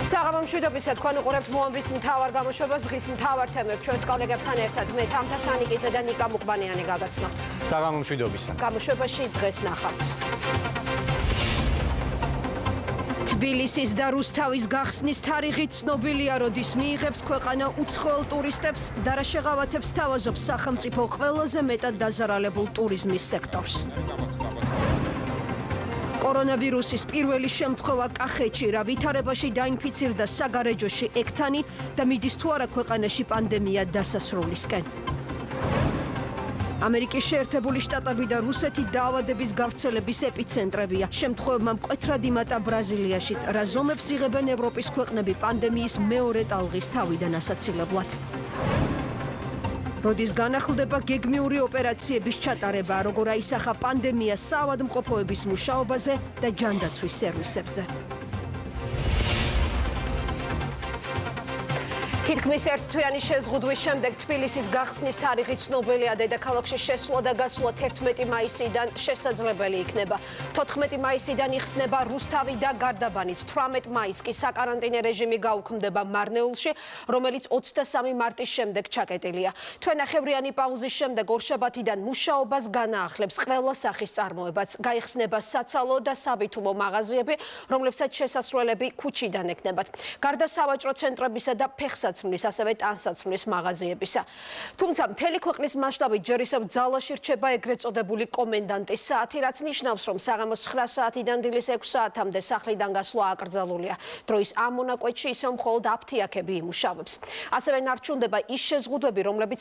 საღამო მშვიდობისა, თქვენ უყურებთ მოამბის მთავარ გამოშვებას, დღის მთავარ თემებს ჩვენს კოლეგებთან ერთად მე თამთა სანიკიძე და ნიკა მუკბანიანი გაგაცნობთ. საღამო მშვიდობისა. გამოშვებაში დღეს ნახავთ. თბილისის და რუსთავის გახსნის თარიღი ცნობილია, როდის მიიღებს ქვეყანა უცხოელ ტურისტებს და რა შეღავათებს თავაზობს სახელმწიფო ყველაზე მეტად დაზარალებულ ტურიზმის სექტორს. კორონავირუსის პირველი შემთხვევა კახეთში, რა ვითარებაში დაინფიცირდა საგარეჯოში ექთანი და მიდის თუ არა ქვეყანაში პანდემია დასასრულისკენ. ამერიკის შეერთებული შტატები და რუსეთი დაავადების გავრცელების ეპიცენტრებია. შემთხვევებმა მკვეთრად იმატა ბრაზილიაშიც, რა ზომებს იღებენ ევროპის ქვეყნები პანდემიის მეორე ტალღის თავიდან ასაცილებლად. როდის განახლდება გეგმიური ოპერაციების ჩატარება, როგორ აისახა პანდემია საავადმყოფოების მუშაობაზე და ჯანდაცვის სერვისებზე. თითქმის ერთთვიანი შეზღუდვის შემდეგ თბილისის გახსნის თარიღი ცნობილია, დედაქალაქში შესვლა და გასვლა 11 მაისიდან შესაძლებელი იქნება. 14 მაისიდან იხსნება რუსთავი და გარდაბანიც, 18 მაისს კი საკარანტინო რეჟიმი გაუქმდება მარნეულში, რომელიც 23 მარტის შემდეგ ჩაკეტილია. თვენახევრიანი პაუზის შემდეგ ორშაბათიდან მუშაობას განაახლებს ყველა სახის წარმოებაც. გაიხსნება საცალო და საბითუმო მაღაზიები, რომლებსაც შესასვლელები ქუჩიდან ექნებათ. გარდა სავაჭრო ცენტრებისა და ფეხსაცმლის, ასევე ტანსაცმლის მაღაზიებისა. თუმცა მთელი ქვეყნის მასშტაბით ჯერ ისევ ძალაში რჩება ეგრეთ წოდებული კომენდანტის საათი, რაც ნიშნავს, რომ საღამოს 9 საათიდან დილის 6 საათამდე სახლიდან გასვლა აკრძალულია. დროის ამ მონაკვეთში ისევ მხოლოდ აფთიაქები იმუშავებს. ასევე ნარჩუნდება ის შეზღუდვები, რომლებიც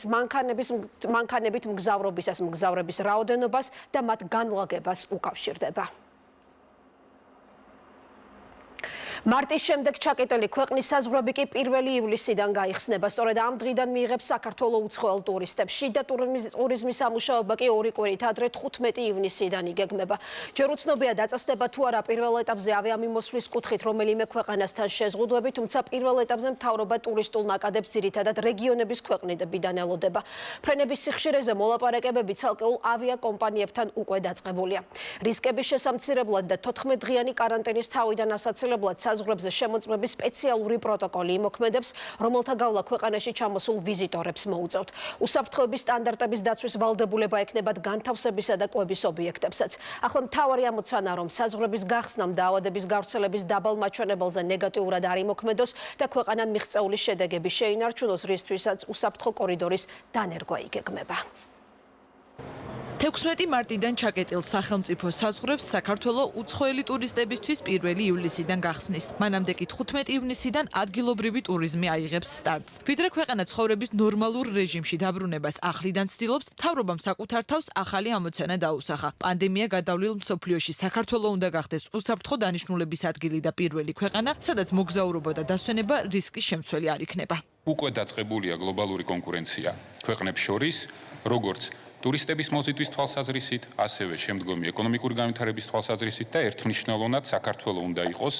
მანქანებით მგზავრების რაოდენობას და მათ განლაგებას უკავშირდება. მარტის შემდეგ ჩაკეტილი ქვეყნის საზღვრები კი 1 ივლისიდან გაიხსნება. სწორედ ამ დღიდან მიიღებს საქართველოს უცხოელ ტურისტებს. შიდა ტურიზმის სამუშაობა კი 2 კვირით ადრე 15 ივნისიდან იგეგმება. ჯერ უცნობია დაწესდება თუ არა პირველ ეტაპზე ავიამიმოსვლის კუთხით რომელიმე ქვეყანასთან შეზღუდვები, თუმცა პირველ ეტაპზე მთავრობა ტურისტულ ნაკადებს ძირითადად რეგიონების ქვეყნებიდან ელოდება. ფრენების სიხშირეზე მოლაპარაკებები ცალკეულ ავიაკომპანიებთან უკვე დაწყებულია. რისკების შესამცირებლად და 14 დღიანი კარანტინის თავიდან ასაცილებლად საზღვრებზე შემოწმების სპეციალური პროტოკოლი იმოქმედებს, რომელთა გავლა ქვეყანაში ჩამოსულ ვიზიტორებს მოუწევთ. უსაფრთხოების სტანდარტების დაცვის ვალდებულება ექნებათ განთავსებისა და კვების ობიექტებსაც. ახლა მთავარი ამოცანა, რომ საზღვრების გახსნამ დაავადების გავრცელების დაბალ მაჩვენებელზე ნეგატიურად არ იმოქმედოს და ქვეყანა მიღწეული შედეგები შეინარჩუნოს, რისთვისაც უსაფრთხო კორიდორის დანერგვა იგეგმება. 16 მარტიდან ჩაკეტილ სახელმწიფო საზღვრებს საქართველოს უცხოელი ტურისტებისთვის 1 ივლისიდან გახსნის. მანამდე კი 15 ივნისიდან ადგილობრივი ტურიზმი აიღებს სტარტს. ვიდრე ქვეყანა ცხოვრების ნორმალურ რეჟიმში დაბრუნებას ახლიდან ცდილობს, მთავრობამ საკუთარ თავს ახალი ამოცანა დაუსახა. პანდემია გადავლილ მსოფლიოში საქართველოს უნდა გახდეს უსაფრთხო დანიშნულების ადგილი და პირველი ქვეყანა, სადაც მოგზაურობა და დასვენება რისკის შემცველი არ იქნება. უკვე დაწყებულია გლობალური კონკურენცია ქვეყნებს შორის, როგორც ტურისტების მოზიდვის თვალსაზრისით, ასევე შემდგომი ეკონომიკური განვითარების თვალსაზრისით და ერთმნიშვნელოვნად საქართველოს უნდა იყოს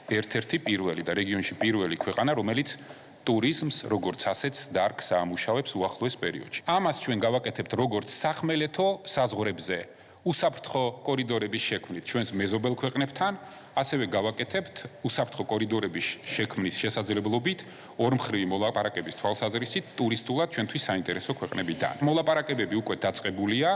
ერთ-ერთი პირველი და რეგიონში პირველი ქვეყანა, რომელიც ტურიზმს როგორც ასეთს დარგს აამუშავებს უახლოეს პერიოდში. ამას ჩვენ გავაკეთებთ როგორც სახმელეთო საზღვრებზე უსაფრთხო კორიდორების შექმნით ჩვენს მეზობელ ქვეყნებთან, ასევე გავაკეთებთ უსაფრთხო კორიდორების შექმნის შესაძლებლობით ორმხრივი მოლაპარაკების თვალსაზრისით ტურისტულად ჩვენთვის საინტერესო ქვეყნებიდან. მოლაპარაკებები უკვე დაწყებულია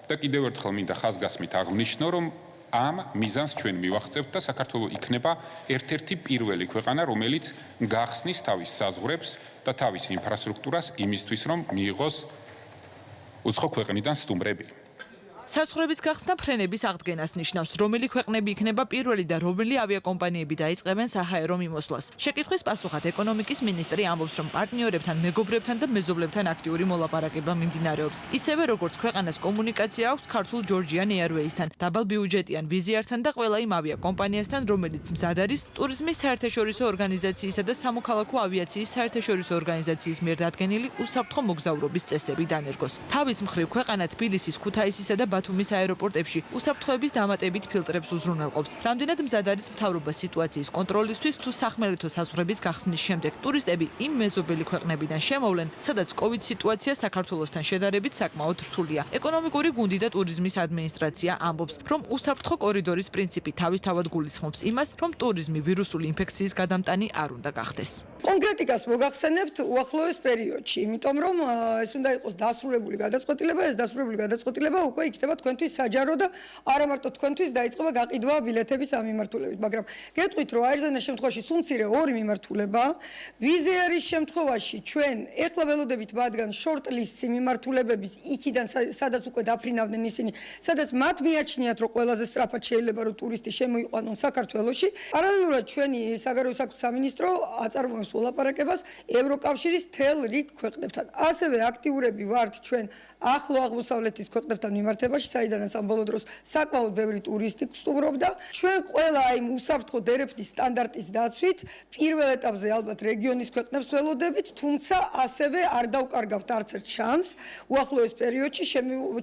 და კიდევ ერთხელ მინდა ხაზგასმით აღვნიშნო, რომ ამ მიზანს ჩვენ მივახცევთ და საქართველოს იქნება ერთ-ერთი პირველი ქვეყანა, რომელიც გახსნის თავის საზღვრებს და თავის ინფრასტრუქტურას იმისთვის, რომ მიიღოს უცხო ქვეყნიდან სტუმრები. საზღვრების გახსნა ფრენების აღდგენას ნიშნავს, რომელი ქვეყნები იქნება პირველი და რომელი ავიაკომპანიები დაიწყებენ საჰაერო მიმოსვლას. შეკითხვის პასუხად ეკონომიკის მინისტრი ამბობს, რომ პარტნიორებთან, მეგობრებთან და მეზობლებთან აქტიური მოლაპარაკება მიმდინარეობს. ისევე როგორც ქვეყანას კომუნიკაცია აქვს ქართულ ჯორჯიან ეარვეისთან, დაბალბიუჯეტიან ვიზიართან და ყველა იმ ავიაკომპანიასთან, რომელიც მზად არის ტურიზმის საერთაშორისო ორგანიზაციისა და სამოქალაქო ავიაციის საერთაშორისო ორგანიზაციის მიერ დადგენილი უსაფრთხო მოგზაურობის წესები დანერგოს. თავის მხრივ ქვეყანა თბილისის, ქუთაისისა და ბათუმის აეროპორტებში უსაფრთხოების დამატებით ფილტრებს უზრუნველყოფს. Რამდენად მზად არის მთავრობა სიტუაციის კონტროლისთვის, თუ სახმელეთო საზღვრების გახსნის შემდეგ ტურისტები იმ მეზობელი ქვეყნებიდან შემოვლენ, სადაც COVID სიტუაცია საქართველოსთან შედარებით საკმაოდ რთულია. ეკონომიკური გუნდი და ტურიზმის ადმინისტრაცია ამბობს, რომ უსაფრთხო კორიდორის პრინციპი თავისთავად გულისხმობს იმას, რომ ტურიზმი ვირუსული ინფექციის გადამტანი არ უნდა გახდეს. კონკრეტიკას მოგახსენებთ უახლოეს პერიოდში, იმიტომ რომ ეს უნდა იყოს დასრულებული გადაწყვეტილება, ეს დასრულებული გადაწყვეტილება უკვე იქნება თქვენთვის საჯარო და არა მარტო თქვენთვის დაიწყება გაყიდვა ბილეთების ამ მიმართულებით, მაგრამ გეტყვით, რომ აერზანის შემთხვევაში სულ მცირე ორი მიმართულება, ვიზერის შემთხვევაში ჩვენ ეხლა ველოდებით მათგან შორტ-ლისტის მიმართულებების იქიდან სადაც უკვე დაფრინავდნენ ისინი, სადაც მათ მიაჩნიათ, რომ ყველაზე სწრაფად შეიძლება რომ ტურისტი შემოიყვანონ საქართველოში. პარალელურად ჩვენი საგარეო საქმეთა სამინისტრო აწარმოებს მოლაპარაკებას ევროკავშირის მთელ რიგ ქვეყნებთან. ასევე აქტიურები ვართ ჩვენ ახლო აღმოსავლეთის ქვეყნებთან მიმართებაში, საიდანაც ამ ბოლო დროს საკმაოდ ბევრი ტურისტი სტუმრობდა. ჩვენ ყველა აი უსაფრთხო დერეფნის სტანდარტის დაცვით პირველ ეტაპზე ალბათ რეგიონის ქვეყნებს ველოდებით, თუმცა ასევე არ დავკარგავთ არც ერთ შანსს უახლოეს პერიოდში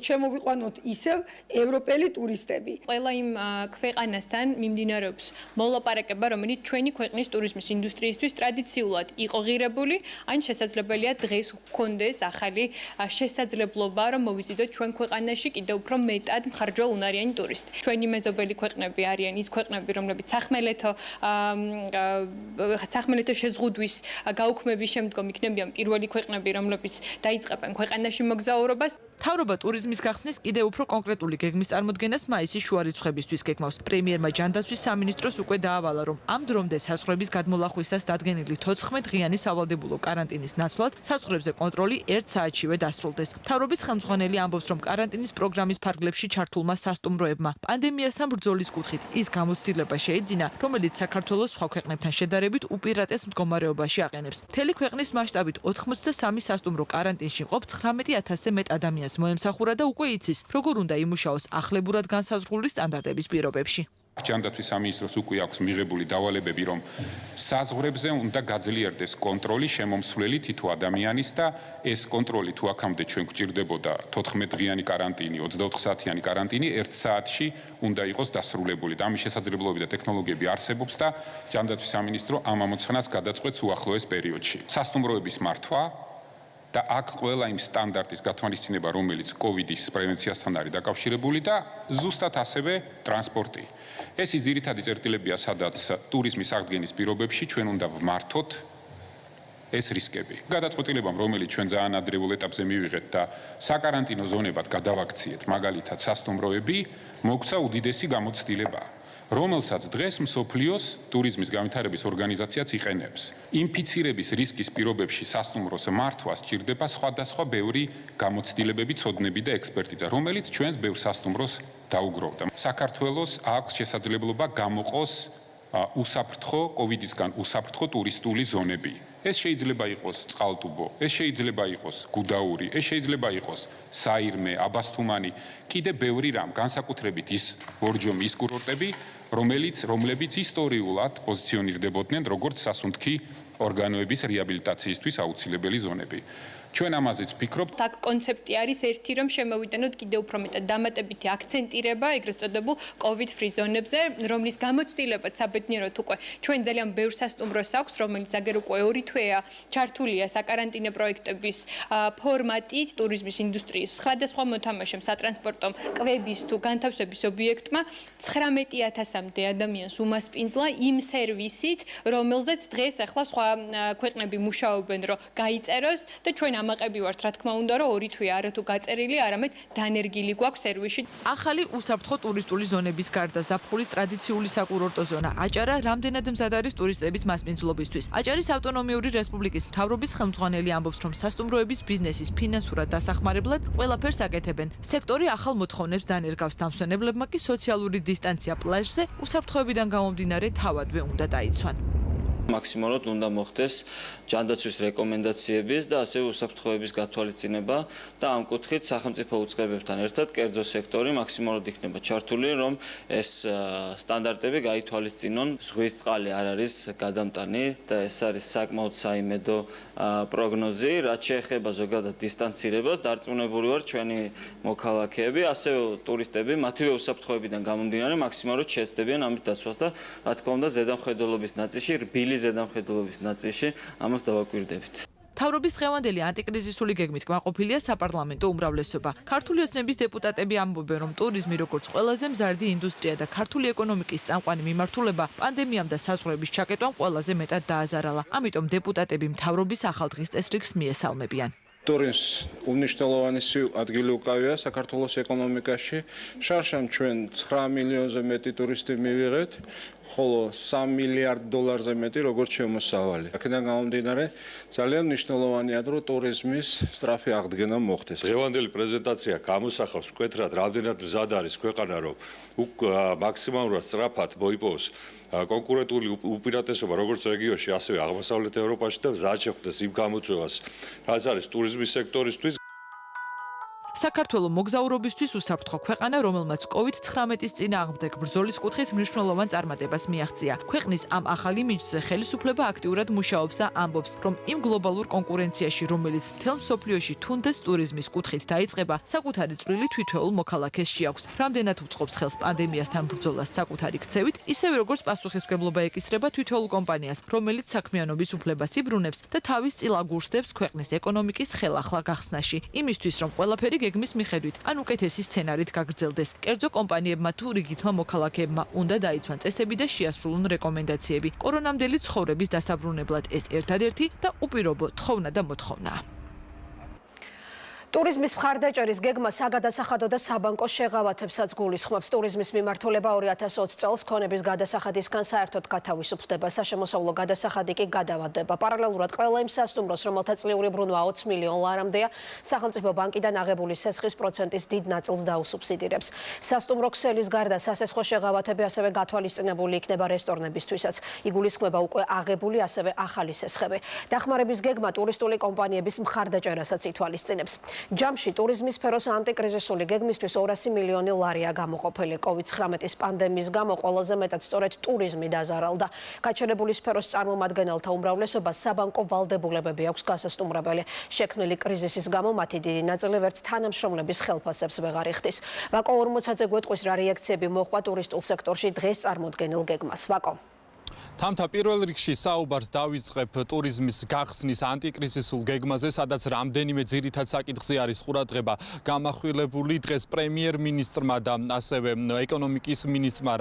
შემოვიყვანოთ ისევ ევროპელი ტურისტები. ყველა იმ ქვეყანასთან მიმდინარეობს მოლაპარაკება, რომელიც ჩვენი ქვეყნის ტურიზმის ინდუსტრიისთვის ტრადიციულად იყო ღირებული, ან შესაძლებელია დღეს გქონდეს ახალი შესაძლებლობა, რომ მოვიზიდოთ ჩვენ ქვეყანაში კიდევ უფრო მეტად მხარჯველ უნარიანი ტურისტი. ჩვენი მეზობელი ქვეყნები არიან ის ქვეყნები, რომლებიც სახმელეთო შეზღუდვის გაუქმების შემდგომ იქნებიან პირველი ქვეყნები, რომლებიც დაიწყებენ ქვეყანაში მოგზაურობას. მთავრობა ტურიზმის გახსნის კიდევ უფრო კონკრეტული გეგმის წარმოდგენას მაისის შუა რიცხვებისთვის გეგმავს. პრემიერმა ჯანდაცვის სამინისტროს უკვე დაავალა, რომ ამ დრომდე საზღვრების გადმოლახვისას დადგენილი 14 დღიანი სავალდებულო კარანტინის ნაცვლად საზღვრებზე კონტროლი 1 საათშივე დასრულდეს. მთავრობის ხელმძღვანელი ამბობს, რომ კარანტინის პროგრამის ფარგლებში ჩართულმა სასტუმროებმა პანდემიასთან ბრძოლის კუთხით ის გამოცდილება შეეძინა, რომელიც საქართველოს სხვა ქვეყნებთან შედარებით უპირატეს მდგომარეობაში აყენებს. მთელი ქვეყნის მასშტაბით 83 სასტუმრო კარანტინში მყოფ 19,000-ზე მეტ ადამიანს მოემსახურა და უკვე იცის, როგორ უნდა იმუშაოს ახლებურად განსაზღვრული სტანდარტების პირობებში. ჯანდაცვის სამინისტროს უკვე აქვს მიღებული დავალებები, რომ საზღვრებზე უნდა გაძლიერდეს კონტროლი შემომსვლელი თითო ადამიანის და ეს კონტროლი თუ აქამდე ჩვენ გვჭირდებოდა 14 დღიანი კარანტინი, 24 საათიანი კარანტინი 1 საათში უნდა იყოს დასრულებული და ამის შესაძლებლობები და ტექნოლოგიები არსებობს და ჯანდაცვის სამინისტრო ამ ამოწყნას გადაწყვეტს უახლოეს პერიოდში. სასტუმროების მართვა და აქ ყველა იმ სტანდარტის გათვალისწინება, რომელიც COVID-ის პრევენციასთან არის დაკავშირებული და ზუსტად ასევე ტრანსპორტი. ეს ის ძირითადი წერტილებია, სადაც ტურიზმის აღდგენის პირობებში ჩვენ უნდა ვმართოთ ეს რისკები. გადაწყვეტილებამ, რომელიც ჩვენ ძალიან ადრეულ ეტაპზე მივიღეთ და საკარანტინო ზონებად გადავაქციეთ, მაგალითად სასტუმროები, მოგვცა უდიდესი გამოცდილება, რომელსაც დღეს მსოფლიოს ტურიზმის განვითარების ორგანიზაციაც იყენებს. ინფიცირების რისკის პირობებში სასტუმროს მართვას სჭირდება სხვადასხვა ბევრი გამოცდილებები, ცოდნები და ექსპერტიზა, რომელიც ჩვენს ბევრ სასტუმროს დაუგროვდა. საქართველოს აქვს შესაძლებლობა გამოყოს უსაფრთხო COVID-ისგან უსაფრთხო ტურისტული ზონები. ეს შეიძლება იყოს წყალტუბო, ეს შეიძლება იყოს გუდაური, ეს შეიძლება იყოს საირმე, აბასთუმანი, კიდე ბევრი რამ, განსაკუთრებით ის ბორჯომი, ის კურორტები, რომლებიც ისტორიულად პოზიციონირდებოდნენ როგორც სასუნთქი ორგანოების რეაბილიტაციისთვის აუცილებელი ზონები. ჩვენ ამაზეც ვფიქრობთ. აქ კონცეფტი არის ერთი, რომ შემოვიდანოთ კიდევ უფრო მეტად დამატებითი აქცენტირება ეგრეთ წოდებულ COVID free ზონებზე, რომლის გამოცდილებაც საბედნიეროდ უკვე ჩვენ ძალიან ბევრ სასტუმროს აქვს, რომელიც აგერ უკვე 2 თვეა ჩართულია საკარანტინე პროექტების ფორმატით ტურიზმის ინდუსტრიის სხვადასხვა მოთამაშემ, სატრანსპორტო, კვების თუ განთავსების ობიექტმა 19,000-მდე ადამიანს უმასპინძლა იმ სერვისით, რომელზეც დღეს ახლა სხვა ქვეყნები მუშაობენ, რომ გაიწეროს და ჩვენ ამაყები ვართ, რა თქმა უნდა, რომ 2 თვე არა თუ გაწერილი, არამედ დანერგილი გვაქვს სერვისში. ახალი უსაფრთხო ტურისტული ზონების გარდა ზაფხულის ტრადიციული საკურორტო ზონა აჭარა რამდენად მზად არის ტურისტების მასპინძლობისთვის. აჭარის ავტონომიური რესპუბლიკის მთავრობის ხელმძღვანელი ამბობს, რომ სასტუმროების ბიზნესის ფინანსურად დასახმარებლად ყველაფერს აკეთებენ. სექტორი ახალ მოთხოვნებს დანერგავს, დამსვენებლებმა კი სოციალური დისტანცია პლაჟზე უსაფრთხოებიდან გამომდინარე თავადვე უნდა დაიცვან. მაქსიმალურად უნდა მოხდეს ჯანდაცვის რეკომენდაციების და ასევე უსაფრთხოების გათვალისწინება და ამ კუთხით სახელმწიფო უწყებებთან ერთად კერძო სექტორი მაქსიმალურად იქნება ჩართული, რომ ეს სტანდარტები გაითვალისწინონ. ზღვის წყალი არ არის გადამტანი და ეს არის საკმაოდ საიმედო პროგნოზი, რაც შეეხება ზოგადად დისტანცირებას. დარწმუნებული ვარ, ჩვენი მოქალაქეები, ასევე ტურისტები, მათივე უსაფრთხოებიდან გამომდინარე, მაქსიმალურად შეეცდებიან ამის დაცვას და რა თქმა უნდა, ზედამხედველობის ნაწილში, რბილი ზედამხედველობის ნაწილში ამას დავაკვირდებით. მთავრობის დღევანდელი ანტიკრიზისული გეგმით კმაყოფილია საპარლამენტო უმრავლესობა. ქართული ოცნების დეპუტატები ამბობენ, რომ ტურიზმი როგორც ყველაზე მზარდი ინდუსტრია და ქართული ეკონომიკის წამყვანი მიმართულება პანდემიამ და საზღვრების ჩაკეტვამ ყველაზე მეტად დააზარალა. ამიტომ დეპუტატები მთავრობის ახალ დღის წესრიგს მიესალმებიან. ტურიზმს უმნიშვნელოვანი ადგილი უკავია საქართველოს ეკონომიკაში. შარშან ჩვენ 9 მილიონზე მეტი ტურისტი მივიღეთ, ხოლო 3 მილიარდ დოლარზე მეტი როგორც შემოსავალი. აქედან გამომდინარე, ძალიან მნიშვნელოვანია, რომ ტურიზმის სწრაფი აღდგენა მოხდეს. დღევანდელი პრეზენტაცია გამოსახავს მკვეთრად, რამდენად მზად არის ქვეყანა, რომ მაქსიმალურად სწრაფად მოიპოვოს კონკურენტული უპირატესობა როგორც რეგიონში, ასევე აღმოსავლეთ ევროპაში და მზად შეხვდეს იმ გამოწვევას, რაც არის ტურიზმის სექტორისთვის. საქართველოს მოგზაურობისთვის უსაფრთხო ქვეყანა, რომელმაც COVID-19-ის წინააღმდეგ ბრძოლის კუთხით მნიშვნელოვან წარმატებას მიაღწია. ქვეყნის ამ ახალი მიზნზე ხელისუფლება აქტიურად მუშაობს და ამბობს, რომ იმ გლობალურ კონკურენციაში, რომელიც მთელ მსოფლიოში თუნდაც ტურიზმის კუთხით დაიწყება, საკუთარი წვლილი თითოეულ მოქალაქეს შეაქვს. რამდენად უწყობს ხელს პანდემიასთან ბრძოლას საკუთარი ქცევით, ისევე როგორც პასუხისმგებლობა ეკისრება თითოეულ კომპანიას, რომელიც საქმიანობის უფლებას იბრუნებს და თავის წილ აგურსდებს ქვეყნის ეკონომიკის ხელახლა გახსნაში. იმისთვის, რომ ყველაფერი გეგმის მიხედვით ან უკეთესი სცენარით გაგრძელდეს. კერძო კომპანიებმა თუ რიგითმა მოქალაქეებმა უნდა დაიცვან წესები და შეასრულონ რეკომენდაციები. კორონამდელი ცხოვრების დასაბრუნებლად ეს ერთადერთი და უპირობო თხოვნა და მოთხოვნაა. ტურიზმის მხარდაჭერის გეგმა საგადასახადო და საბანკო შეღავათებსაც გულისხმობს. ტურიზმის მიმართულება 2020 წელს ქონების გადასახადისგან საერთოდ გათავისუფლდება, საშემოსავლო გადასახადი კი გადავადდება. პარალელურად ყველა იმ სასტუმროს, რომელთა წლიური ბრუნვა 20 მილიონ ლარამდეა, სახელმწიფო ბანკიდან აღებული სესხის პროცენტის დიდ ნაწილს დაუსუბსიდირებს. სასტუმრო ქსელის გარდა სასესხო შეღავათები ასევე გათვალისწინებული იქნება რესტორნებისთვისაც. იგულისხმება უკვე აღებული, ასევე ახალი სესხები. დახმარების გეგმა ტურისტული კომპანიების მხარდაჭერასაც ითვალისწინებს. ჯამში ტურიზმის სფეროს ანტიკრიზისული გეგმისთვის 200 მილიონი ლარია გამოყოფილი. COVID-19-ის პანდემიის გამო ყველაზე მეტად სწორედ ტურიზმი დაზარალდა. გაჩერებული სფეროს წარმომადგენელთა უმრავლესობას საბანკო ვალდებულებები აქვს გასასტუმრებელი. შექმნილი კრიზისის გამო მათი დიდი ნაწილი ვერც თანამშრომლების ხელფასებს ვეღარ იხდის. ვაკო 40-ზე გვეტყვის რა რეაქციები მოჰყვა ტურისტულ სექტორში დღეს წარმოდგენილ გეგმას. ვაკო. თამთა პირველ რიგში საუბარს დავიწყებ ტურიზმის გახსნის ანტიკრიზისულ გეგმაზე, სადაც რამდენიმე ძირითად საკითხზე არის ყურადღება გამახვილებული. დღეს პრემიერ-მინისტრმა და ასევე ეკონომიკის მინისტრმა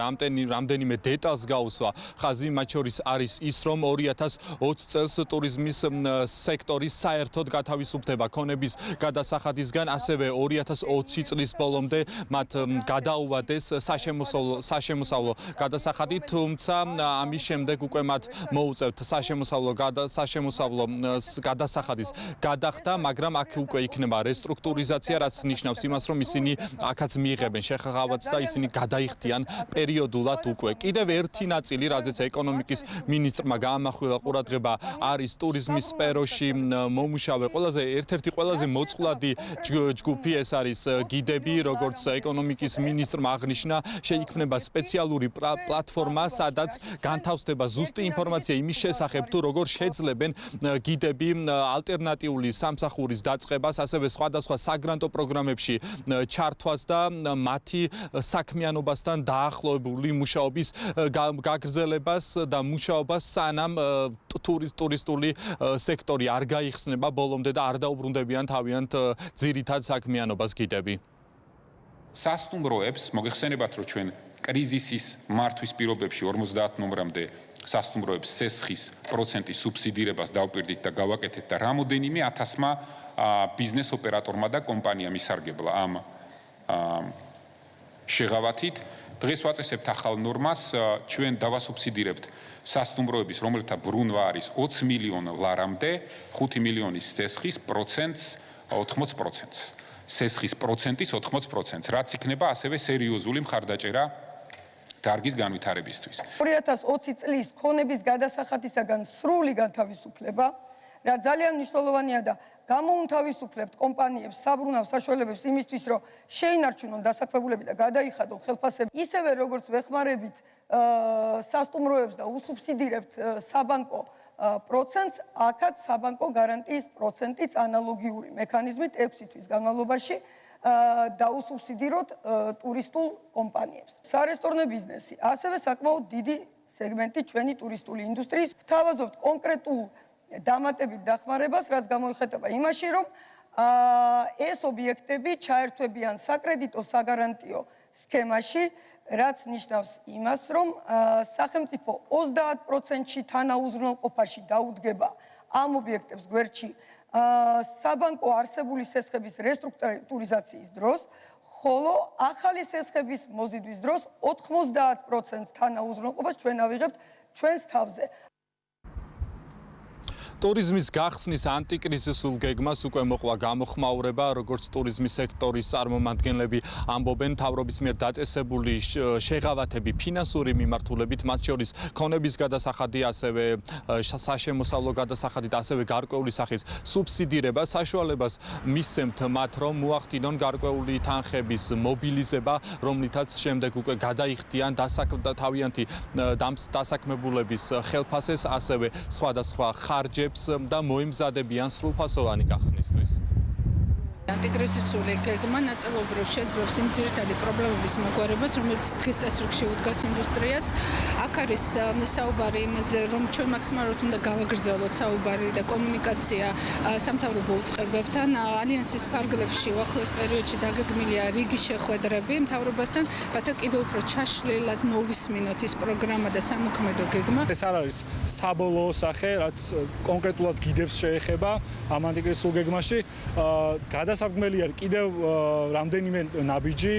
რამდენიმე დეტალს გაუსვა. ხაზი მათ შორის არის ის, რომ 2020 წელს ტურიზმის სექტორი საერთოდ გათავისუფლდება ქონების გადასახადისგან, ასევე 2020 წლის ბოლომდე მათ გადაუვადეს საშემოსავლო გადასახადი, თუმცა ამის შემდეგ უკვე მათ მოუწევთ საშემოსავლო გადასახადის გადახდა, მაგრამ აქ უკვე იქნება რესტრუქტურიზაცია, რაც ნიშნავს იმას, რომ ისინი აქაც მიიღებენ შეხაღავათს და ისინი გადაიხდიან პერიოდულად უკვე. კიდევ ერთი ნაწილი, რაზეც ეკონომიკის მინისტრმა გაამახვილა ყურადღება, არის ტურიზმის სფეროში მომუშავე ერთ-ერთი ყველაზე მოწყვლადი ჯგუფი, ეს არის გიდები, როგორც ეკონომიკის მინისტრმა აღნიშნა, შეიქმნება სპეციალური პლატფორმა, სადაც განთავსდება ზუსტი ინფორმაცია იმის შესახებ, თუ როგორ შეძლებენ გიდები ალტერნატიული სამსახურის დაწყებას, ასევე სხვადასხვა საგრანტო პროგრამებში ჩართვას და მათი საქმიანობასთან დაახლოებული მუშაობის გაგრძელებას და მუშაობას, სანამ ტურისტული სექტორი არ გაიხსნება ბოლომდე და არ დაუბრუნდებიან თავიანთ ძირითად საქმიანობას გიდები. სასტუმროებს მოგეხსენებათ, რომ ჩვენ კრიზისის მართვის პირობებში 50 ნომრამდე სასტუმროებს სესხის პროცენტის სუბსიდირებას დავპირდით და გავაკეთეთ და რამოდენიმე ათასმა ბიზნეს ოპერატორმა და კომპანიამ ისარგებლა ამ შეღავათით. დღეს ვაწესებთ ახალ ნორმას, ჩვენ დავასუბსიდირებთ სასტუმროების, რომელთა ბრუნვა არის 20 მილიონ ლარამდე, 5 მილიონის სესხის პროცენტს 80%. სესხის პროცენტის 80%, რაც იქნება ასევე სერიოზული მხარდაჭერა დარგის განვითარებისთვის. 2020 წლის ქონების გადასახადისაგან სრული განთავისუფლება, რაც ძალიან მნიშვნელოვანია და გამოუნთავისუფლებთ კომპანიებს საბრუნავ საშუალებებს იმისთვის, რომ შეინარჩუნონ დასაქმებულები და გადაიხადონ ხელფასები, ისევე როგორც ვეხმარებით სასტუმროებს და უსუბსიდირებთ საბანკო პროცენტს, აქაც საბანკო გარანტიის პროცენტიც ანალოგიური მექანიზმით 6 თვის განმავლობაში დაუსუბსიდიროთ ტურისტულ კომპანიებს. სარესტორნო ბიზნესი, ასევე საკმაოდ დიდი სეგმენტი ჩვენი ტურისტული ინდუსტრიის. ვთავაზობთ კონკრეტულ დამატებით დახმარებას, რაც გამოიხატება იმაში, რომ ეს ობიექტები ჩაერთვებიან საკრედიტო საგარანტიო სქემაში, რაც ნიშნავს იმას, რომ სახელმწიფო 30%-ში თანაუზრუნველყოფაში დაუდგება ამ ობიექტებს გვერდში საბანკო არსებული სესხების რესტრუქტურიზაციის დროს, ხოლო ახალი სესხების მოზიდვის დროს 90% თანაუზრუნველყოფას ჩვენ ავიღებთ ჩვენს თავზე. ტურიზმის გახსნის ანტიკრიზისულ გეგმას უკვე მოყვა გამოხმაურება, როგორც ტურიზმის სექტორის წარმომადგენლები ამბობენ, მთავრობის მიერ დაწესებული შეღავათები ფინანსური მიმართულებით, მათ შორის ქონების გადასახადი, ასევე საშემოსავლო გადასახადით, ასევე გარკვეული სახის სუბსიდირება საშუალებას მისცემთ მათ, რომ მოახდინონ გარკვეული თანხების მობილიზება, რომლითაც შემდეგ უკვე გადაიხდიან თავიანთი დასაქმებულების ხელფასეს, ასევე სხვადასხვა ხარჯებს და მოემზადებიან სრულფასოვანი გახსნისთვის. ანტიკრიზისული გეგმა ნაწილობრივ შეძლებს იმ ძირითადი პრობლემების მოგვარებას, რომელიც დღის წესრიგში უდგას ინდუსტრიას. აქ არის საუბარი იმაზე, რომ ჩვენ მაქსიმალურად უნდა გავაგრძელოთ საუბარი და კომუნიკაცია სამთავრობო უწყებებთან. ალიანსის ფარგლებში უახლოეს პერიოდში დაგეგმილია რიგი შეხვედრები მთავრობასთან, რათა კიდევ უფრო ჩაშლილად მოვისმინოთ ის პროგრამა და სამოქმედო გეგმა. ეს არ არის საბოლოო სახე, რაც კონკრეტულად გიდებს შეეხება ამ ანტიკრიზისულ გეგმაში. გადასარგმელი არის კიდევ რამდენიმე ნაბიჯი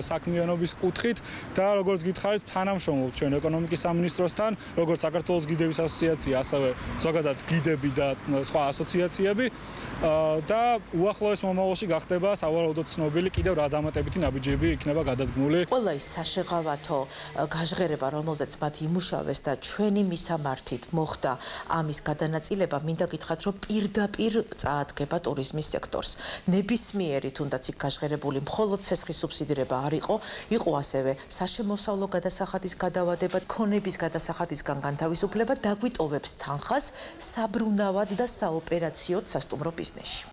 საქმიანობის კუთხით და როგორც გითხარით, თანამშრომლობთ ჩვენ ეკონომიკის სამინისტროსთან, როგორც საქართველოს გიდების ასოციაცია, ასევე ზოგადად გიდები და სხვა ასოციაციები და უახლოეს მომავალში გახდება სავარაუდოდ ცნობილი კიდევ რა დამატებითი ნაბიჯები იქნება გადადგმული. ყველა ის საშეღავათო გაჟღერება, რომელზეც მათ იმუშავეს და ჩვენი მისამართით მოხდა ამის გადანაწილება, მინდა გითხრათ, რომ პირდაპირ წაადგება ტურიზმის სექტორს. ნებისმიერი თუნდაც იქ გაჟღერებული მხოლოდ სესხის სუბსიდირება არ იყო ასევე საშემოსავლო გადასახადის გადავადება, ქონების გადასახადისგან განთავისუფლება დაგვიტოვებს თანხას საბრუნავად და საოპერაციოდ სასტუმრო ბიზნესში.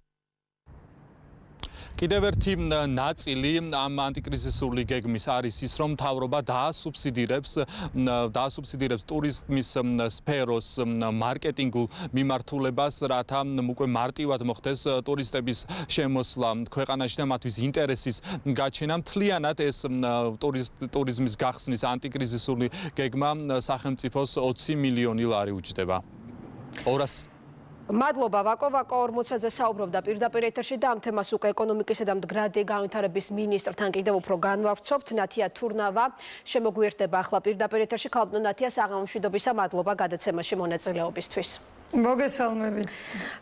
კიდევ ერთი ნაწილი ამ ანტიკრიზისული გეგმის არის ის, რომ მთავრობა დაასუბსიდირებს ტურიზმის სფეროს მარკეტინგულ მიმართულებას, რათა უკვე მარტივად მოხდეს ტურისტების შემოსვლა ქვეყანაში და მათთვის ინტერესის გაჩენა. მთლიანად ეს ტურიზმის გახსნის ანტიკრიზისული გეგმა სახელმწიფოს 20 მილიონი ლარი უჯდება. მადლობა ვაკო 40-ზე საუბრობდა პირდაპირ ეთერში და ამ თემას უკვე ეკონომიკისა და მდგრადი განვითარების მინისტრთან კიდევ უფრო განვავრცობთ. ნათია თურნავა შემოგვიერთდება ახლა პირდაპირ ეთერში. ქალბატონო ნათია, საღამომშვიდობისა, მადლობა გადაცემაში მონაწილეობისთვის. მოგესალმებით.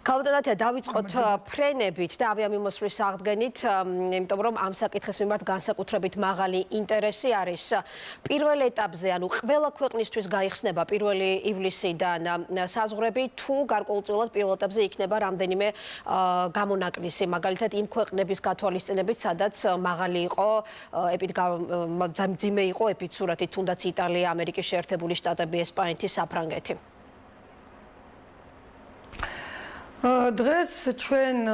ქალბატონო ნათია, დავიწყოთ ფრენებით და ავიამიმოსვლის აღდგენით, იმიტომ რომ ამ საკითხის მიმართ განსაკუთრებით მაღალი ინტერესი არის. პირველ ეტაპზე, ანუ ყველა ქვეყნისთვის გაიხსნება 1 ივლისიდან საზღვრები, თუ გარკვეულწილად პირველ ეტაპზე იქნება რამდენიმე გამონაკლისი, მაგალითად იმ ქვეყნების გათვალისწინებით, სადაც მაღალი იყო მძიმე იყო ეპიდსურათი, თუნდაც იტალია, ამერიკის შეერთებული შტატები, ესპანეთი, საფრანგეთი. დღეს ჩვენ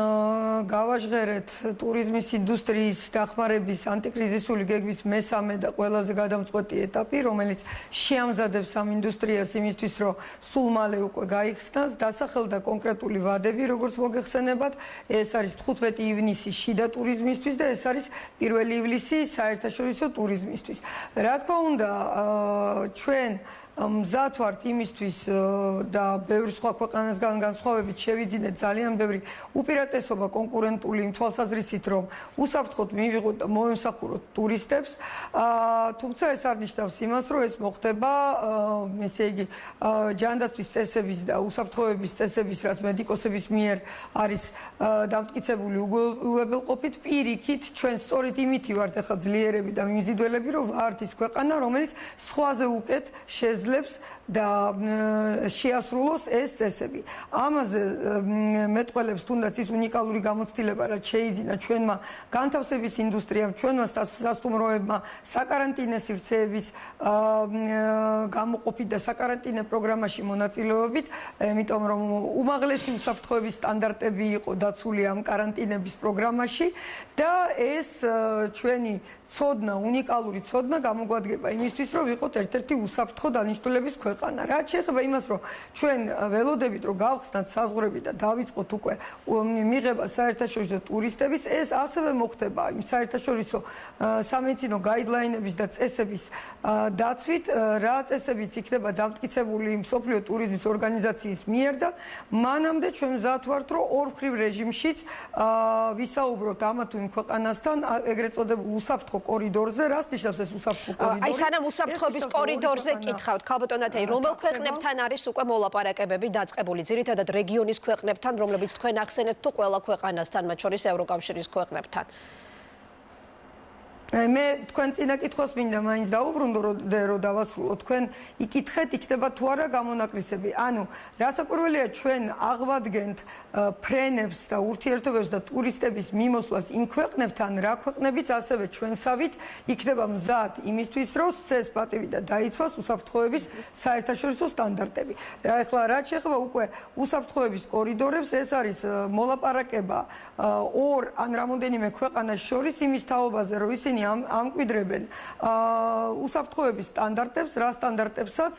გავაჟღერეთ ტურიზმის ინდუსტრიის დახმარების ანტიკრიზისული გეგმის მესამე და ყველაზე გადამწყვეტი ეტაპი, რომელიც შეამზადებს ამ ინდუსტრიას იმისთვის, რომ სულ მალე უკვე გაიხსნას, დასახელდა კონკრეტული ვადები, როგორც მოგეხსენებათ, ეს არის 15 ივნისი შიდა ტურიზმისთვის და ეს არის 1 ივლისი საერთაშორისო ტურიზმისთვის. რა თქმა უნდა, ჩვენ მზად ვართ იმისთვის და ბევრი სხვა ქვეყანასგან განსხვავებით შევიძინეთ ძალიან ბევრი უპირატესობა კონკურენტული იმ თვალსაზრისით, რომ უსაფრთხოდ მივიღოთ და მოვემსახუროთ ტურისტებს. თუმცა ეს არ ნიშნავს იმას, რომ ეს მოხდება, ესე იგი, ჯანდაცვის წესების და უსაფრთხოების წესების, რაც მედიკოსების მიერ არის დამტკიცებული უებელყოფით, პირიქით ჩვენ სწორედ იმითი ვართ ახლა ძლიერები და მიმზიდველები, რომ ვართ ის ქვეყანა, რომელიც სხვაზე უკეთ შეძლებს და შეასრულოს ეს წესები. ამაზე მეტყველებს თუნდაც ის უნიკალური გამოცდილება, რაც შეიძინა ჩვენმა განთავსების ინდუსტრიამ, ჩვენმა სასტუმროებმა, საკარანტინე სივრცეების გამოყოფით და საკარანტინე პროგრამაში მონაწილეობით, იმიტომ რომ უმაღლესი უსაფრთხოების სტანდარტები იყო დაცული ამ კარანტინების პროგრამაში და ეს ჩვენი ცოდნა, უნიკალური ცოდნა გამოგვადგება იმისთვის, რომ ვიყოთ ერთ-ერთი უსაფრთხო დანიშნულების ქვეყანა. რაც შეეხება იმას, რომ ჩვენ ველოდებით, რომ გავხსნათ საზღვრები და დავიწყოთ უკვე მიღება საერთაშორისო ტურისტების, ეს ასევე მოხდება იმ საერთაშორისო სამედიცინო გაიდლაინების და წესების დაცვით, რა წესებიც იქნება დამტკიცებული მსოფლიო ტურიზმის ორგანიზაციის მიერ და მანამდე ჩვენ მზად ვართ, რომ ორმხრივ რეჟიმშიც ვისაუბროთ ამა თუ იმ ქვეყანასთან ეგრეთ წოდებულ უსაფრთხო კორიდორზე, რას ნიშნავს ეს უსაფრთხო კორიდორი? აი სანამ უსაფრთხოების კორიდორზე კითხავთ, ქალბატონათი, რომელ ქვეყნებთან არის უკვე მოლაპარაკებები დაწყებული? ძირითადად რეგიონის ქვეყნებთან, რომლებიც თქვენ ახსენეთ, თუ ყველა ქვეყანასთან, მათ შორის ევროკავშირის ქვეყნებთან? მე თქვენ წინა კითხვას მინდა მაინც დაუბრუნდო რომ დავასრულო. თქვენ იკითხეთ, იქნება თუ არა გამონაკლისები. ანუ რასაკვირველია, ჩვენ აღვადგენთ ფრენებს და ურთიერთობებს და ტურისტების მიმოსვლას იმ ქვეყნებთან, რა ქვეყნებიც ასევე ჩვენსავით იქნება მზად იმისთვის, რომ სცეს პატივი და დაიცვას უსაფრთხოების საერთაშორისო სტანდარტები. ახლა რაც შეეხება უკვე უსაფრთხოების კორიდორებს, ეს არის მოლაპარაკება ორ ან რამოდენიმე ქვეყანას შორის იმის თაობაზე, რომ ისინი ამკვიდრებენ უსაფრთხოების სტანდარტებს, რა სტანდარტებსაც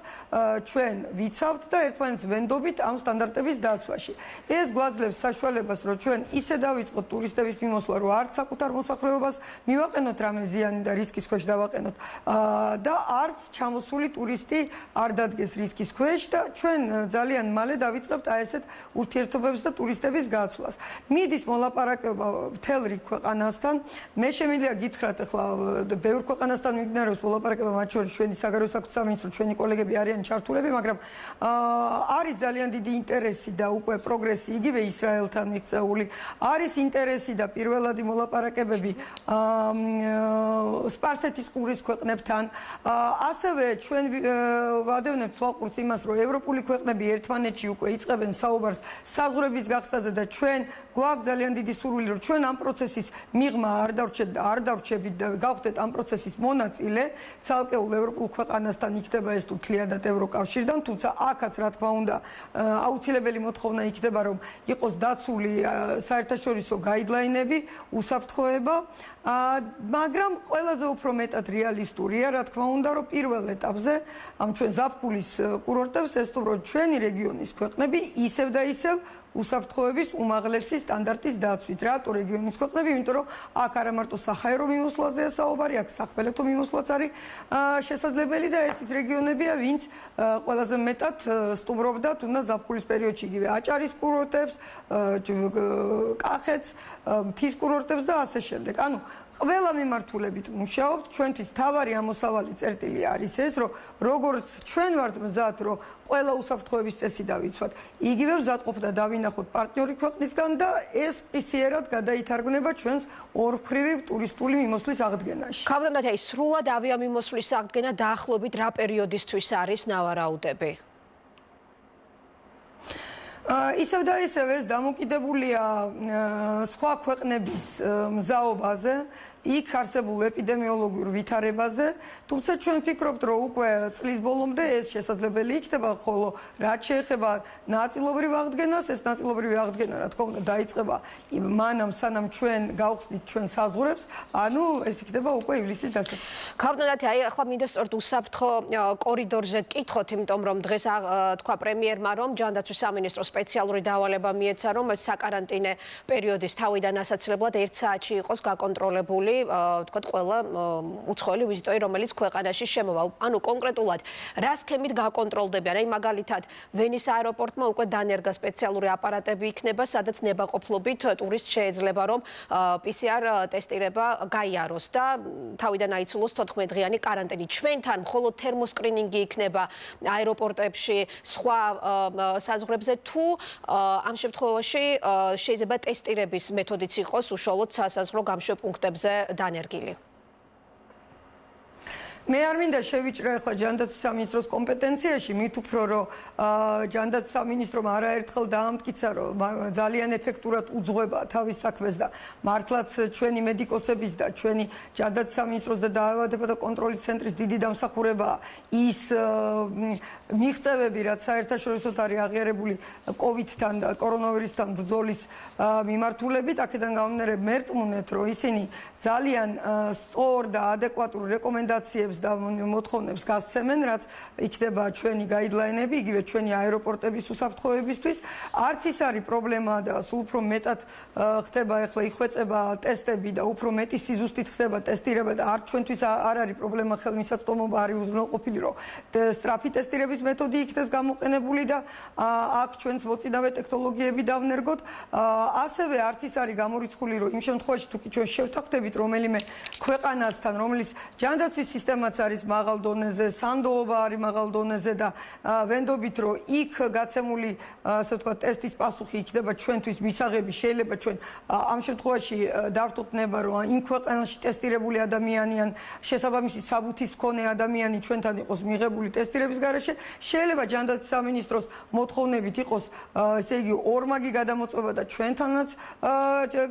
ჩვენ ვიცავთ და ერთმანეთს ვენდობით ამ სტანდარტების დაცვაში. ეს გვაძლევს საშუალებას, რომ ჩვენ ისე დავიწყოთ ტურისტების მიმოსვლა, რომ არც საკუთარ მოსახლეობას მივაყენოთ რამე ზიანი და რისკის ქვეშ დავაყენოთ და არც ჩამოსული ტურისტი არ დადგეს რისკის ქვეშ და ჩვენ ძალიან მალე დავიწყებთ აი ესეთ ურთიერთობებს და ტურისტების გაცვლას. მიდის მოლაპარაკება მთელ რიგ ქვეყანასთან. მე შემიძლია გითხრათ ახლა ბევრ ქვეყანასთან მიმდინარეობს მოლაპარაკება, მათ შორის ჩვენი საგარეო საქმეთა სამინისტრო, ჩვენი კოლეგები არიან ჩართულები, მაგრამ არის ძალიან დიდი ინტერესი და უკვე პროგრესი იგივე ისრაელთან მიღწეული. არის ინტერესი და პირველადი მოლაპარაკებები სპარსეთის ყურის ქვეყნებთან. ასევე ჩვენ ვადევნებთ თვალყურს იმას, რომ ევროპული ქვეყნები ერთმანეთში უკვე იწყებენ საუბარს საზღვრების გახსნაზე და ჩვენ გვაქვს ძალიან დიდი სურვილი, რომ ჩვენ ამ პროცესის მიღმა არ დავრჩებით და გავხდეთ ამ პროცესის მონაწილე. ცალკეულ ევროპულ ქვეყანასთან იქნება ეს თუ თლიანად ევროკავშირიდან, თუმცა აქაც რა თქმა უნდა აუცილებელი მოთხოვნა იქნება, რომ იყოს დაცული საერთაშორისო გაიდლაინები, უსაფრთხოება, მაგრამ ყველაზე უფრო მეტად რეალისტურია, რა თქმა უნდა, რომ პირველ ეტაპზე ამ ჩვენ ზაფხულის კურორტებს ესტუმროთ ჩვენი რეგიონის ქვეყნები ისევ და ისევ უსაფრთხოების უმაღლესი სტანდარტის დაცვით. რატო რეგიონის ქვეყნები? იმიტომ რომ აქ არა მარტო საჰაერო მიმოსვლაზეა საუბარი, აქ სახმელეთო მიმოსვლაც არის შესაძლებელი და ეს ის რეგიონებია, ვინც ყველაზე მეტად სტუმრობდა თუნდაც ზაფხულის პერიოდში იგივე აჭარის კურორტებს, კახეთს, მთის კურორტებს და ასე შემდეგ. ანუ ყველა მიმართულებით მუშაობთ. ჩვენთვის თავარი ამოსავალი წერტილი არის ეს, რომ როგორც ჩვენ ვართ მზად, რომ ყველა უსაფრთხოების წესი დავიცვათ, იგივე მზადყოფნა დავინახოთ პარტნიორი ქვეყნისგან და ეს პისიერად გადაითარგმნება ჩვენს ორმხრივი ტურისტული მიმოსვლის აღდგენაში. ქალბატონათი, სრულად ავიამიმოსვლის აღდგენა დაახლოებით რა პერიოდისთვის არის ნავარაუდები? ისევ და ისევ ეს დამოკიდებულია სხვა ქვეყნების მზაობაზე, იქ არსებულ ეპიდემიოლოგიურ ვითარებაზე, თუმცა ჩვენ ვფიქრობთ, რომ უკვე წლის ბოლომდე ეს შესაძლებელი იქნება, ხოლო რაც შეეხება ნაწილობრივ აღდგენას, ეს ნაწილობრივი აღდგენა, რა თქმა უნდა, დაიწყება მანამ, სანამ ჩვენ გავხსნით ჩვენ საზღვრებს, ანუ ეს იქნება უკვე ივლისის დასაწყისი. ქალბატონათი, აი ახლა მინდა სწორედ უსაფრთხო კორიდორზე გკითხოთ, იმიტომ რომ დღეს თქვა პრემიერმა, რომ ჯანდაცვის სამინისტრო სპეციალისტ სპეციალური დავალება მიეცა, რომ საკარანტინე პერიოდის თავიდან ასაცლებლად 1 საათში იყოს გაკონტროლებული, თქვათ, ყველა უცხოელი ვიზიტორი, რომელიც ქვეყანაში შემოვა. ანუ კონკრეტულად რა სქემით გაკონტროლდებიან? აი მაგალითად, ვენის აეროპორტმა უკვე დანერგა სპეციალური აპარატები იქნება, სადაც ნებაყოფლობით ტურისტს შეიძლება რომ PCR ტესტირება გაიაროს და თავიდან აიცულოს 14 დღიანი კარანტინი. ჩვენთან მხოლოდ თერმოსკრინინგი იქნება აეროპორტებში, სხვა საზღვრებზე თუ ამ შემთხვევაში შეიძლება ტესტირების მეთოდიც იყოს უშუალოდ სასაზღვრო გამშვეპუნქტებზე დანერგილი. მე არ მინდა შევიჭრა ახლა ჯანდაცვის სამინისტროს კომპეტენციაში, მით უფრო რომ ჯანდაცვის სამინისტრომ არაერთხელ დაამტკიცა, რომ ძალიან ეფექტურად უძღვება თავის საქმეს და მართლაც ჩვენი მედიკოსების და ჩვენი ჯანდაცვის სამინისტროს და დაავადებათა კონტროლის ცენტრის დიდი დამსახურებაა ის მიღწევები, რაც საერთაშორისოდ არის აღიარებული კოვიდთან და კორონავირუსთან ბრძოლის მიმართულებით, აქედან გამომდინარე მერწმუნეთ, რომ ისინი ძალიან სწორ და ადეკვატურ რეკომენდაციებს და მოთხოვნებს გასცემენ, რაც იქნება ჩვენი გაიდლაინები, იგივე ჩვენი აეროპორტების უსაფრთხოებისთვის. არც ის არის პრობლემა და სულ უფრო მეტად ხდება ახლა იხვეწება ტესტები და უფრო მეტი სიზუსტით ხდება ტესტირება და არ ჩვენთვის არ არის პრობლემა ხელმისაწვდომობა არის უზრუნველყოფილი, რომ სწრაფი ტესტირების მეთოდი იქნეს გამოყენებული და აქ ჩვენს მოწინავე ტექნოლოგიები დავნერგოთ. ასევე არც ის არის გამორიცხული, რომ იმ შემთხვევაში თუ კი ჩვენ შევთანხმდებით რომელიმე ქვეყანასთან, რომლის ჯანდაცვის სისტემაც არის მაღალ დონეზე, სანდოობა არის მაღალ დონეზე და ვენდობით, რომ იქ გაცემული, ასე ვთქვათ, ტესტის პასუხი იქნება ჩვენთვის მისაღები, შეიძლება ჩვენ ამ შემთხვევაში დავრთოთ ნება, რომ იმ ქვეყანაში ტესტირებული ადამიანი ან შესაბამისი საბუთის მქონე ადამიანი ჩვენთან იყოს მიღებული ტესტირების გარეშე, შეიძლება ჯანდაცვის სამინისტროს მოთხოვნებით იყოს, ესე იგი, ორმაგი გადამოწმება და ჩვენთანაც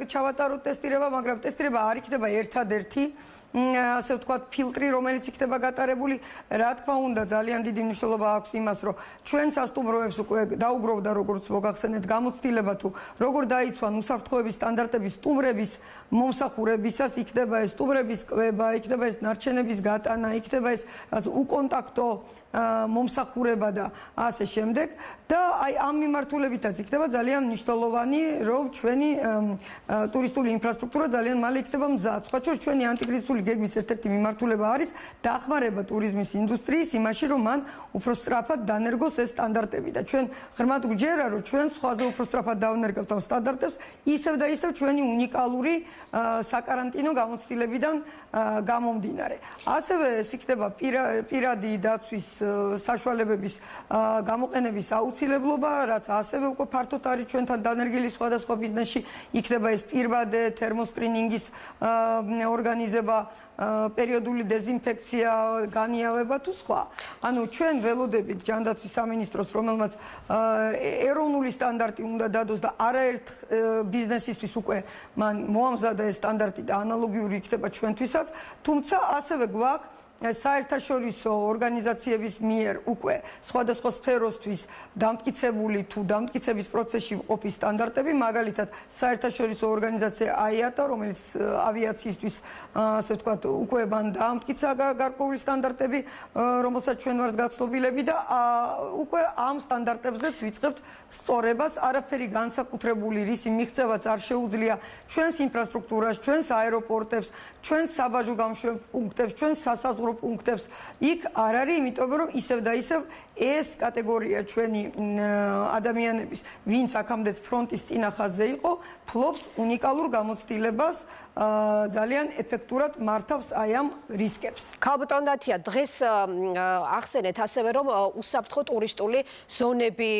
ჩავატაროთ ტესტირება, მაგრამ ტესტირება არ იქნება ერთადერთი ასე ვთქვათ ფილტრი, რომელიც იქნება გატარებული. რა თქმა უნდა, ძალიან დიდი მნიშვნელობა აქვს იმას, რომ ჩვენ სასტუმროებს უკვე დაუგროვდა როგორც მოგახსენეთ გამოცდილება თუ როგორ დაიცვან უსაფრთხოების სტანდარტების სტუმრების მომსახურებისას, იქნება ეს სტუმრების კვება, იქნება ეს ნარჩენების გატანა, იქნება ეს უკონტაქტო მომსახურება და ასე შემდეგ და აი ამ მიმართულებითაც იქნება ძალიან მნიშვნელოვანი, რომ ჩვენი ტურისტული ინფრასტრუქტურა ძალიან მალე იქნება მზად. სხვა შორის ჩვენი ანტიკრიზისული გეგმის ერთ-ერთი მიმართულება არის დახმარება ტურიზმის ინდუსტრიის იმაში, რომ მან უფრო სწრაფად დანერგოს ეს სტანდარტები და ჩვენ ღრმად გვჯერა, რომ ჩვენ სხვაზე უფრო სწრაფად დავნერგავთ ამ სტანდარტებს, ისევ და ისევ ჩვენი უნიკალური საკარანტინო გამოცდილებიდან გამომდინარე. ასევე ეს იქნება პირადი დაცვის საშუალებების გამოყენების აუცილებლობა, რაც ასევე უკვე ფართოდ არის ჩვენთან დანერგილი სხვადასხვა ბიზნესში, იქნება ეს პირბადე, თერმოსკრინინგის ორგანიზება, პერიოდული დეზინფექცია, განიავება თუ სხვა. ანუ ჩვენ ველოდებით ჯანდაცვის სამინისტროს, რომელმაც ეროვნული სტანდარტი უნდა დადოს და არაერთ ბიზნესისთვის უკვე მან მოამზადა ეს სტანდარტი და ანალოგიური იქნება ჩვენთვისაც, თუმცა ასევე გვაქვს საერთაშორისო ორგანიზაციების მიერ უკვე სხვადასხვა სფეროსთვის დამტკიცებული თუ დამტკიცების პროცესში მყოფი სტანდარტები, მაგალითად საერთაშორისო ორგანიზაცია IATA, რომელიც ავიაციისთვის, ასე ვთქვათ, უკვე მან დაამტკიცა გარკვეული სტანდარტები, რომელსაც ჩვენ ვართ გაცნობილები და უკვე ამ სტანდარტებზეც ვიწყებთ სწორებას, არაფერი განსაკუთრებული რისი მიღწევაც არ შეუძლია ჩვენს ინფრასტრუქტურას, ჩვენს აეროპორტებს, ჩვენს საბაჟო გამშვეპუნქტებს, ჩვენს სასაზღვრო პუნქტებს იქ არ არის, იმიტომ რომ ისევ და ისევ ეს კატეგორია ჩვენი ადამიანების, ვინც აქამდეც ფრონტის წინა ხაზზე იყო, ფლობს უნიკალურ გამოცდილებას, ძალიან ეფექტურად მართავს აი ამ რისკებს. ქალბატონ დათია, დღეს ახსენეთ ასევე, რომ უსაფრთხო ტურისტული ზონები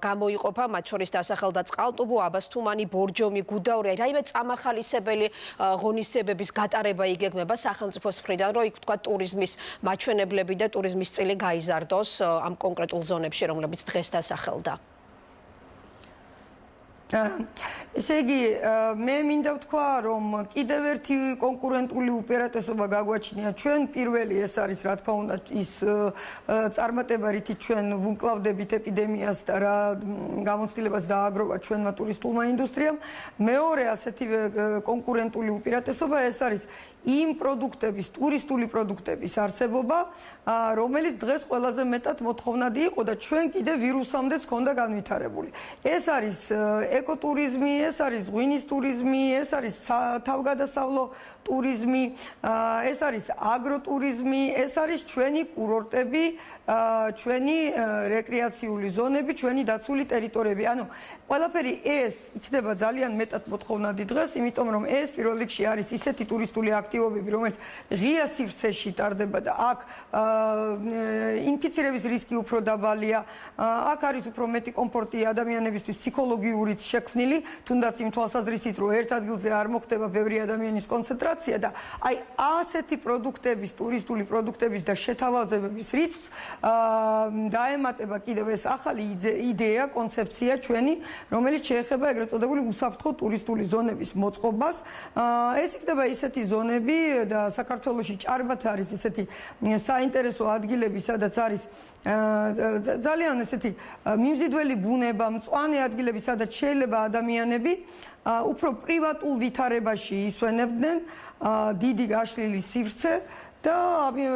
გამოიყოფა, მათ შორის დასახელდა წყალტუბო, აბასთუმანი, ბორჯომი, გუდაური, რაიმე წამახალისებელი ღონისძიებების გატარება იგეგმება სახელმწიფოს მხრიდან, რომ იქ თქვა ტურიზმის მაჩვენებლები და ტურიზმის წილი გაიზარდოს ამ კონკრეტულ ზონებში, რომლებიც დღეს დასახელდა. ესე იგი, მე მინდა ვთქვა, რომ კიდევ ერთი კონკურენტული უპირატესობა გაგვაჩნია ჩვენ. პირველი ეს არის, რა თქმა უნდა, ის წარმატება, რითიც ჩვენ ვუმკლავდებით ეპიდემიას და რა გამოცდილებას დააგროვა ჩვენმა ტურისტულმა ინდუსტრიამ. მეორე ასეთივე კონკურენტული უპირატესობა ეს არის იმ პროდუქტების, ტურისტული პროდუქტების არსებობა, რომელიც დღეს ყველაზე მეტად მოთხოვნადი იყო და ჩვენ კიდე ვირუსამდეც ჰქონდა განვითარებული. ეს არის ეკოტურიზმი, ეს არის ღვინის ტურიზმი, ეს არის თავგადასავლო ტურიზმი, ეს არის აგროტურიზმი, ეს არის ჩვენი კურორტები, ჩვენი რეკრეაციული ზონები, ჩვენი დაცული ტერიტორიები. ანუ ყველაფერი ეს იქნება ძალიან მეტად მოთხოვნადი დღეს, იმიტომ რომ ეს პირველ რიგში არის ისეთი ტურისტული აქტივობები, რომელიც ღია სივრცეში ტარდება და აქ ინფიცირების რისკი უფრო დაბალია, აქ არის უფრო მეტი კომფორტი ადამიანებისთვის ფსიქოლოგიურიც შექმნილი, თუნდაც იმ თვალსაზრისით, რომ ერთ ადგილზე არ მოხდება ბევრი ადამიანის კონცენტრაცია და აი ასეთი პროდუქტების, ტურისტული პროდუქტების და შეთავაზებების რიცხვს დაემატება კიდევ ეს ახალი იდეა, კონცეფცია ჩვენი, რომელიც შეეხება ეგრეთ წოდებული უსაფრთხო ტურისტული ზონების მოწყობას. ეს იქნება ისეთი ზონები და საქართველოში ჭარბად არის ესეთი საინტერესო ადგილები, სადაც არის ძალიან ესეთი მიმზიდველი ბუნება, მწვანე ადგილები, სადაც შეიძლება ადამიანები უფრო პრივატულ ვითარებაში ისვენებდნენ დიდი გაშლილი სივრცე და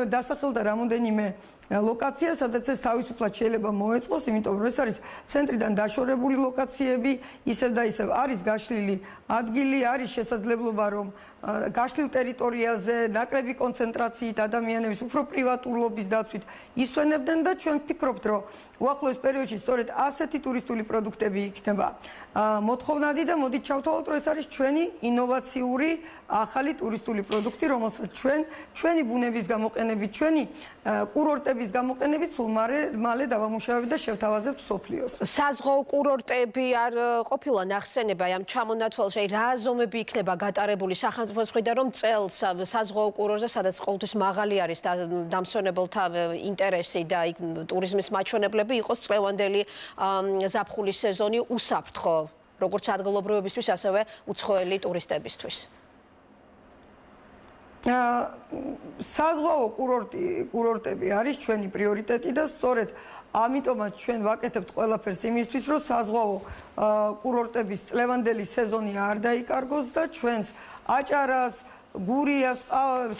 დასახელდა რამოდენიმე ლოკაცია, სადაც ეს თავისუფლად შეიძლება მოეწყოს, იმიტომ რომ ეს არის ცენტრიდან დაშორებული ლოკაციები, ისევ და ისევ არის გაშლილი ადგილი, არის შესაძლებლობა, რომ გაშლილ ტერიტორიაზე ნაკლები კონცენტრაციით ადამიანების უფრო პრივატულობის დაცვით ისვენებდნენ და ჩვენ ვფიქრობთ, რომ უახლოეს პერიოდში სწორედ ასეთი ტურისტული პროდუქტები იქნება მოთხოვნადი და მოდით ჩავთვალოთ, რომ ეს არის ჩვენი ინოვაციური ახალი ტურისტული პროდუქტი, რომელსაც ჩვენი ბუნების გამოყენებით, ჩვენი კურორტების გამოყენებით სულ მალე დავამუშავებთ და შევთავაზებთ მსოფლიოს. საზღვაო კურორტები არ ყოფილა ნახსენება ამ ჩამონათვალში, რა ზომები იქნება გატარებული სახელმწიფოს მხრიდან, რომ წელს საზღვაო კურორტზე, სადაც ყოველთვის მაღალი არის დამსვენებელთა ინტერესი და ტურიზმის მაჩვენებლები, იყოს წლევანდელი ზაფხულის სეზონი უსაფრთხო, როგორც ადგილობრივებისთვის, ასევე უცხოელი ტურისტებისთვის. საზღვაო კურორტები არის ჩვენი პრიორიტეტი და სწორედ ამიტომაც ჩვენ ვაკეთებთ ყველაფერს იმისთვის, რომ საზღვაო კურორტების წლევანდელი სეზონი არ დაიკარგოს და ჩვენს აჭარას, გურიას,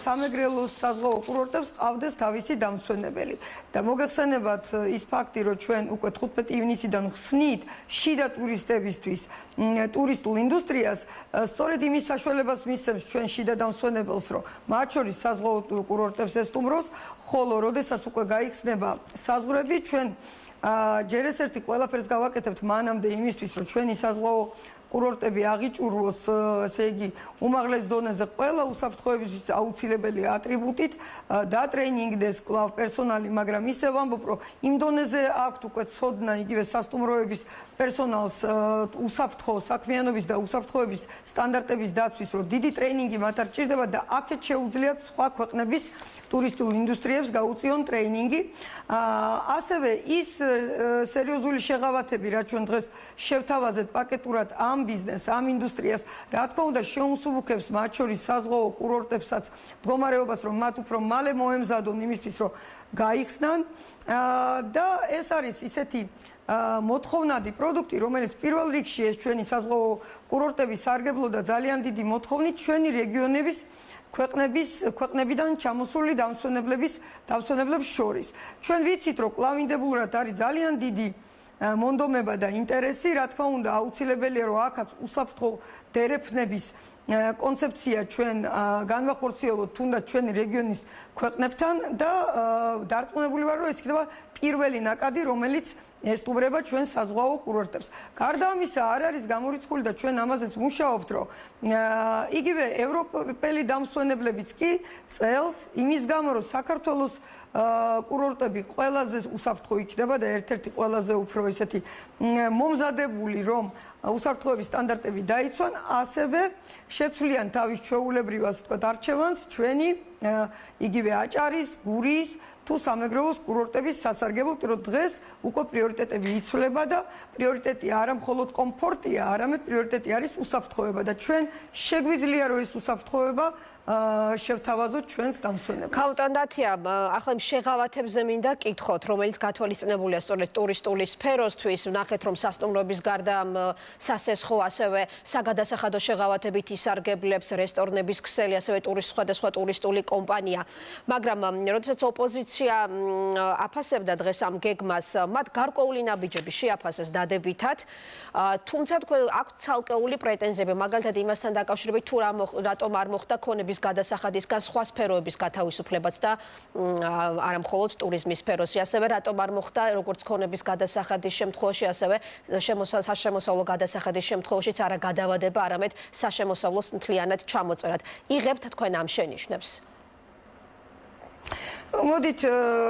სამეგრელოს საზღვაო კურორტებს ყავდეს თავისი დამსვენებელი. და მოგეხსენებათ ის ფაქტი, რომ ჩვენ უკვე 15 ივნისიდან ხსნით შიდა ტურისტებისთვის ტურისტულ ინდუსტრიას, სწორედ იმის საშუალებას მისცემს ჩვენ შიდა დამსვენებელს, რომ მათ შორის საზღვაო კურორტებს ესტუმროს, ხოლო როდესაც უკვე გაიხსნება საზღვრები, ჩვენ ჯერ ეს ერთი ყველაფერს გავაკეთებთ მანამდე იმისთვის, რომ ჩვენი საზღვაო კურორტები აღიჭურვოს, ესე იგი, უმაღლეს დონეზე ყველა უსაფრთხოებისთვის აუცილებელი ატრიბუტით, დატრეინინგდეს კვლავ პერსონალი, მაგრამ ისევ ვამბობ, რომ იმ დონეზე აქვთ უკვე ცოდნა იგივე სასტუმროების პერსონალს უსაფრთხო საქმიანობის და უსაფრთხოების სტანდარტების დაცვის, რომ დიდი ტრეინინგი მათ არ ჭირდება და აქეთ შეუძლიათ სხვა ქვეყნების ტურისტულ ინდუსტრიებს გაუწიონ ტრეინინგი. ასევე ის სერიოზული შეღავათები, რაც ჩვენ დღეს შევთავაზეთ პაკეტურად ამ ბიზნესს, ამ ინდუსტრიას, რა თქმა უნდა, შეუმსუბუქებს მათ შორის საზღვაო კურორტებსაც მდგომარეობას, რომ მათ უფრო მალე მოემზადონ იმისთვის, რომ გაიხსნან და ეს არის ისეთი მოთხოვნადი პროდუქტი, რომელიც პირველ რიგში ეს ჩვენი საზღვაო კურორტების სარგებლო და ძალიან დიდი მოთხოვნით ჩვენი რეგიონების ქვეყნებიდან ჩამოსული დამსვენებლებს შორის. ჩვენ ვიცით, რომ კლავინდებულად არის ძალიან დიდი მონდომება და ინტერესი, რა თქმა უნდა, აუცილებელია, რომ აქაც უსაფრთხო დერეფნების კონცეფცია ჩვენ განვახორციელოთ თუნდაც ჩვენი რეგიონის ქვეყნებთან და დარწმუნებული ვარ, რომ ეს იქნება პირველი ნაკადი, რომელიც ესტუმრება ჩვენ საზღვაო კურორტებს. გარდა ამისა, არ არის გამორიცხული და ჩვენ ამაზეც მუშაობთ, რომ იგივე ევროპელი დამსვენებლებიც კი წელს იმის გამო, რომ საქართველოს კურორტები ყველაზე უსაფრთხო იქნება და ერთ-ერთი ყველაზე უფრო ესეთი მომზადებული, რომ უსაფრთხოების სტანდარტები დაიცვან, ასევე შეცვლიან თავის ჩვეულებრივ, ასე ვთქვათ, არჩევანს ჩვენი იგივე აჭარის, გურიის თუ სამეგრელოს კურორტების სასარგებლოდ, რომ დღეს უკვე პრიორიტეტები იცვლება და პრიორიტეტი არა მხოლოდ კომფორტია, არამედ პრიორიტეტი არის უსაფრთხოება და ჩვენ შეგვიძლია რომ ეს უსაფრთხოება შევთავაზოთ ჩვენს დამსვენებლებს. ქაუტანდათია, ახლა იმ შეღავათებზე მინდა კითხოთ, რომელიც გათვალისწინებულია სწორედ ტურისტული სფეროსთვის. ვნახეთ, რომ სასტუმროების გარდა სასესხო, ასევე საგადასახადო შეღავათებით ისარგებლებს რესტორნების ქსელი, ასევე სხვადასხვა ტურისტული კომპანია. მაგრამ როდესაც ოპოზიცია აფასებდა დღეს ამ გეგმას, მათ გარკვეული ნაბიჯები შეაფასეს დადებითად, თუმცა თქვენ აქვთ ცალკეული პრეტენზიები, მაგალითად იმასთან დაკავშირებით, თუ რატომ არ მოხდა ქონების გადასახადისგან სხვა სფეროების გათავისუფლებაც და არა მხოლოდ ტურიზმის სფეროსი, ასევე რატომ არ მოხდა როგორც ქონების გადასახადის შემთხვევაში, ასევე საშემოსავლო გადასახადის შემთხვევაშიც არა გადავადება, არამედ საშემოსავლოს მთლიანად ჩამოწერად. იღებთ თქვენ ამ შენიშვნებს? მოდით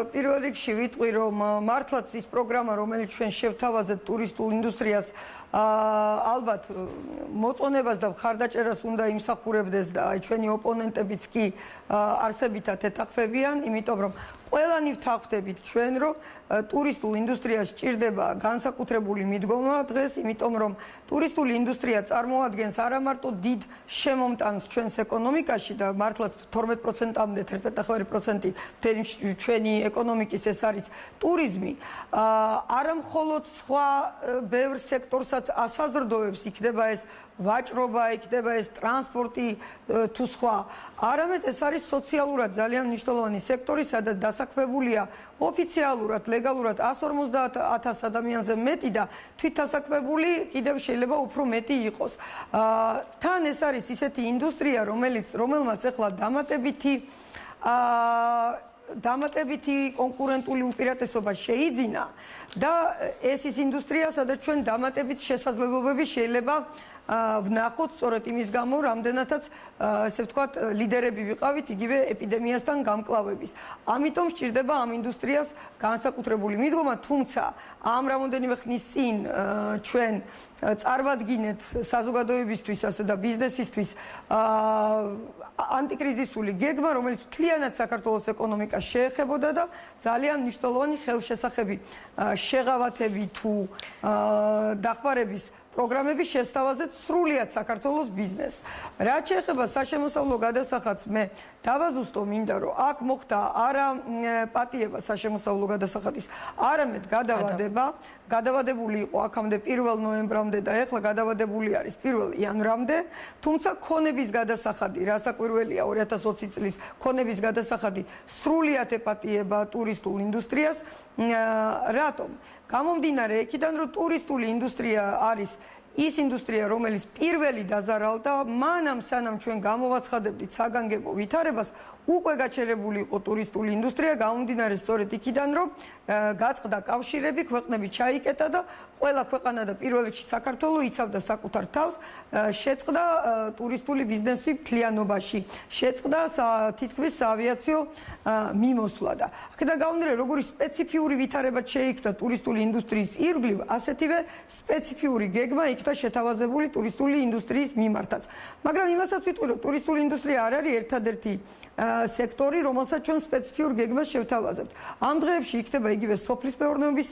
პირველ რიგში ვიტყვი, რომ მართლაც ის პროგრამა, რომელიც ჩვენ შევთავაზეთ ტურისტულ ინდუსტრიას, ალბათ მოწონებას და მხარდაჭერას უნდა იმსახურებდეს და ჩვენი ოპონენტებიც კი არსებითად ეთანხმებიან, იმიტომ რომ ყველანი ვთანხმდებით ჩვენ, რომ ტურისტულ ინდუსტრიას სჭირდება განსაკუთრებული მიდგომა დღეს, იმიტომ რომ ტურისტული ინდუსტრია წარმოადგენს არა მარტო დიდ შემომტანს ჩვენს ეკონომიკაში და მართლაც 12%-მდე 11% ჩვენი ეკონომიკის ეს არის ტურიზმი, არა მხოლოდ სხვა ბევრ სექტორსაც ასაზრდოებს, იქნება ეს ვაჭრობა, იქნება ეს ტრანსპორტი თუ სხვა, არამედ ეს არის სოციალურად ძალიან მნიშვნელოვანი სექტორი, სადაც დასაქმებულია ოფიციალურად, ლეგალურად 150,000 ადამიანზე მეტი და თვითდასაქმებული კიდევ შეიძლება უფრო მეტი იყოს. თან ეს არის ისეთი ინდუსტრია, რომელმაც ახლა დამატებითი კონკურენტული უპირატესობა შეიძინა და ეს ის ინდუსტრია, სადაც ჩვენ დამატებით შესაძლებლობები შეიძლება ვნახოთ სწორედ იმის გამო, რამდენადაც ესე ვთქვათ, ლიდერები ვიყავით იგივე ეპიდემიასთან გამკლავების. ამიტომ სჭირდება ამ ინდუსტრიას განსაკუთრებული მიდგომა, თუმცა ამ რამოდენიმე ხნის წინ ჩვენ წარვადგინეთ საზოგადოებისთვის ასე და ბიზნესისთვის ანტიკრიზისული გეგმა, რომელიც მთლიანად საქართველოს ეკონომიკას შეეხებოდა და ძალიან მნიშვნელოვანი ხელშესახები შეღავათები თუ დახმარების პროგრამები შესთავაზეთ სრულიად საქართველოს ბიზნესს. რაც შეეხება საშემოსავლო გადასახადს, მე დავაზუსტო მინდა, რომ აქ მოხდა არა პატიება საშემოსავლო გადასახადის, არამედ გადავადებული იყო აქამდე 1 ნოემბრამდე და ეხლა გადავადებული არის 1 იანვრამდე, თუმცა ქონების გადასახადი, რასაკვირველია 2020 წლის ქონების გადასახადი სრულიად ეპატიება ტურისტულ ინდუსტრიას. რატომ? გამომდინარე იქიდან, რომ ტურისტული ინდუსტრია არის ის ინდუსტრია, რომელიც პირველი დაზარალდა, მანამ სანამ ჩვენ გამოვაცხადებდით საგანგებო ვითარებას, უკვე გაჩერებული იყო ტურისტული ინდუსტრია, გამომდინარე სწორედ იქიდან, რომ გაწყდა კავშირები, ქვეყნები ჩაიკეტა და ყველა ქვეყანა და პირველ რიგში საქართველო იცავდა საკუთარ თავს, შეწყდა ტურისტული ბიზნესი მთლიანობაში, შეწყდა თითქმის საავიაციო მიმოსვლა და აქედან გამომდინარე, როგორი სპეციფიური ვითარება შეიქმნა ტურისტული ინდუსტრიის ირგვლივ, ასეთივე სპეციფიური გეგმა იქნა შეთავაზებული ტურისტული ინდუსტრიის მიმართაც. მაგრამ იმასაც ვიტყვი, რომ ტურისტული ინდუსტრია არ არის ერთადერთი სექტორი, რომელსაც ჩვენ სპეციფიურ გეგმას შევთავაზებთ. ამ დღეებში იქნება იგივე სოფლის მეურნეობის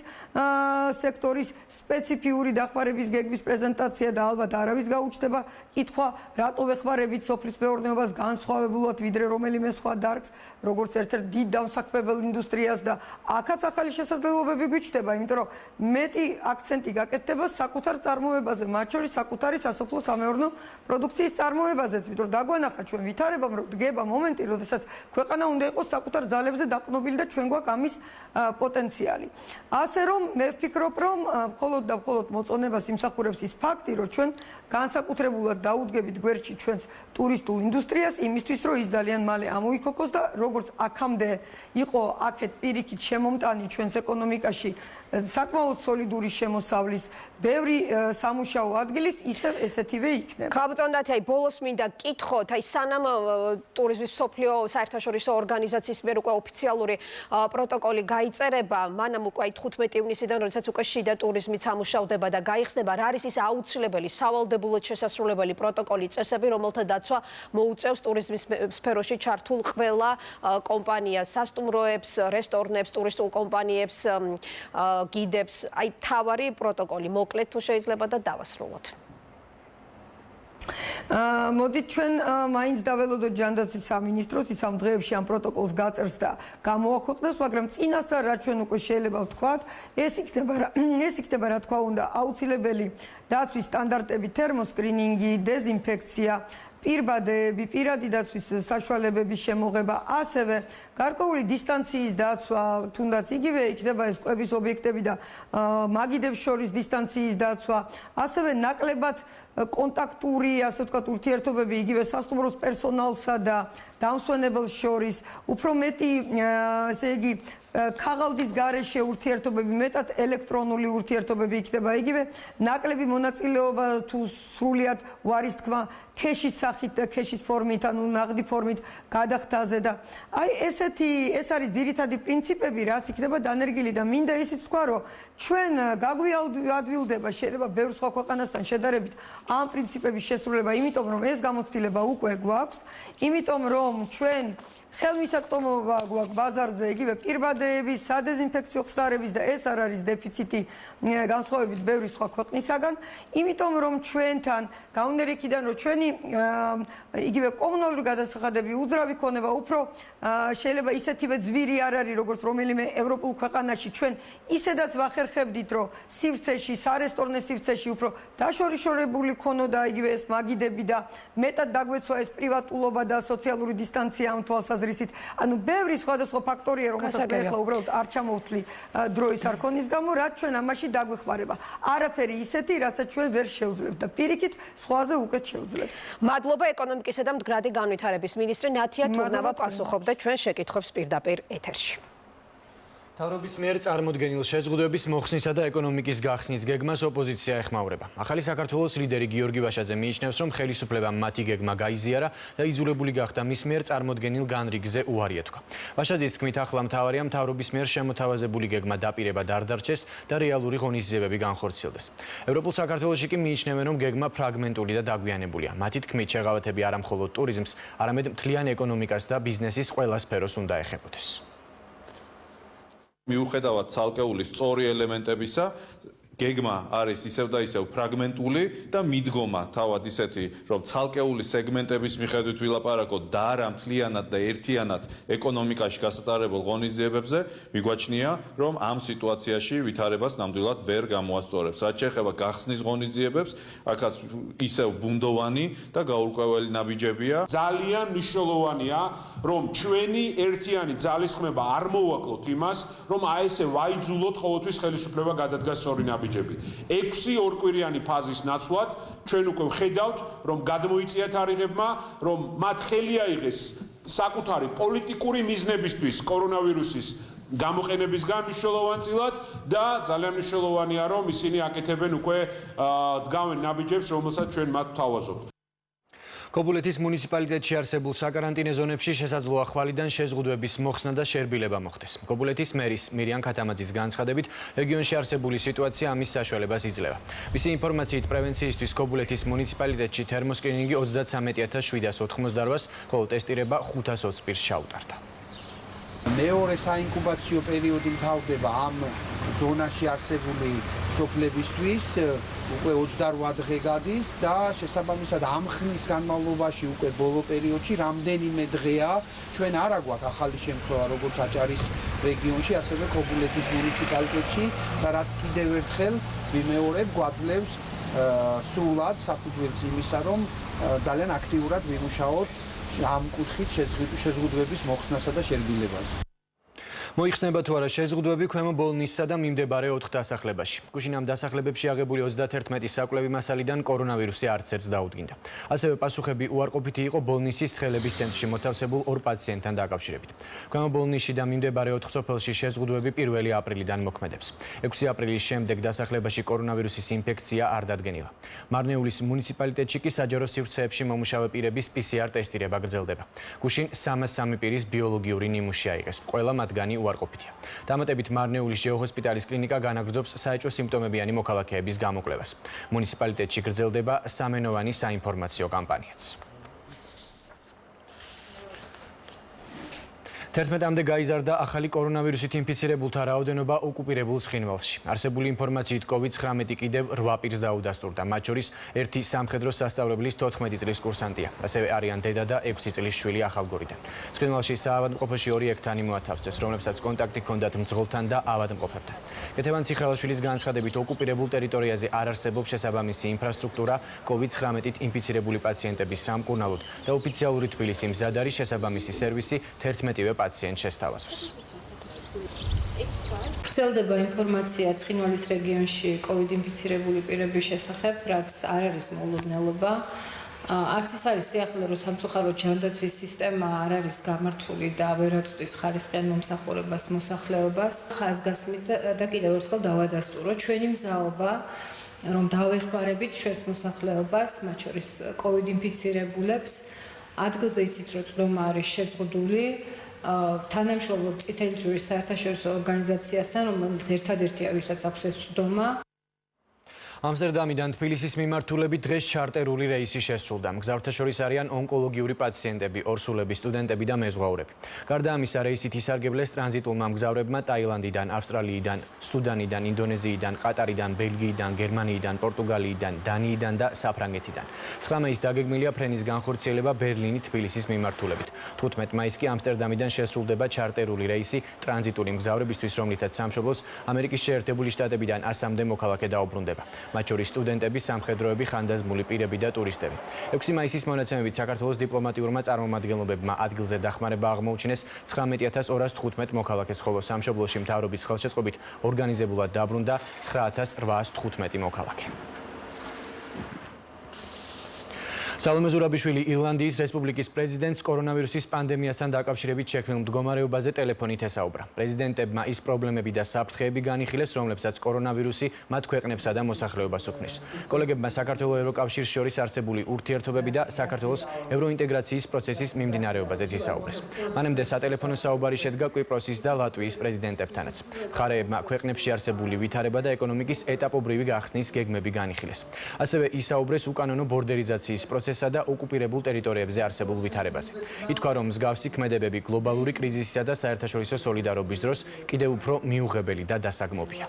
სექტორის სპეციფიური დახმარების გეგმის პრეზენტაცია და ალბათ არავის გაუჩნდება კითხვა, რატო ვეხმარებით სოფლის მეურნეობას განსხვავებულად ვიდრე რომელიმე სხვა დარგს, როგორც ერთ-ერთ დიდ დამსაქმებელ ინდუსტრიას და აქაც ახალი შესაძლებლობები გვიჩნდება, იმიტომ რომ მეტი აქცენტი გაკეთდება საკუთარ წარმოებაზე, მათ შორის საკუთარი სასოფლო სამეურნეო პროდუქციის წარმოებაზეც, იმიტომ რომ დაგვანახა ჩვენ ვითარებამ, რომ დგება მომენტი, როდესაც ქვეყანა უნდა იყოს საკუთარ ძალებზე დაყრდნობილი და ჩვენ გვაქვს ამის პოტენციალი. ასე რომ მე ვფიქრობ, რომ მხოლოდ და მხოლოდ მოწონებას იმსახურებს ის ფაქტი, რომ ჩვენ განსაკუთრებულად დაუდგებით გვერდში ჩვენს ტურისტულ ინდუსტრიას იმისთვის, რომ ის ძალიან მალე ამოიქოქოს და როგორც აქამდე იყო აქეთ პირიქით შემომტანი ჩვენს ეკონომიკაში საკმაოდ სოლიდური შემოსავლის, ბევრი სამუშაო ადგილის, ისევ ესეთივე იქნება. ქაბუტონდათი, ბოლოს მინდა კითხოთ, სანამ ტურიზმის მსოფლიო საერთაშორისო ორგანიზაციის მიერ უკვე ოფიციალური პროტოკოლი გაიწერება, მანამ უკვე 15 ივნისიდან, როდესაც უკვე შიდა ტურიზმიც ამუშავდება და გაიხსნება, რა არის ის აუცილებელი სავალდებულოდ შესასრულებელი პროტოკოლის წესები, რომელთა დაცვა მოუწევს ტურიზმის სფეროში ჩართულ ყველა კომპანიას, სასტუმროებს, რესტორნებს, ტურისტულ კომპანიებს, გიდებს, აი თავარი პროტოკოლი მოკლედ თუ შეიძლება და დავასრულოთ. მოდით ჩვენ მაინც დაველოდოთ ჯანდაცვის სამინისტროს, ის ამ დღეებში ამ პროტოკოლს გაწერს და გამოაქვეყნებს, მაგრამ წინასწარ რაც ჩვენ უკვე შეიძლება ვთქვათ, ეს იქნება რა თქმა უნდა აუცილებელი დაცვის სტანდარტები, თერმოსკრინინგი, დეზინფექცია, პირბადეები, პირადი დაცვის საშუალებების შემოღება, ასევე გარკვეული დისტანციის დაცვა, თუნდაც იგივე იქნება ეს კვების ობიექტები და მაგიდებს შორის დისტანციის დაცვა, ასევე ნაკლებად კონტაქტური, ასე ვთქვათ, ურთიერთობები იგივე სასტუმროს პერსონალსა და დამსვენებელს შორის, უფრო მეტი, ესე იგი, ქაღალდის გარეშე ურთიერთობები, მეტად ელექტრონული ურთიერთობები იქნება, იგივე ნაკლები მონაწილეობა თუ სრულიად უარის თქმა ქეშის სახით და ქეშის ფორმით, ანუ ნაღდი ფორმით გადახდაზე და აი ეს არის ძირითადი პრინციპები, რაც იქნება დანერგილი და მინდა ისიც ვთქვა, რომ ჩვენ გაგვიადვილდება შეიძლება ბევრ სხვა ქვეყანასთან შედარებით ამ პრინციპების შესრულება, იმიტომ რომ ეს გამოცდილება უკვე გვაქვს, იმიტომ რომ ჩვენ ხელმისაწვდომობა გვაქვს ბაზარზე, იგივე პირბადეების, სადეზინფექციო ხსნარების და ეს არ არის დეფიციტი განსხვავებით ბევრი სხვა ქვეყნისაგან, იმიტომ რომ ჩვენთან გაუნერიქიდან რომ ჩვენი იგივე კომუნალური გადასახადები უძრავი ქონება, უფრო შეიძლება ისეთივე ძვირი არ არის, როგორც რომელიმე ევროპულ ქვეყანაში, ჩვენ ისედაც ვახერხებდით, რომ სივრცეში, სარესტორნე სივრცეში უფრო დაშორიშორებული ქონოდა იგივე ეს მაგიდები და მეტად დაგვეცვა ეს პრივატულობა და სოციალური დისტანცია ამ თვალსაზრისით. ანუ ბევრი სხვადასხვა ფაქტორია, რომელსაც მე ახლა უბრალოდ არ ჩამოვთვლი დროის არ ქონის გამო, რაც ჩვენ ამაში დაგვეხმარება. არაფერი ისეთი, რასაც ჩვენ ვერ შევძლებთ და პირიქით სხვაზე უკეთ შევძლებთ. მადლობა ეკონომიკისა და მდგრადი განვითარების მინისტრი ნათია თურნავა პასუხობდა ჩვენ შეკითხვებს პირდაპირ ეთერში. თავრობის მიერ წარმოდგენილ შეზღუდვების მოხსნისა და ეკონომიკის გახსნის გეგმას ოპოზიცია ეხმაურება. ახალი საქართველოს ლიდერი გიორგი ვაშაძე მიიჩნევს, რომ ხელისუფლებამ მათი გეგმა გაიზიარა და იძულებული გახდა მის მიერ წარმოდგენილ განრიგზე უარი ეთქვა. ვაშაძის თქმით, ახლა მთავარია მთავრობის მიერ შემოთავაზებული გეგმა დაპირებად არ დარჩეს და რეალური ღონისძიებები განხორციელდეს. ევროპულ საქართველოში კი მიიჩნევენ, რომ გეგმა ფრაგმენტული და დაგვიანებულია. მათი თქმით, შეღავათები არა მხოლოდ ტურიზმს, არამედ მთლიან ეკონომიკას და ბიზნესის ყველა სფეროს უნდა ეხებოდეს. მიუხედავად ცალკეული სწორი ელემენტებისა, გეგმა არის ისევ და ისევ ფრაგმენტული და მიდგომა თავად ისეთი, რომ ცალკეული სეგმენტების მიხედვით ვილაპარაკოთ და არა მთლიანად და ერთიანად ეკონომიკაში გასატარებელ ღონისძიებებზე, მიგვაჩნია, რომ ამ სიტუაციაში ვითარებას ნამდვილად ვერ გამოასწორებს. რაც შეეხება გახსნის ღონისძიებებს, აქაც ისევ ბუნდოვანი და გაურკვეველი ნაბიჯებია. ძალიან მნიშვნელოვანია, რომ ჩვენი ერთიანი ძალისხმება არ მოვაკლოთ იმას, რომ აი ესე ვაიძულოთ ყოველთვის ხელისუფლება გადადგას სწორი ნაბიჯები. 6 ორკვირიანი ფაზის ნაცვლად ჩვენ უკვე ვხედავთ, რომ გადმოიწია თარიღებმა, რომ მათ ხელი აიღეს საკუთარი პოლიტიკური მიზნებისთვის კორონავირუსის გამოყენებისგან მნიშვნელოვანწილად და ძალიან მნიშვნელოვანია, რომ ისინი აკეთებენ უკვე დგავენ ნაბიჯებს, რომელსაც ჩვენ მათ ვთავაზობთ. კობულეთის მუნიციპალიტეტში არსებულ საკარანტინე ზონებში შესაძლოა ხვალიდან შეზღუდვების მოხსნა და შერბილება მოხდეს. კობულეთის მერის მირიან ქათამაძის განცხადებით, რეგიონში არსებული სიტუაცია ამის საშუალებას იძლევა. მისი ინფორმაციით, პრევენციისთვის კობულეთის მუნიციპალიტეტში თერმოსკრინინგი 33788-ს, ხოლო ტესტირება 520 პირს ჩაუტარდა. მეორე საინკუბაციო პერიოდი მთავრდება ამ ზონაში არსებული სოფლებისთვის უკვე 28 დღე გადის და შესაბამისად ამ ხნის განმავლობაში უკვე ბოლო პერიოდში რამდენიმე დღეა ჩვენ არ აგვაქვს ახალი შემთხვევა როგორც აჭარის რეგიონში, ასევე კობულეთის მუნიციპალიტეტში და რაც კიდევ ერთხელ ვიმეორებ გვაძლევს სრულად საფუძველს იმისა, რომ ძალიან აქტიურად ვიმუშაოთ ამ კუთხით შეზღუდვების მოხსნასა და შერბილებას. მოიხსნება თუ არა შეზღუდვები ქვემო ბოლნისსა და მიმდებარე 4 დასახლებაში. გუშინ ამ დასახლებებში აღებული 31 საკვლევი მასალიდან კორონავირუსი არც ერთს დაუდგინდა. ასევე პასუხები უარყოფითი იყო ბოლნისის ხელების ცენტრში მოთავსებულ 2 პაციენტთან დაკავშირებით. ქვემო ბოლნისში და მიმდებარე 4 სოფელში შეზღუდვები 1 აპრილიდან მოქმედებს. 6 aprilis შემდეგ დასახლებაში კორონავირუსის ინფექცია არ დადგენილა. მარნეულის მუნიციპალიტეტში კი საჯარო სივრცეებში მომუშავე პირების PCR ტესტირება გრძელდება. გუშინ 303 პირის ბიოლოგიური ნიმუში აიღეს. ყველა მათგანი უარყოფითია. დამატებით მარნეულის ჟეოჰოსპიტალის კლინიკა განაგრძობს საეჭვო სიმპტომებიანი მოქალაქეების გამოკვლევას. მუნიციპალიტეტში გრძელდება სამენოვანი საინფორმაციო კამპანიაც. 11-მდე გაიზარდა ახალი კორონავირუსით ინფიცირებულთა რაოდენობა ოკუპირებულ ცხინვალში. არსებული ინფორმაციით COVID-19 კიდევ 8 პირს დაუდასტურდა, მათ შორის ერთი სამხედრო სასწავლებლის 14 წლის კურსანტია. ასევე არიან დედა და 6 წლის შვილი ახალგორიდან. ცხინვალში საავადმყოფოში 2 ექთანი მოათავსეს, რომლებსაც კონტაქტი ჰქონდათ მძღოლთან და ავადმყოფებთან. კეთევან ციხელაშვილის განცხადებით, ოკუპირებულ ტერიტორიაზე არ არსებობს შესაბამისი ინფრასტრუქტურა COVID-19-ით ინფიცირებული პაციენტების სამკურნალოდ და ოფიციალური თბილისი მზად არის შესაბამისი სერვისი 11-ვე პაციენტ შესთავაზოს. ვრცელდება ინფორმაცია ცხინვალის რეგიონში COVID ინფიცირებული პირების შესახებ, რაც არ არის მოულოდნელობა. არც ის არის სიახლე, რომ სამწუხარო ჯანდაცვის სისტემა არ არის გამართული და ვერ აწვდის ხარისხიან მომსახურებას, მოსახლეობას. ხაზგასმით და კიდევ ერთხელ დავადასტუროთ ჩვენი მზაობა, რომ დავეხმარებით ჩვენს მოსახლეობას, მათ შორის COVID ინფიცირებულებს. ადგილზე იცით, რომ წვდომა არის შეზღუდული. თანამშრომლობ წითელი ჯვრის საერთაშორისო ორგანიზაციასთან, რომელიც ერთადერთია, ვისაც აქვს ეს წვდომა. ამსტერდამიდან თბილისის მიმართულებით დღეს ჩარტერული რეისი შესრულდა. მგზავრთა შორის არიან ონკოლოგიური პაციენტები, ორსულები, სტუდენტები და მეზღვაურები. გარდა ამისა, რეისით ისარგებლეს ტრანზიტულმა მგზავრებმა ტაილანდიდან, ავსტრალიიდან, სუდანიდან, ინდონეზიიდან, ყატარიდან, ბელგიიდან, გერმანიიდან, პორტუგალიიდან, დანიიდან და საფრანგეთიდან. 9 მაისს დაგეგმილია ფრენის განხორციელება ბერლინი-თბილისის მიმართულებით. 15 მაისს კი ამსტერდამიდან შესრულდება ჩარტერული რეისი ტრანზიტული მგზავრებისთვის, რომლითაც სამშობლოს ამერიკის შეერთებული შტატებიდან 100-მდე მოქალაქე დაუბრუნდება. მათ შორის სტუდენტები, სამხედროები, ხანდაზმული პირები და ტურისტები. 6 მაისის მონაცემებით საქართველოს დიპლომატიურმა წარმომადგენლობებმა ადგილზე დახმარება აღმოუჩინეს 19,215 მოქალაქეს, ხოლო სამშობლოში მთავრობის ხელშეწყობით ორგანიზებულად დაბრუნდა 9,815 მოქალაქე. სალომე ზურაბიშვილი ირლანდიის რესპუბლიკის პრეზიდენტს კორონავირუსის პანდემიასთან დაკავშირებით შექმნილ მდგომარეობაზე ტელეფონით ესაუბრა. პრეზიდენტებმა ის პრობლემები და საფრთხეები განიხილეს, რომლებსაც კორონავირუსი მათ ქვეყნებსა და მოსახლეობას უქმნის. კოლეგებმა საქართველოს ევროკავშირს შორის არსებული ურთიერთობები და საქართველოს ევროინტეგრაციის პროცესის მიმდინარეობაზეც ისაუბრეს. მანამდე სატელეფონო საუბარი შედგა კვიპროსის და ლატვიის პრეზიდენტებთანაც. მხარეებმა ქვეყნებში არსებული ვითარება და ეკონომიკის ეტაპობრივი გახსნის გეგმები განიხილეს. ასევე ისაუბრეს უკანონო ბორდერიზაციის პროცესსა და ოკუპირებულ ტერიტორიებზე არსებულ ვითარებაზე. ითქვა, რომ მსგავსი ქმედებები გლობალური კრიზისისა და საერთაშორისო სოლიდარობის დროს კიდევ უფრო მიუღებელი და დასაგმობია.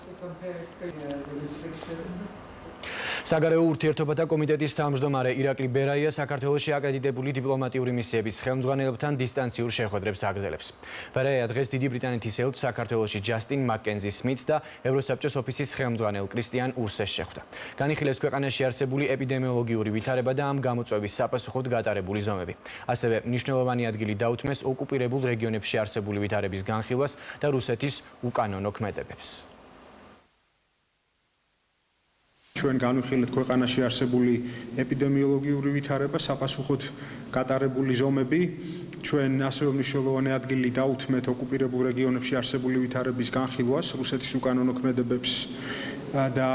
საგარეო ურთიერთობათა კომიტეტის თავმჯდომარე ირაკლი ბერაია საქართველოში აკრედიტებული დიპლომატიური მისიების ხელმძღვანელებთან დისტანციურ შეხვედრებს აგრძელებს. ბერაია დღეს დიდი ბრიტანეთის ელჩ საქართველოში ჯასტინ მაკკენზი სმითს და ევროსაბჭოს ოფისის ხელმძღვანელ კრისტიან ურსეს შეხვდა. განიხილეს ქვეყანაში არსებული ეპიდემიოლოგიური ვითარება და ამ გამოწვევის საპასუხოდ გატარებული ზომები. ასევე მნიშვნელოვანი ადგილი დაუთმეს ოკუპირებულ რეგიონებში არსებული ვითარების განხილვას და რუსეთის უკანონო ქმედებებს. ჩვენ განვიხილეთ ქვეყანაში არსებული ეპიდემიოლოგიური ვითარება, საპასუხოდ გატარებული ზომები. ჩვენ ასევე მნიშვნელოვანი ადგილი დაუთმეთ ოკუპირებულ რეგიონებში არსებული ვითარების განხილვას, რუსეთის უკანონო ქმედებებს და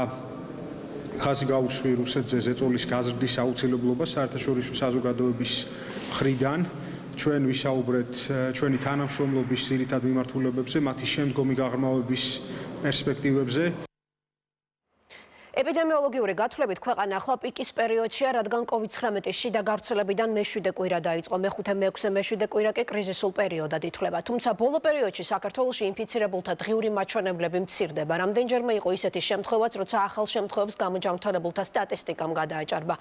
ხაზი გაუსვი რუსეთზე ზეწოლის გაზრდის აუცილებლობას საერთაშორისო საზოგადოების მხრიდან. ჩვენ ვისაუბრეთ ჩვენი თანამშრომლობის ძირითად მიმართულებებზე, მათი შემდგომი გაღრმავების პერსპექტივებზე. ეპიდემიოლოგიური გათვლებით ქვეყანა ახლა პიკის პერიოდშია, რადგან COVID-19-ის შიდა გავრცელებიდან მე-7 კვირა დაიწყო, მე-5, მე-6, მე-7 კვირა კი კრიზისულ პერიოდად ითვლება. თუმცა ბოლო პერიოდში საქართველოში ინფიცირებულთა დღიური მაჩვენებლები მცირდება. რამდენჯერმე იყო ისეთი შემთხვევაც, როცა ახალ შემთხვევებს გამოჯანმრთელებულთა სტატისტიკამ გადააჭარბა.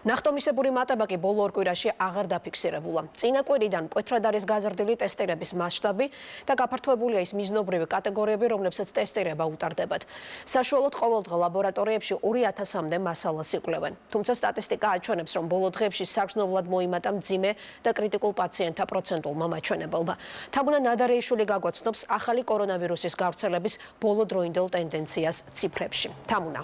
ნახტომისებური მატება კი ბოლო 2 კვირაში აღარ დაფიქსირებულა. წინა კვირიდან მკვეთრად არის გაზრდილი ტესტირების მასშტაბი და გაფართოებულია ის მიზნობრივი კატეგორიები, რომლებსაც ტესტირება უტარდებათ. საშუალოდ ყოველდღე ლაბორატორია დღეებში 2000-მდე მასალას იკვლევენ. თუმცა სტატისტიკა აჩვენებს, რომ ბოლო დღეებში საგრძნობლად მოიმატა მძიმე და კრიტიკულ პაციენტთა პროცენტულმა მაჩვენებელმა. თამუნა ნადარეიშვილი გაგვაცნობს ახალი კორონავირუსის გავრცელების ბოლოდროინდელ ტენდენციას ციფრებში. თამუნა.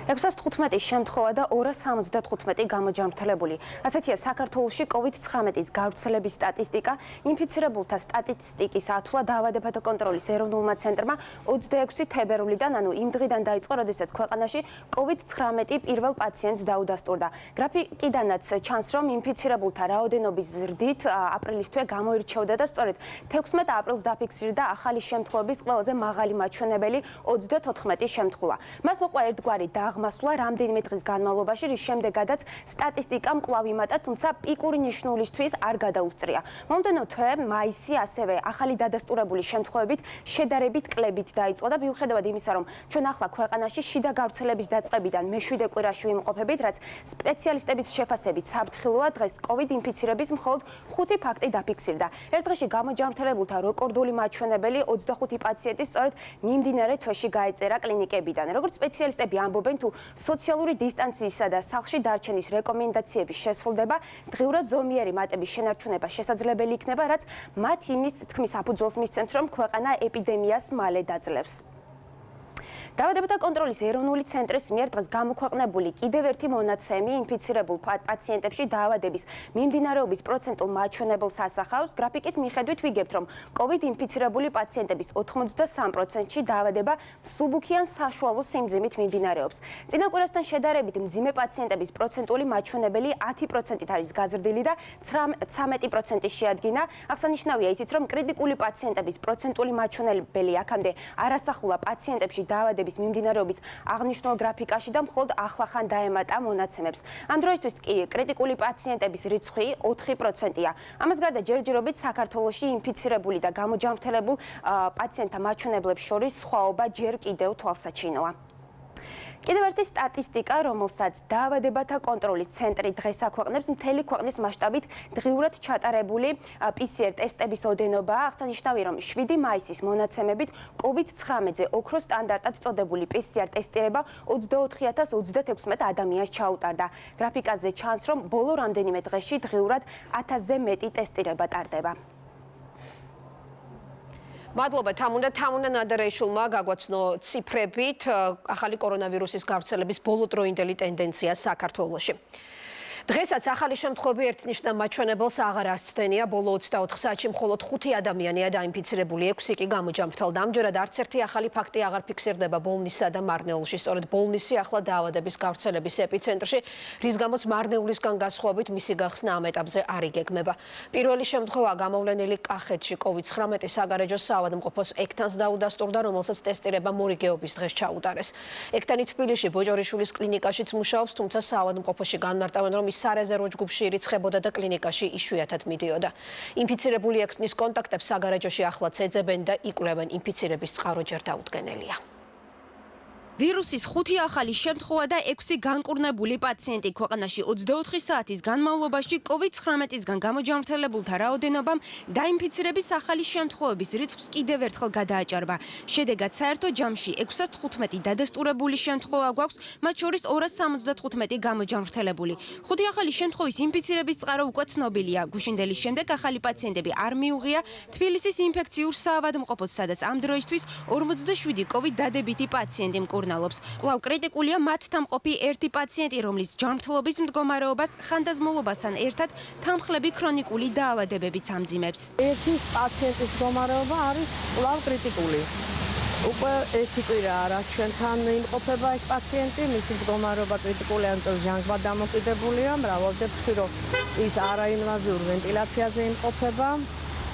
615 შემთხვევა და 275 გამოჯანმრთელებული. ასეთია საქართველოში COVID-19-ის გავრცელების სტატისტიკა. ინფიცირებულთა სტატისტიკის ათვლა დაავადებათა კონტროლის ეროვნულმა ცენტრმა 26 თებერვლიდან, ანუ იმ დღიდან დაიწყო, როდესაც ქვეყანაში COVID-19 პირველ პაციენტს დაუდასტურდა. გრაფიკიდანაც ჩანს, რომ ინფიცირებულთა რაოდენობის ზრდით აპრილის თვე გამოირჩეოდა და სწორედ 16 აპრილს დაფიქსირდა ახალი შემთხვევების ყველაზე მაღალი მაჩვენებელი 34 შემთხვევა. მას მოყვა ერთგვარი დაღმასვლა რამდენიმე დღის განმავლობაში, რის შემდეგაც სტატისტიკამ კვლავ იმატა, თუმცა პიკური ნიშნულისთვის არ გადაუსწრია. მომდევნო თვე, მაისი, ასევე ახალი დადასტურებული შემთხვევებით შედარებით კლებით დაიწყო და მიუხედავად იმისა, რომ ჩვენ ახლა ქვეყანაში შიდა გავრცელების დაწყებიდან მე-7 კვირაში ვიმყოფებით, რაც სპეციალისტების შეფასებით საფრთხილოა, დღეს COVID ინფიცირების მხოლოდ 5 ფაქტი დაფიქსირდა. ერთ დღეში გამოჯანმრთელებულთა რეკორდული მაჩვენებელი 25 პაციენტი სწორედ მიმდინარე თვეში გაეწერა კლინიკებიდან. როგორც სპეციალისტები ამბობენ, თუ სოციალური დისტანციისა და სახლში დარჩენის რეკომენდაციების შესრულდება, დღიურად ზომიერი მატების შენარჩუნება შესაძლებელი იქნება, რაც მათ იმის თქმის საფუძველს მისცემს, რომ ქვეყანა ეპიდემიას მალე დაძლევს. დაავადებათა კონტროლის ეროვნული ცენტრის მიერ დღეს გამოქვეყნებული კიდევ ერთი მონაცემი ინფიცირებულ პაციენტებში დაავადების მიმდინარეობის პროცენტულ მაჩვენებელს ასახავს. გრაფიკის მიხედვით ვიგებთ, რომ COVID ინფიცირებული პაციენტების 83%-ში დაავადება მსუბუქი ან საშუალო სიმძიმით მიმდინარეობს. წინა კვირასთან შედარებით მძიმე პაციენტების პროცენტული მაჩვენებელი 10%-ით არის გაზრდილი და 13% შეადგინა. აღსანიშნავია ისიც, რომ კრიტიკული პაციენტების პროცენტული მაჩვენებელი აქამდე არ ასახულა პაციენტებში დაავადების მიმდინარეობის აღნიშნულ გრაფიკაში და მხოლოდ ახლახან დაემატა მონაცემებს. ამ დროისთვის კი კრიტიკული პაციენტების რიცხვი 4%-ია. ამას გარდა ჯერჯერობით საქართველოში ინფიცირებული და გამოჯანმრთელებულ პაციენტთა მაჩვენებლებს შორის სხვაობა ჯერ კიდევ თვალსაჩინოა. კიდევ ერთი სტატისტიკა, რომელსაც დაავადებათა კონტროლის ცენტრი დღეს აქვეყნებს, მთელი ქვეყნის მასშტაბით დღიურად ჩატარებული PCR ტესტების ოდენობა. აღსანიშნავია, რომ 7 მაისის მონაცემებით COVID-19-ზე ოქროს სტანდარტად წოდებული PCR ტესტირება 24036 ადამიანს ჩაუტარდა. გრაფიკაზე ჩანს, რომ ბოლო რამდენიმე დღეში დღიურად 1000-ზე მეტი ტესტირება ტარდება. მადლობა თამუნა ნადარეიშვილმა გაგვაცნო ციფრებით ახალი კორონავირუსის გავრცელების ბოლოდროინდელი ტენდენცია საქართველოში. დღესაც ახალი შემთხვევები ერთნიშნავ მაჩვენებელს აღარ ასცდენია. ბოლო 24 საათში მხოლოდ 5 ადამიანია დაინფიცირებული, 6 კი გამოჯანმრთელდა. ამჯერად არც ერთი ახალი ფაქტი აღარ ფიქსირდება ბოლნისსა და მარნეულში. სწორედ ბოლნისი ახლა დაავადების გავრცელების ეპიცენტრში, რის გამოც მარნეულისგან განსხვავებით მისი გახსნა ამ ეტაპზე არ იგეგმება. პირველი შემთხვევა გამოვლენილი კახეთში COVID-19 საგარეჯო საავადმყოფოს ექთანს დაუდასტურდა, რომელსაც ტესტირება მორიგეობის დღეს ჩაუტარეს. ექთანი თბილისში ბოჯორიშვილის კლინიკაშიც მუშაობს, თუმცა საავადმყოფოში განმარტავენ, რომ სარეზერვო ჯგუფში ირიცხებოდა და კლინიკაში იშვიათად მიდიოდა. ინფიცირებული ექთნის კონტაქტებს საგარეჯოში ახლაც ეძებენ და იკვლევენ. ინფიცირების წყარო ჯერ დაუდგენელია. ვირუსის 5 ახალი შემთხვევა და 6 განკურნებული პაციენტი ქვეყანაში 24 საათის განმავლობაში COVID-19-ისგან გამოჯანმრთელებულთა რაოდენობამ დაინფიცირების ახალი შემთხვევების რიცხვს კიდევ ერთხელ გადააჭარბა. შედეგად საერთო ჯამში 615 დადასტურებული შემთხვევა გვაქვს, მათ შორის 275 გამოჯანმრთელებული. 5 ახალი შემთხვევის ინფიცირების წყარო უკვე ცნობილია. გუშინდელის შემდეგ ახალი პაციენტები არ მიუღია თბილისის ინფექციურ საავადმყოფოს, სადაც ამ დროისთვის 47 COVID დადებითი პაციენტი კვლავ კრიტიკულია მათთან მყოფი ერთი პაციენტი, რომლის ჯანმრთელობის მდგომარეობას ხანდაზმულობასთან ერთად თანმხლები ქრონიკული დაავადებებიც ამძიმებს. ერთი პაციენტის მდგომარეობა არის კვლავ კრიტიკული. უკვე ერთი კვირაა რა ჩვენთან იმყოფება ეს პაციენტი, მისი მდგომარეობა კრიტიკული, ამიტომ ჟანგბად დამოკიდებულია. მრავალჯერ ვთქვი, რომ ის არაინვაზიურ ვენტილაციაზე იმყოფება.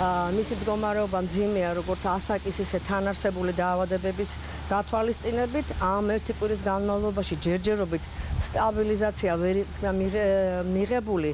მისი მდგომარეობა მძიმეა, როგორც ასაკის, ისე თანარსებული დაავადებების გათვალისწინებით. ამ ერთი კვირის განმავლობაში ჯერჯერობით სტაბილიზაცია ვერ იქნა მიღებული.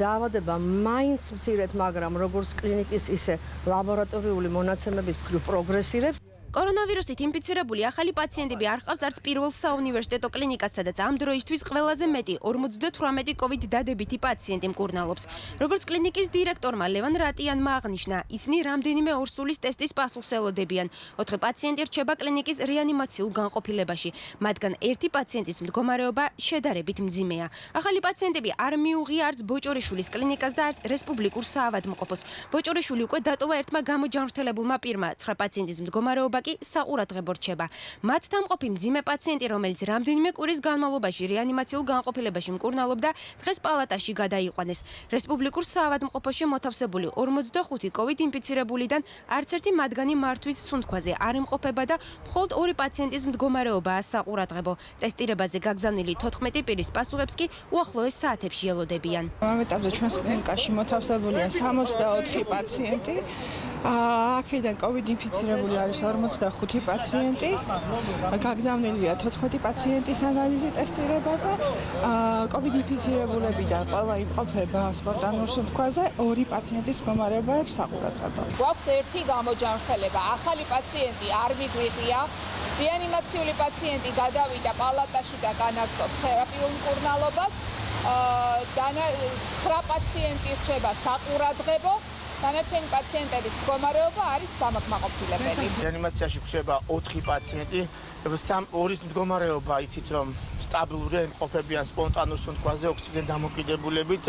დაავადება მაინც მცირედ, მაგრამ როგორც კლინიკის, ისე ლაბორატორიული მონაცემების მხრივ პროგრესირებს. კორონავირუსით ინფიცირებული ახალი პაციენტები არ ყავს არც პირველ საუნივერსიტეტო კლინიკას, სადაც ამ დროისთვის ყველაზე მეტი 58 COVID დადებითი პაციენტი მკურნალობს. როგორც კლინიკის დირექტორმა ლევან რატიანმა აღნიშნა, ისინი რამდენიმე ორსულის ტესტის პასუხსელოდებიან. 4 პაციენტი რჩება კლინიკის რეანიმაციულ განყოფილებაში, მათგან ერთი პაციენტის მდგომარეობა შედარებით მძიმეა. ახალი პაციენტები არ მიუღია არც ბოჭორიშვილის კლინიკას და არც რესპუბლიკურ საავადმყოფოს. ბოჭორიშვილი უკვე დატოვა ერთმა გამოჯანმრთელებულმა პირმა, 9 პაციენტის მდგომარეობა კი საყურადღებო რჩება. მათთან მყოფი მძიმე პაციენტი, რომელიც რამდენიმე კვირის განმავლობაში რეანიმაციულ განყოფილებაში მკურნალობდა, დღეს პალატაში გადაიყვანეს. რესპუბლიკურ საავადმყოფოში მოთავსებული 45 COVID ინფიცირებულიდან არც ერთი მათგანი მართვის სუნთქვაზე არ იმყოფება და მხოლოდ 2 პაციენტის მდგომარეობაა საყურადღებო. ტესტირებაზე გაგზავნილი 14 პირის პასუხებს კი უახლოეს საათებში ელოდებიან. ამ ეტაპზე ჩვენს კლინიკაში მოთავსებულია 64 პაციენტი. აქედან COVID ინფიცირებული არის 45 პაციენტი. გაგზავნილია 14 პაციენტის ანალიზი ტესტირებაზე. COVID ინფიცირებულებიდან ყველა იმყოფება სპონტანურ სუნთქვაზე, 2 პაციენტის მდგომარეობა საყურადღებო. გვაქვს ერთი გამოჯანმრთელება. ახალი პაციენტი არ მიგვიღია. რეანიმაციული პაციენტი გადავიდა პალატაში და განაგრძობს თერაპიულ მკურნალობას. 9 პაციენტი რჩება საყურადღებო. დანარჩენი პაციენტების მდგომარეობა არის დამაკმაყოფილებელი. რეანიმაციაში რჩება 4 პაციენტი, 2-ის მდგომარეობა იცით რომ სტაბილურია, იმყოფებიან სპონტანურ სუნთქვაზე ოქსიგენ დამოკიდებულებით.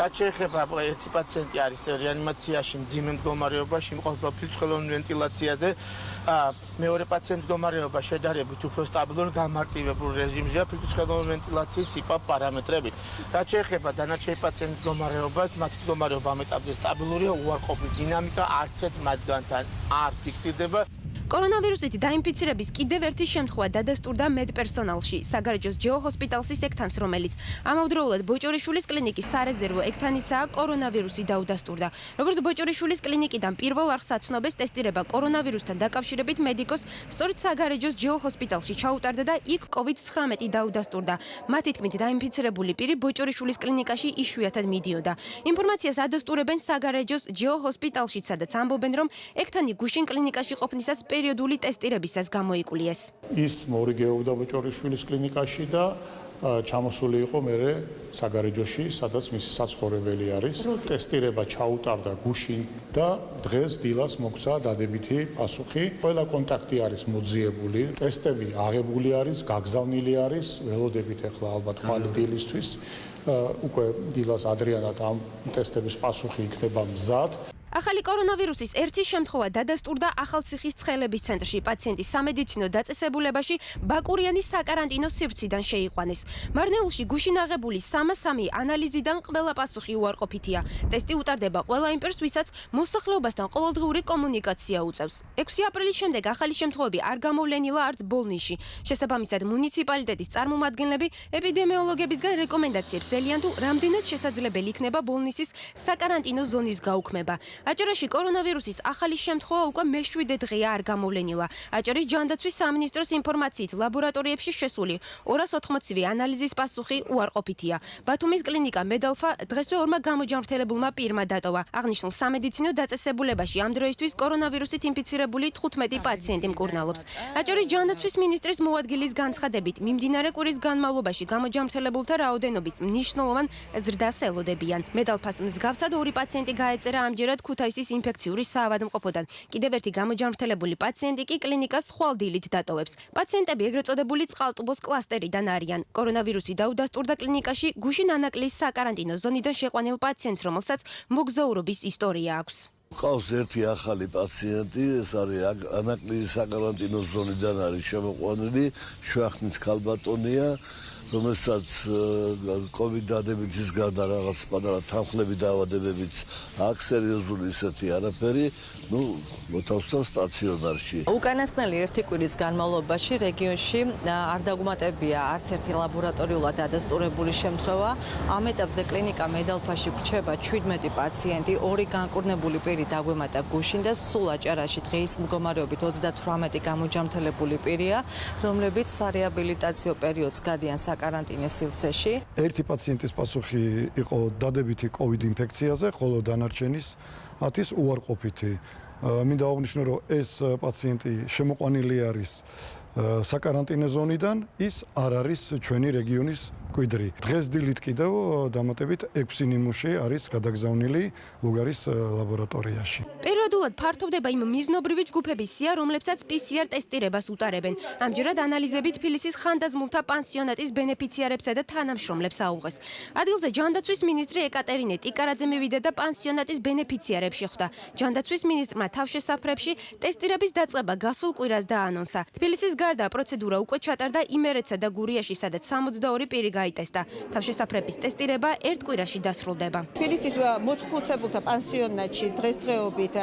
რაც შეეხება ერთი პაციენტი არის რეანიმაციაში მძიმე მდგომარეობაში, იმყოფება ფილმწვრთნელოვან ვენტილაციაზე. მეორე პაციენტის მდგომარეობა შედარებით უფრო სტაბილური, გამარტივებულ რეჟიმზეა ფილმწვრთნელოვან ვენტილაციის იპაპ პარამეტრებით. რაც შეეხება დანარჩენი პაციენტის მდგომარეობას, მათი მდგომარეობა ამ ეტაპზე სტაბილურია, უარყოფით დინამიკა არც ერთ მათგანთან არ ფიქსირდება. კორონავირუსით დაინფიცირების კიდევ ერთი შემთხვევა დადასტურდა მედპერსონალში, საგარეჯოს ჯეოჰოსპიტალსის ექთანს, რომელიც ამავდროულად ბოჭორიშვილის კლინიკის სარეზერვო ექთანიცაა კორონავირუსი დაუდასტურდა. როგორც ბოჭორიშვილის კლინიკიდან პირველ არხს აცნობეს, ტესტირება კორონავირუსთან დაკავშირებით მედიკოს სწორედ საგარეჯოს ჯეოჰოსპიტალში ჩაუტარდა და იქ COVID-19 დაუდასტურდა. მათი თქმით, დაინფიცირებული პირი ბოჭორიშვილის კლინიკაში იშვიათად მიდიოდა. ინფორმაციას ადასტურებენ საგარეჯოს ჯეოჰოსპიტალში, სადაც ამბობენ, რომ ექთანი გუშინ კლინიკაში ყოფნისას პერიოდული ტესტირებისას გამოიკულიეს. ის მორიგეობდა ბოჭორიშვილის კლინიკაში და ჩამოსული იყო მერე საგარეჯოში, სადაც მისი საცხოვრებელი არის. ტესტირება ჩაუტარდა გუშინ და დღეს დილას მოგცა დადებითი პასუხი. ყველა კონტაქტი არის მოძიებული, ტესტები აღებული არის, გაგზავნილი არის, ველოდებით ახლა ალბათ ხვალ დილისთვის. უკვე დილას ადრიანად ამ ტესტების პასუხი იქნება მზად. ახალი კორონავირუსის ერთი შემთხვევა დადასტურდა ახალციხის ცხელების ცენტრში. პაციენტი სამედიცინო დაწესებულებაში ბაკურიანის საკარანტინო სივრციდან შეიყვანეს. მარნეულში გუშინ აღებული 303 ანალიზიდან ყველა პასუხი უარყოფითია. ტესტი უტარდება ყველა იმ პირს, ვისაც მოსახლეობასთან ყოველდღიური კომუნიკაცია უწევს. 6 აპრილის შემდეგ ახალი შემთხვევები არ გამოვლენილა არც ბოლნისში. შესაბამისად, მუნიციპალიტეტის წარმომადგენლები ეპიდემიოლოგებისგან რეკომენდაციებს ელიან თუ რამდენად შესაძლებელი იქნება ბოლნისის საკარანტინო ზონის გაუქმება. აჭარაში კორონავირუსის ახალი შემთხვევა უკვე მე-7 დღეა არ გამოვლენილა. აჭარის ჯანდაცვის სამინისტროს ინფორმაციით, ლაბორატორიებში შესული 280 ანალიზის პასუხი უარყოფითია. ბათუმის კლინიკა მედალფა დღესვე 2 გამოჯანმრთელებულმა პირმა დატოვა. აღნიშნულ სამედიცინო დაწესებულებაში ამ დროისთვის კორონავირუსით ინფიცირებული 15 პაციენტი მკურნალობს. აჭარის ჯანდაცვის მინისტრის მოადგილის განცხადებით, მიმდინარე კვირის განმავლობაში გამოჯანმრთელებულთა რაოდენობის მნიშვნელოვან ზრდას ელოდებიან. მედალფას მსგავსად 2 პაციენტი გაეწერა ამჯერად ქუთაისის ინფექციური საავადმყოფოდან. კიდევ ერთი გამოჯანმრთელებული პაციენტი კი კლინიკას ხვალდილით დატოვებს. პაციენტები ეგრეთ წოდებული წყალტუბოს კლასტერიდან არიან. კორონავირუსი დაუდასტურდა კლინიკაში გუშინ ანაკლის საკარანტინო ზონიდან შეყვანილ პაციენტს, რომელსაც მოგზაურობის ისტორია აქვს. ყავს ერთი ახალი პაციენტი, ეს არის ანაკლის საკარანტინო ზონიდან არის შემოყვანილი, შვახნის ქალბატონია, რომელსაც COVID დადებითის გარდა რაღაც პატარა თანხლები დაავადებებიც აქვს, სერიოზული ისეთი არაფერი, მოთავსდა სტაციონარში. უკანასკნელი ერთი კვირის განმავლობაში რეგიონში არ დაგუმატებია არც ერთი ლაბორატორიულად დადასტურებული შემთხვევა. ამ ეტაპზე კლინიკა მედალფაში რჩება 17 პაციენტი, 2 განკურნებული პირი დაგვემატა გუშინ და სულ აჭარაში დღეის მდგომარეობით 38 გამოჯანმრთელებული პირია, რომლებიც სარეაბილიტაციო პერიოდს გადიან საკარანტინო სივრცეში. ერთი პაციენტის პასუხი იყო დადებითი COVID ინფექციაზე, ხოლო დანარჩენის 10-ის უარყოფითი. მინდა აღვნიშნო, რომ ეს პაციენტი შემოყვანილი არის საკარანტინო ზონიდან, ის არ არის ჩვენი რეგიონის კვიდრი. დღეს დილით კიდევ დამატებით 6 ნიმუში არის გადაგზავნილი ლუგარის ლაბორატორიაში. პერიოდულად ფართოვდება იმ მიზნობრივი ჯგუფების სია, რომლებსაც PCR ტესტირებას უტარებენ. ამჯერად ანალიზები თბილისის ხანდაზმულთა პანსიონატის ბენეფიციარებსა და თანამშრომლებს აუღეს. ადგილზე ჯანდაცვის მინისტრი ეკატერინე ტიკარაძე მივიდა და პანსიონატის ბენეფიციარებს შეხვდა. ჯანდაცვის მინისტრმა თავშესაფრებში ტესტირების დაწყება გასულ კვირას დაანონსა. თბილისის გარდა პროცედურა უკვე ჩატარდა იმერეთსა და გურიაში, სადაც 62 პირი გაიტესტა. თავშესაფრების ტესტირება ერთ კვირაში დასრულდება. თბილისის მოხუცებულთა პანსიონატში დღესდღეობით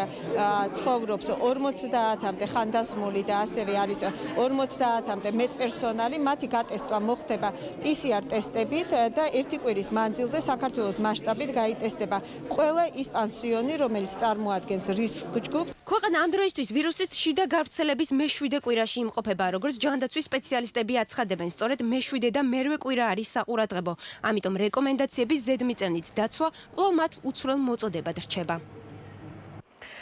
ცხოვრობს 50-მდე ხანდაზმული და ასევე არის 50-მდე მედპერსონალი. მათი გატესტვა მოხდება PCR ტესტებით და ერთი კვირის მანძილზე საქართველოს მასშტაბით გაიტესტება ყველა ის პანსიონი, რომელიც წარმოადგენს რისკ ჯგუფს. ქვეყანა ამ დროისთვის ვირუსის შიდა გავრცელების მე-7 კვირაში იმყოფება, როგორც ჯანდაცვის სპეციალისტები აცხადებენ, სწორედ მე-7 და მერვე კვირა არის საყურადღებო. ამიტომ რეკომენდაციების ზედმიწევნით დაცვა კვლავ მათ უცვლელ მოწოდებად რჩება.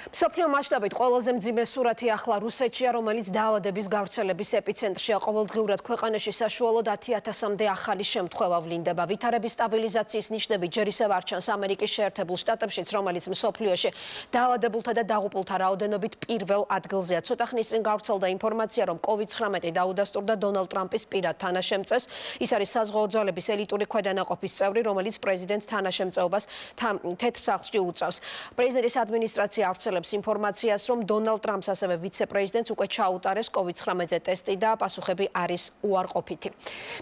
მსოფლიო მასშტაბით ყველაზე მძიმე სურათი ახლა რუსეთშია, რომელიც დაავადების გავრცელების ეპიცენტრშია. ყოველდღიურად ქვეყანაში საშუალოდ 10,000-მდე ახალი შემთხვევა ვლინდება. ვითარების სტაბილიზაციის ნიშნები ჯერ ისევ არ ჩანს ამერიკის შეერთებულ შტატებშიც, რომელიც მსოფლიოში დაავადებულთა და დაღუპულთა რაოდენობით პირველ ადგილზეა. ცოტა ხნის წინ გავრცელდა ინფორმაცია, რომ COVID-19 დაუდასტურდა დონალდ ტრამპის პირად თანაშემწეს. ის არის საზღვაო ძალების ელიტური ქვედანაყოფის წევრი, რომელიც პრეზიდენტს თანაშემწეობას თეთრ სახლში უწევს. პრეზიდენტის ადმინისტრაცია ავრცელებს ინფორმაციას, რომ დონალდ ტრამპს ასევე ვიცე-პრეზიდენტს უკვე ჩაუტარეს COVID-19 ტესტი და პასუხები არის უარყოფითი.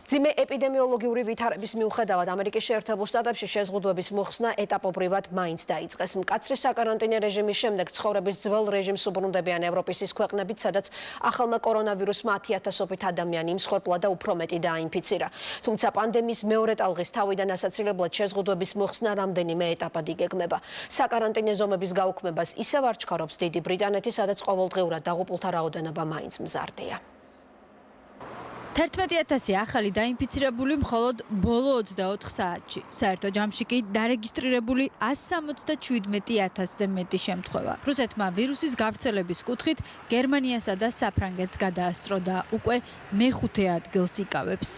მძიმე ეპიდემიოლოგიური ვითარების მიუხედავად ამერიკის შეერთებულ შტატებში შეზღუდვების მოხსნა ეტაპობრივად მაინც დაიწყეს. მკაცრი საკარანტინო რეჟიმის შემდეგ ცხოვრების ძველ რეჟიმს უბრუნდებიან ევროპის ის ქვეყნებიც, სადაც ახალმა კორონავირუსმა 10,000-ობით ადამიანი იმსხვერპლა და უფრო მეტი დაინფიცირა. თუმცა პანდემიის მეორე ტალღის თავიდან ასაცილებლად შეზღუდვების მოხსნა რამდენიმე ეტაპად იგეგმება. საკარანტინო ზომების გაუქმებას ისევ არ ჩქარობს დიდი ბრიტანეთი, სადაც ყოველდღიურად დაღუპულთა რაოდენობა მაინც მზარდია. 11,000 ახალი დაინფიცირებული მხოლოდ ბოლო 24 საათში. საერთო ჯამში კი დარეგისტრირებული 177,000-ზე მეტი შემთხვევა. რუსეთმა ვირუსის გავრცელების კუთხით გერმანიასა და საფრანგეთს გადაასწრო და უკვე მე-5 ადგილს იკავებს.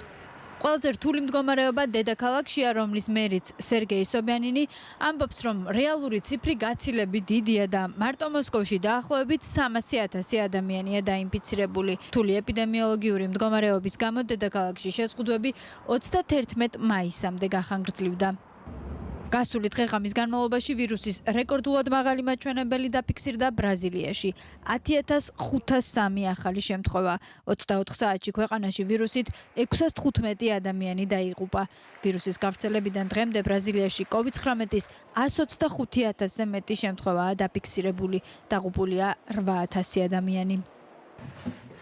ყველაზე რთული მდგომარეობა დედაქალაქშია, რომლის მერიც სერგეი სობიანინი ამბობს, რომ რეალური ციფრი გაცილებით დიდია და მარტო მოსკოვში დაახლოებით 300,000 ადამიანია დაინფიცირებული. რთული ეპიდემიოლოგიური მდგომარეობის გამო დედაქალაქში შეზღუდვები 31 მაისამდე გახანგრძლივდა. გასული დღე-ღამის განმავლობაში ვირუსის რეკორდულად მაღალი მაჩვენებელი დაფიქსირდა ბრაზილიაში. 10,503 ახალი შემთხვევა. 24 საათში ქვეყანაში ვირუსით 615 ადამიანი დაიღუპა. ვირუსის გავრცელებიდან დღემდე ბრაზილიაში COVID-19-ის 125,000-ზე მეტი შემთხვევაა დაფიქსირებული. დაღუპულია 8,000 ადამიანი.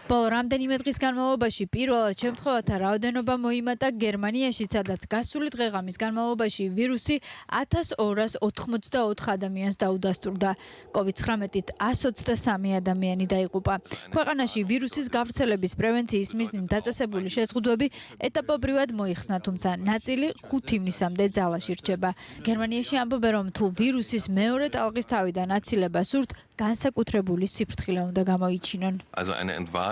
ბოლო რამდენიმე დღის განმავლობაში პირველად შემთხვევათა რაოდენობა მოიმატა გერმანიაში, სადაც გასული დღე-ღამის განმავლობაში ვირუსი 1284 ადამიანს დაუდასტურდა. COVID-19-ით 123 ადამიანი დაიღუპა. ქვეყანაში ვირუსის გავრცელების პრევენციის მიზნით დაწესებული შეზღუდვები ეტაპობრივად მოიხსნა, თუმცა ნაწილი 5 ივნისამდე ძალაში რჩება. გერმანიაში ამბობენ, რომ თუ ვირუსის მეორე ტალღის თავიდან აცილება სურთ, განსაკუთრებული სიფრთხილე უნდა გამოიჩინონ.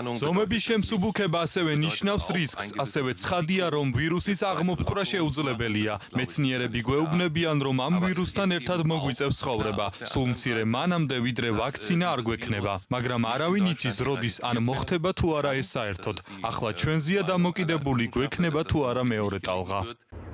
ზომების შემსუბუქება ასევე ნიშნავს რისკს, ასევე ცხადია, რომ ვირუსის აღმოფხვრა შეუძლებელია. მეცნიერები გვეუბნებიან, რომ ამ ვირუსთან ერთად მოგვიწევს ცხოვრება. სულ მცირე მანამდე, ვიდრე ვაქცინა არ გვექნება, მაგრამ არავინ იცის, როდის ან მოხდება თუ არა ეს საერთოდ. ახლა ჩვენზეა დამოკიდებული, გვექნება თუ არა მეორე ტალღა.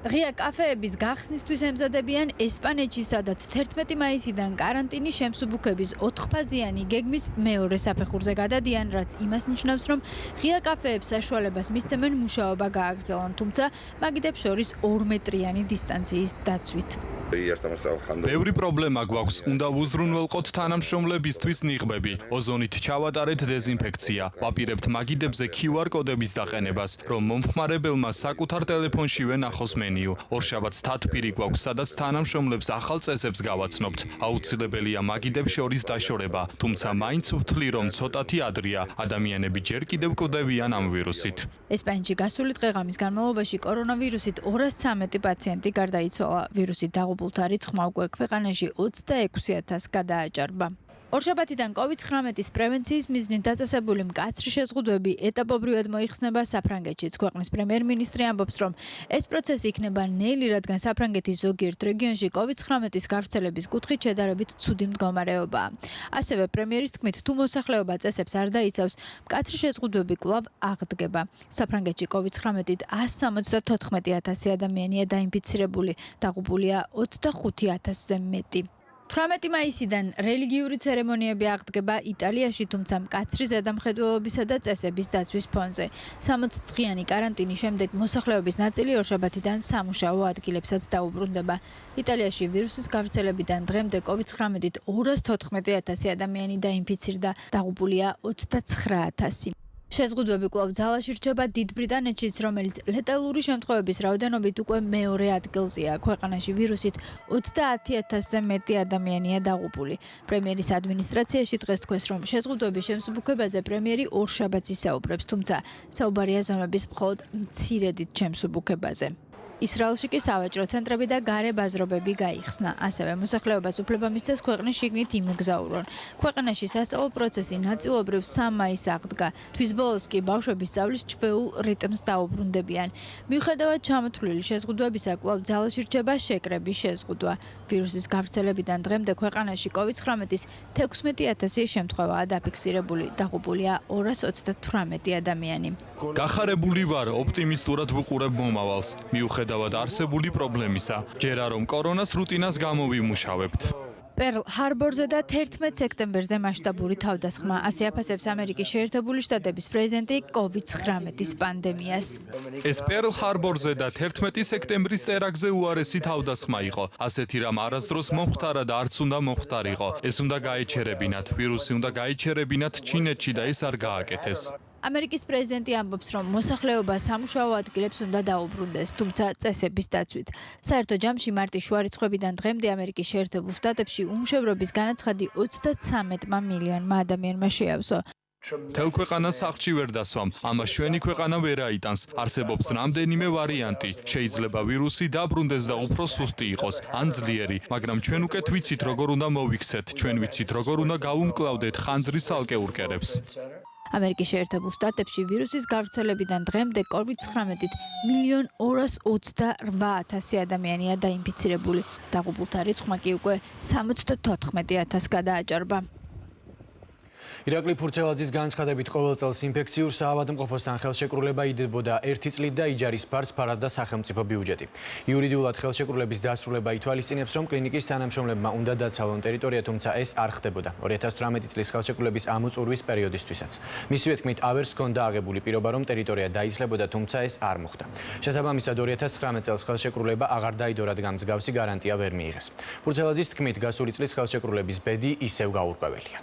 ღია კაფეების გახსნისთვის ემზადებიან ესპანეთში, სადაც 11 მაისიდან კარანტინის შემსუბუქების 4-ფაზიანი გეგმის მეორე საფეხურზე გადადიან, რაც იმას ნიშნავს, რომ ღია კაფეებს საშუალებას მისცემენ მუშაობა გააგრძელონ, თუმცა მაგიდებს შორის 2 მეტრიანი დისტანციის დაცვით. ბევრი პრობლემა გვაქვს, უნდა ვუზრუნველყოთ თანამშრომლებისთვის ნიღბები, ოზონით ჩავატარეთ დეზინფექცია, ვაპირებთ მაგიდებზე QR კოდების დაყენებას, რომ მომხმარებელმა საკუთარ ტელეფონშივე ნახოს მენიუ. ორშაბათს თათბირი გვაქვს, სადაც თანამშრომლებს ახალ წესებს გავაცნობთ. აუცილებელია მაგიდებს შორის დაშორება, თუმცა მაინც ვთვლი, რომ ცოტათი ადრეა, ადამიანები ჯერ კიდევ კვდებიან ამ ვირუსით. ესპანეთში გასული დღე-ღამის განმავლობაში კორონავირუსით 213 პაციენტი გარდაიცვალა. ვირუსით დაღუპულთა რიცხვმა უკვე ქვეყანაში 26,000-ს გადააჭარბა. ორშაბათიდან COVID-19-ის პრევენციის მიზნით დაწესებული მკაცრი შეზღუდვები ეტაპობრივად მოიხსნება საფრანგეთშიც. ქვეყნის პრემიერ-მინისტრი ამბობს, რომ ეს პროცესი იქნება ნელი, რადგან საფრანგეთის ზოგიერთ რეგიონში COVID-19-ის გავრცელების კუთხით შედარებით ცუდი მდგომარეობაა. ასევე პრემიერის თქმით, თუ მოსახლეობა წესებს არ დაიცავს, მკაცრი შეზღუდვები კვლავ აღდგება. საფრანგეთში COVID-19-ით 174,000 ადამიანია დაინფიცირებული, დაღუპულია 25,000-ზე მეტი. 18 მაისიდან რელიგიური ცერემონიები აღდგება იტალიაში, თუმცა მკაცრი ზედამხედველობისა და წესების დაცვის ფონზე. 60 დღიანი კარანტინის შემდეგ მოსახლეობის ნაწილი ორშაბათიდან სამუშაო ადგილებსაც დაუბრუნდება. იტალიაში ვირუსის გავრცელებიდან დღემდე COVID-19-ით 214,000 ადამიანი დაინფიცირდა, დაღუპულია 29,000. შეზღუდვები კვლავ ძალაში რჩება დიდ ბრიტანეთშიც, რომელიც ლეტალური შემთხვევების რაოდენობით უკვე მეორე ადგილზეა. ქვეყანაში ვირუსით 30,000-ზე მეტი ადამიანია დაღუპული. პრემიერის ადმინისტრაციაში დღეს თქვეს, რომ შეზღუდვების შემსუბუქებაზე პრემიერი ორშაბათს ისაუბრებს, თუმცა საუბარია ზომების მხოლოდ მცირედით შემსუბუქებაზე. ისრაელში კი სავაჭრო ცენტრები და გარე ბაზრობები გაიხსნა. ასევე მოსახლეობას უფლება მისცეს ქვეყნის შიგნით იმოგზაურონ. ქვეყანაში სასწავლო პროცესი ნაწილობრივ 3 მაისს აღდგა. თვის ბოლოს კი ბავშვები სწავლის ჩვეულ რიტმს დაუბრუნდებიან. მიუხედავად ჩამოთვლილი შეზღუდვებისა, კვლავ ძალაში რჩება შეკრების შეზღუდვა. ვირუსის გავრცელებიდან დღემდე ქვეყანაში COVID-19-ის 16,000 შემთხვევაა დაფიქსირებული, დაღუპულია 228 ადამიანი. გახარებული ვარ, ოპტიმისტურად ვუყურებ მომავალს. მიუხედავად არსებული პრობლემისა, ჯერა რომ კორონას რუტინას გამოვიმუშავებთ. პერლ ჰარბორზე და 11 სექტემბერზე მასშტაბური თავდასხმა. ასე აფასებს ამერიკის შეერთებული შტატების პრეზიდენტი COVID-19-ის პანდემიას. ეს პერლ ჰარბორზე და 11 სექტემბრის ტერაქტზე უარესი თავდასხმა იყო. ასეთი რამ არასდროს მომხდარა და არც უნდა მომხდარიყო. ეს უნდა გაეჩერებინათ. ვირუსი უნდა გაეჩერებინათ ჩინეთში და ეს არ გააკეთეს. ამერიკის პრეზიდენტი ამბობს, რომ მოსახლეობა სამუშაო ადგილებს უნდა დაუბრუნდეს, თუმცა წესების დაცვით. საერთო ჯამში მარტის შუა რიცხვებიდან დღემდე ამერიკის შეერთებულ შტატებში უმუშევრობის განაცხადი 33 მილიონმა ადამიანმა შეავსო. თელ ქვეყანას სახლში ვერ დასვამ, ამას ჩვენი ქვეყანა ვერ აიტანს. არსებობს რამდენიმე ვარიანტი. შეიძლება ვირუსი დაბრუნდეს და უფრო სუსტი იყოს, ან ძლიერი, მაგრამ ჩვენ უკეთ ვიცით როგორ უნდა მოვიქცეთ, ჩვენ ვიცით როგორ უნდა გავუმკლავდეთ ხანძრის ალკეურკერებს. ამერიკის შეერთებულ შტატებში ვირუსის გავრცელებიდან დღემდე COVID-19-ით 1,228,000 ადამიანია დაინფიცირებული. დაღუპულთა რიცხვმა კი უკვე 74,000 გადააჭარბა. ირაკლი ფურცელაძის განცხადებით ყოველ წელს ინფექციურ საავადმყოფოსთან ხელშეკრულება იდებოდა 1 წლით და იჯარის ფარდ და სახელმწიფო ბიუჯეტი. იურიდიულად ხელშეკრულების დასრულება ითვალისწინებს, რომ კლინიკის თანამშრომლებმა უნდა დაცალონ ტერიტორია, თუმცა ეს არ ხდებოდა 2018 წლის ხელშეკრულების ამოწურვის პერიოდისთვისაც. მისივე თქმით, ავერს ჰქონდა აღებული პირობა, რომ ტერიტორია დაისლებოდა, თუმცა ეს არ მოხდა. შესაბამისად 2019 წელს ხელშეკრულება აღარ დაიდო, რადგან მსგავსი გარანტია ვერ მიიღეს. ფურცელაძის თქმით, გასული წლის ხელშეკრულების ბედი ისევ გაურკვეველია.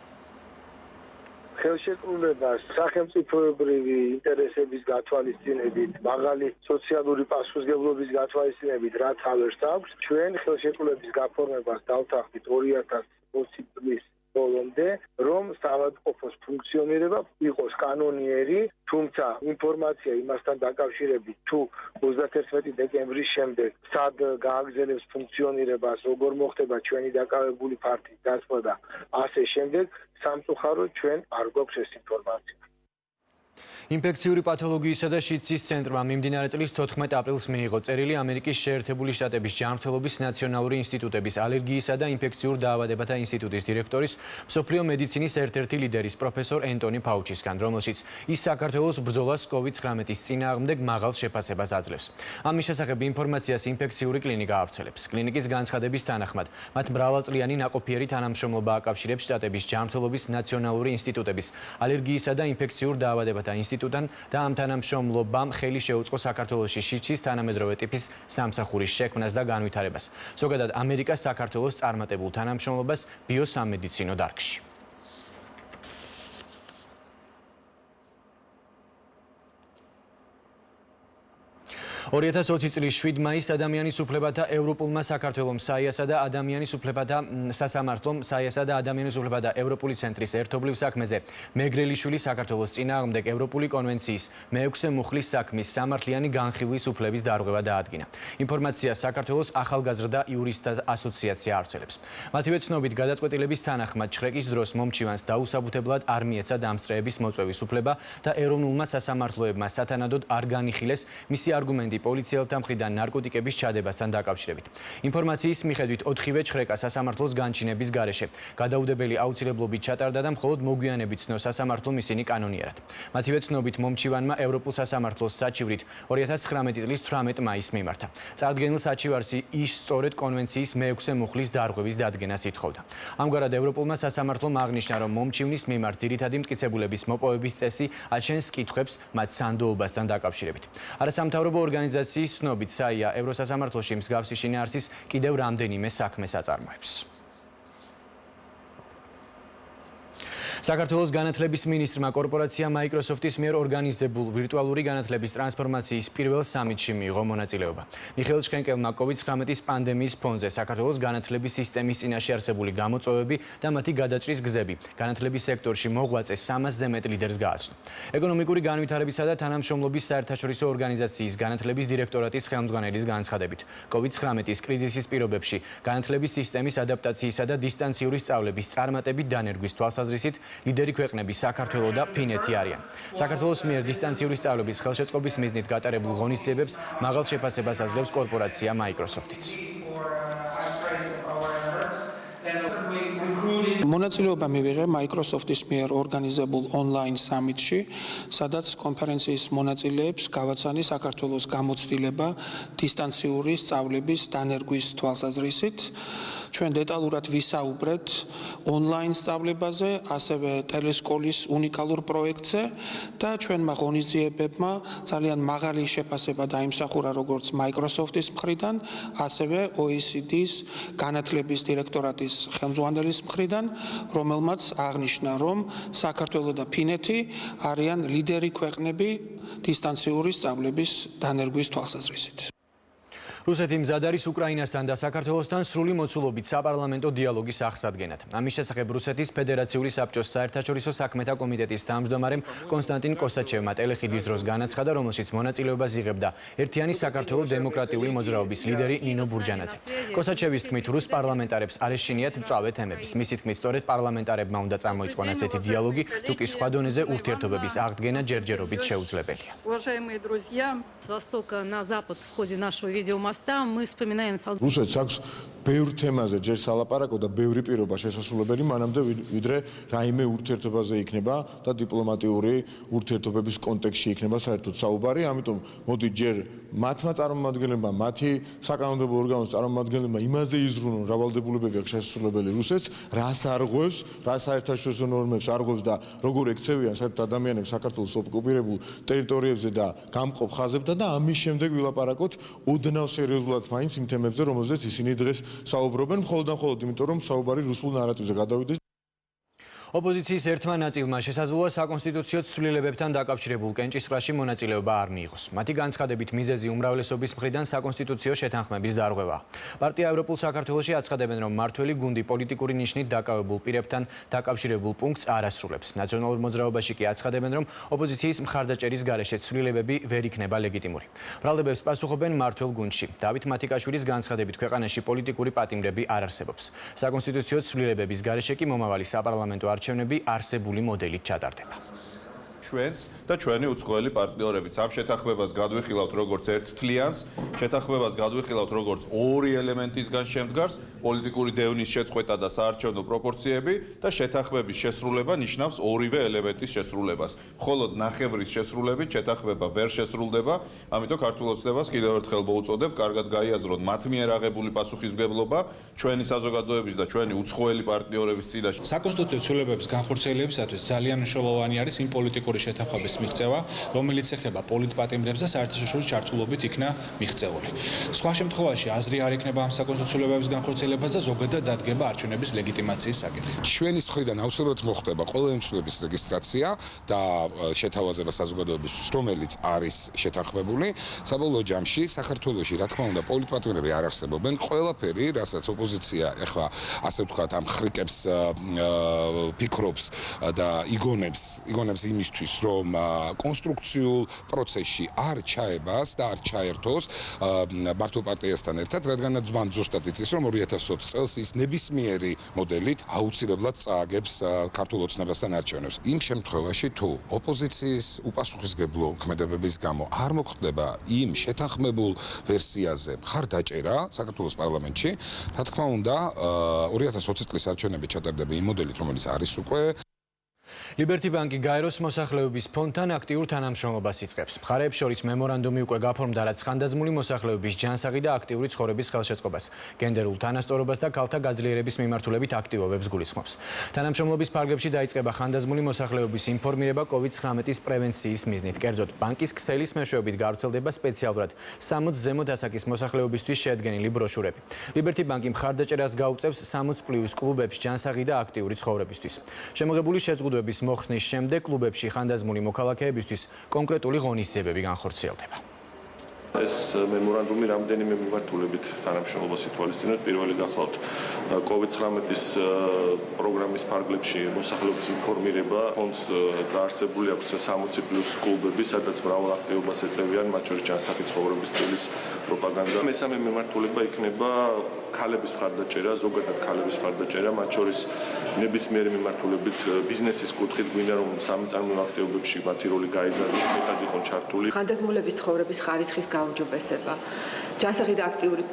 ხელშეკრულებას სახელმწიფოებრივი ინტერესების გათვალისწინებით, მაღალი სოციალური პასუხისმგებლობის გათვალისწინებით რა თავერს აქვს, ჩვენ ხელშეკრულების გაფორმებას დავთანხმდით 2020 წლის ბოლომდე, რომ საავადმყოფოს ფუნქციონირება იყოს კანონიერი, თუმცა ინფორმაცია იმასთან დაკავშირებით, თუ 31 დეკემბრის შემდეგ სად გააგრძელებს ფუნქციონირებას, როგორ მოხდება ჩვენი დაკავებული ფართის დაცვა და ასე შემდეგ, სამწუხაროდ ჩვენ არ გვაქვს ეს ინფორმაცია. ინფექციური პათოლოგიისა და შიდსის ცენტრმა მიმდინარე წლის 14 აპრილს მიიღო წერილი ამერიკის შეერთებული შტატების ჯანმრთელობის ნაციონალური ინსტიტუტების ალერგიისა და ინფექციურ დაავადებათა ინსტიტუტის დირექტორის, მსოფლიო მედიცინის ერთ-ერთი ლიდერის პროფესორ ენტონი ფაუჩისგან, რომელშიც ის საქართველოს ბრძოლას COVID-19-ის წინააღმდეგ მაღალ შეფასებას აძლევს. ამის შესახებ ინფორმაციას ინფექციური კლინიკა ავრცელებს. კლინიკის განცხადების თანახმად, მათ მრავალწლიანი ნაყოფიერი თანამშრომლობა აკავშირებს შტატების ჯანმრთელობის ნაციონალური ინსტიტუტების ალერგიისა და ინფექციურ დაავადებათა ინსტიტუტთან და ამ თანამშრომლობამ ხელი შეუწყო საქართველოში შიდსის თანამედროვე ტიპის სამსახურის შექმნას და განვითარებას. ზოგადად ამერიკა საქართველოს წარმატებულ თანამშრომლობას ბიოსამედიცინო დარგში. 2020 წლის 7 მაისს ადამიანის უფლებათა ევროპულმა საქართველოს საიასა და ადამიანის უფლებათა სასამართლომ საიასა და ადამიანის უფლებათა ევროპული ცენტრის ერთობლივ საქმეზე მეგრელიშვილი საქართველოს წინააღმდეგ ევროპული კონვენციის მე-6 მუხლის საქმის სამართლიანი განხილვის უფლების დარღვევა დაადგინა. ინფორმაციას საქართველოს ახალგაზრდა იურისტთა ასოციაცია ავრცელებს. მათივე ცნობით გადაწყვეტილების თანახმად ჩხრეკის დროს მომჩივანს დაუსაბუთებლად არ მიეცა დამსწრეების მოწვევის უფლება და ეროვნულმა სასამართლოებმა სათანადოდ არ განიხილეს მისი არგუმენტი პოლიციელთა მხრიდან ნარკოტიკების ჩადებასთან დაკავშირებით. ინფორმაციის მიხედვით 4-ვე ჩხრეკა სასამართლოს განჩინების გარეშე გადაუდებელი აუცილებლობით ჩატარდა და მხოლოდ მოგვიანებით ცნო სასამართლომ ისინი კანონიერად. მათივე ცნობით მომჩივანმა ევროპულ სასამართლოს საჩივრით 2019 წლის 18 მაისს მიმართა. წარდგენილ საჩივარს ის სწორედ კონვენციის მე-6 მუხლის დარღვევის დადგენას ითხოვდა. ამგვარად ევროპულმა სასამართლომ აღნიშნა, რომ მომჩივნის მიმართ ძირითადი მტკიცებულების მოპოვების წესი აჩენს კითხვებს მათ სანდოობასთან დაკავშირებით. არასამთავრობო ორგანიზაციის ცნობით საია ევროსასამართლოში მსგავსი შინაარსის კიდევ რამდენიმე საქმეს აწარმოებს. საქართველოს განათლების მინისტრმა კორპორაცია Microsoft-ის მიერ ორგანიზებულ ვირტუალური განათლების ტრანსფორმაციის პირველ სამიტში მიიღო მონაწილეობა. მიხეილ შხენკელმა COVID-19 პანდემიის ფონზე საქართველოს განათლების სისტემის წინაშე არსებული გამოწვევები და მათი გადაჭრის გზები განათლების სექტორში მოღვაწე 300-ზე მეტ ლიდერს გააცნო. ეკონომიკური განვითარებისა და თანამშრომლობის საერთაშორისო ორგანიზაციის განათლების დირექტორატის ხელმძღვანელის განცხადებით, COVID-19 კრიზისის პირობებში განათლების სისტემის ადაპტაციისა და დისტანციური სწავლების წარმატებით დანერგვის თვალსაზრისით ლიდერი ქვეყნები საქართველო და ფინეთი არიან. საქართველოს მიერ დისტანციური სწავლების ხელშეწყობის მიზნით გატარებულ ღონისძიებებს მაღალ შეფასებას აძლევს კორპორაცია Microsoft-იც. მონაწილეობა მივიღე Microsoft-ის მიერ ორგანიზებულ ონლაინ სამიტში, სადაც კონფერენციის მონაწილეებს გავაცანი საქართველოს გამოცდილება დისტანციური სწავლების დანერგვის თვალსაზრისით. ჩვენ დეტალურად ვისაუბრეთ ონლაინ სწავლებაზე, ასევე ტელესკოლის უნიკალურ პროექტზე და ჩვენმა ღონისძიებებმა ძალიან მაღალი შეფასება დაიმსახურა როგორც Microsoft-ის მხრიდან, ასევე OECD-ის განათლების დირექტორატის ხელმძღვანელის მხრიდან, რომელმაც აღნიშნა, რომ საქართველო და ფინეთი არიან ლიდერი ქვეყნები დისტანციური სწავლების დანერგვის თვალსაზრისით. რუსეთი მზად არის უკრაინასთან და საქართველოსთან სრული მოცულობით საპარლამენტო დიალოგის აღსადგენად. ამის შესახებ რუსეთის ფედერაციული საბჭოს საერთაშორისო საქმეთა კომიტეტის თავმჯდომარემ კონსტანტინ კოსაჩევმა ტელეხიდის დროს განაცხადა, რომელშიც მონაწილეობას იღებდა ერთიანი საქართველოს დემოკრატიული მოძრაობის ლიდერი ნინო ბურჯანაძე. კოსაჩევის თქმით, რუს პარლამენტარებს არ ეშინიათ მწვავე თემების. მისი თქმით, სწორედ პარლამენტარებმა უნდა წარმოიწყონ ასეთი დიალოგი, თუ კი სხვა დონეზე ურთიერთობების აღდგენა ჯერჯერობით შეუძლებელია. Уважаемые друзья, с востока на запад в ходе нашего видеоматериала რუსეთს აქვს ბევრ თემაზე ჯერ სალაპარაკო და ბევრი პირობა შესასრულებელი მანამდე ვიდრე რაიმე ურთიერთობაზე იქნება და დიპლომატიური ურთიერთობების კონტექსტში იქნება საერთოდ საუბარი, ამიტომ მოდი ჯერ მათმა წარმომადგენლებმა, მათი საკანონმდებლო ორგანოს წარმომადგენლებმა იმაზე იზრუნონ, რა ვალდებულებები აქვს შესასრულებელი რუსეთს, რას არღვევს, რა საერთაშორისო ნორმებს არღვევს და როგორ ექცევიან საერთოდ ადამიანებს საქართველოს ოკუპირებულ ტერიტორიებზე და გამყოფ ხაზებთან და ამის შემდეგ ვილაპარაკოთ ოდნავ სერიოზულად მაინც იმ თემებზე, რომელზეც ისინი დღეს საუბრობენ, მხოლოდ და მხოლოდ იმიტომ, რომ საუბარი რუსულ ნარატივზე გადავიდეს. ოპოზიციის ერთმა ნაწილმა შესაძლოა საკონსტიტუციო ცვლილებებთან დაკავშირებულ კენჭისყრაში მონაწილეობა არ მიიღოს. მათი განცხადებით მიზეზი უმრავლესობის მხრიდან საკონსტიტუციო შეთანხმების დარღვევა. პარტია ევროპულ საქართველოში აცხადებენ, რომ მართველი გუნდი პოლიტიკური ნიშნით დაკავებულ პირებთან დაკავშირებულ პუნქტს არ ასრულებს. ნაციონალურ მოძრაობაში კი აცხადებენ, რომ ოპოზიციის მხარდაჭერის გარეშე ცვლილებები ვერ იქნება ლეგიტიმური. ბრალდებებს პასუხობენ მართველ გუნდში. დავით მათიკაშვილის განცხადებით, ქვეყანაში პოლიტიკური პატიმრები არ არსებობს. საკონსტიტუციო ცვლილებების გარეშე კი მომავალი საპარლამენტო არჩევნები არსებული მოდელით ჩატარდება. ჩვენს და ჩვენი უცხოელი პარტნიორებიც ამ შეთანხმებას გადვიხილავთ როგორც ერთ თლიანს, შეთანხმებას გადვიხილავთ როგორც ორი ელემენტისგან შემდგარს, პოლიტიკური დევნის შეწყვეტა და საარჩევნო პროპორციები და შეთანხმების შესრულება ნიშნავს ორივე ელემენტის შესრულებას. მხოლოდ ნახევრის შესრულებით შეთანხმება ვერ შესრულდება, ამიტომ ქართულ ოცნებას კიდევ ერთხელ მოუწოდებ, კარგად გაიაზროთ მათ მიერ აღებული პასუხისმგებლობა ჩვენი საზოგადოების და ჩვენი უცხოელი პარტნიორების წინაშე. საკონსტიტუციო ცვლილებების განხორციელებისათვის ძალიან მნიშვნელოვანი არის იმ პოლიტიკური სოციალური შეთანხმების მიღწევა, რომელიც ეხება პოლიტპატიმრებს და საერთაშორისო ჩართულობით იქნა მიღწეული. სხვა შემთხვევაში აზრი არ ექნება ამ საკონსტიტუციურების განხორციელებას და ზოგადად დადგება არჩევნების ლეგიტიმაციის საკითხი. ჩვენი მხრიდან აუცილებლად მოხდება ყველა ემსვლების რეგისტრაცია და შეთავაზება საზოგადოებისთვის, რომელიც არის შეთანხმებული. საბოლოო ჯამში საქართველოში, რა თქმა უნდა, პოლიტპატიმრები არ არსებობენ. ყველაფერი, რასაც ოპოზიცია ეხლა ასე ვთქვათ, ამ ხრიკებს ფიქრობს და იგონებს იმისთვის, რომ კონსტრუქციულ პროცესში არ ჩაებას და არ ჩაერთოს მართლ პარტიასთან ერთად, რადგანაც მან ზუსტად იცის, რომ 2020 წელს ის ნებისმიერი მოდელით აუცილებლად წააგებს ქართულ ოცნებასთან არჩევნებს. იმ შემთხვევაში, თუ ოპოზიციის უპასუხისმგებლო ქმედებების გამო არ მოხდება იმ შეთანხმებულ ვერსიაზე მხარდაჭერა საქართველოს პარლამენტში, რა თქმა უნდა, 2020 წლის არჩევნები ჩატარდება იმ მოდელით, რომელიც არის უკვე. ლიბერტი ბანკი გაეროს მოსახლეობის ფონდთან აქტიურ თანამშრომლობას იწყებს. მხარეებს შორის მემორანდუმი უკვე გაფორმდა, რაც ხანდაზმული მოსახლეობის ჯანსაღი და აქტიური ცხოვრების ხელშეწყობას, გენდერულ თანასწორობას და ქალთა გაძლიერების მიმართულებით აქტივობებს გულისხმობს. თანამშრომლობის ფარგლებში დაიწყება ხანდაზმული მოსახლეობის ინფორმირება COVID-19-ის პრევენციის მიზნით. კერძოდ, ბანკის ქსელის მეშვეობით გავრცელდება სპეციალურად 60 ზემო დასაკის მოსახლეობისთვის შედგენილი ბროშურები. ლიბერტი ბანკი მხარდაჭერას გაუწევს 60+ კლუბებს ჯანსაღი და აქტიური ცხოვრებისთვის. შემოღებული შეზღუდვების მოხსნის შემდეგ კლუბებში ხანდაზმული მოქალაქეებისთვის კონკრეტული ღონისძიებები განხორციელდება. ეს მემორანდუმი რამდენიმე მიმართულებით თანამშრომლობას ითვალისწინებს. პირველი გახლავთ COVID-19-ის პროგრამის ფარგლებში მოსახლეობის ინფორმირება. ფონდს დაარსებული აქვს 60+ კლუბები, სადაც მრავალ აქტივობას ეწევიან, მათ შორის ჯანსაღი ცხოვრების სტილის პროპაგანდა. მესამე მიმართულება იქნება ქალების მხარდაჭერა, ზოგადად ქალების მხარდაჭერა, მათ შორის ნებისმიერი მიმართულებით ბიზნესის კუთხით გვინდა რომ სამწარმოო აქტივობებში მათი როლი გაიზარდოს, მეტად იყო ჩართული. ხანდაზმულების ცხოვრების ხარისხის გაუმჯობესება, ჯანსაღი და აქტიური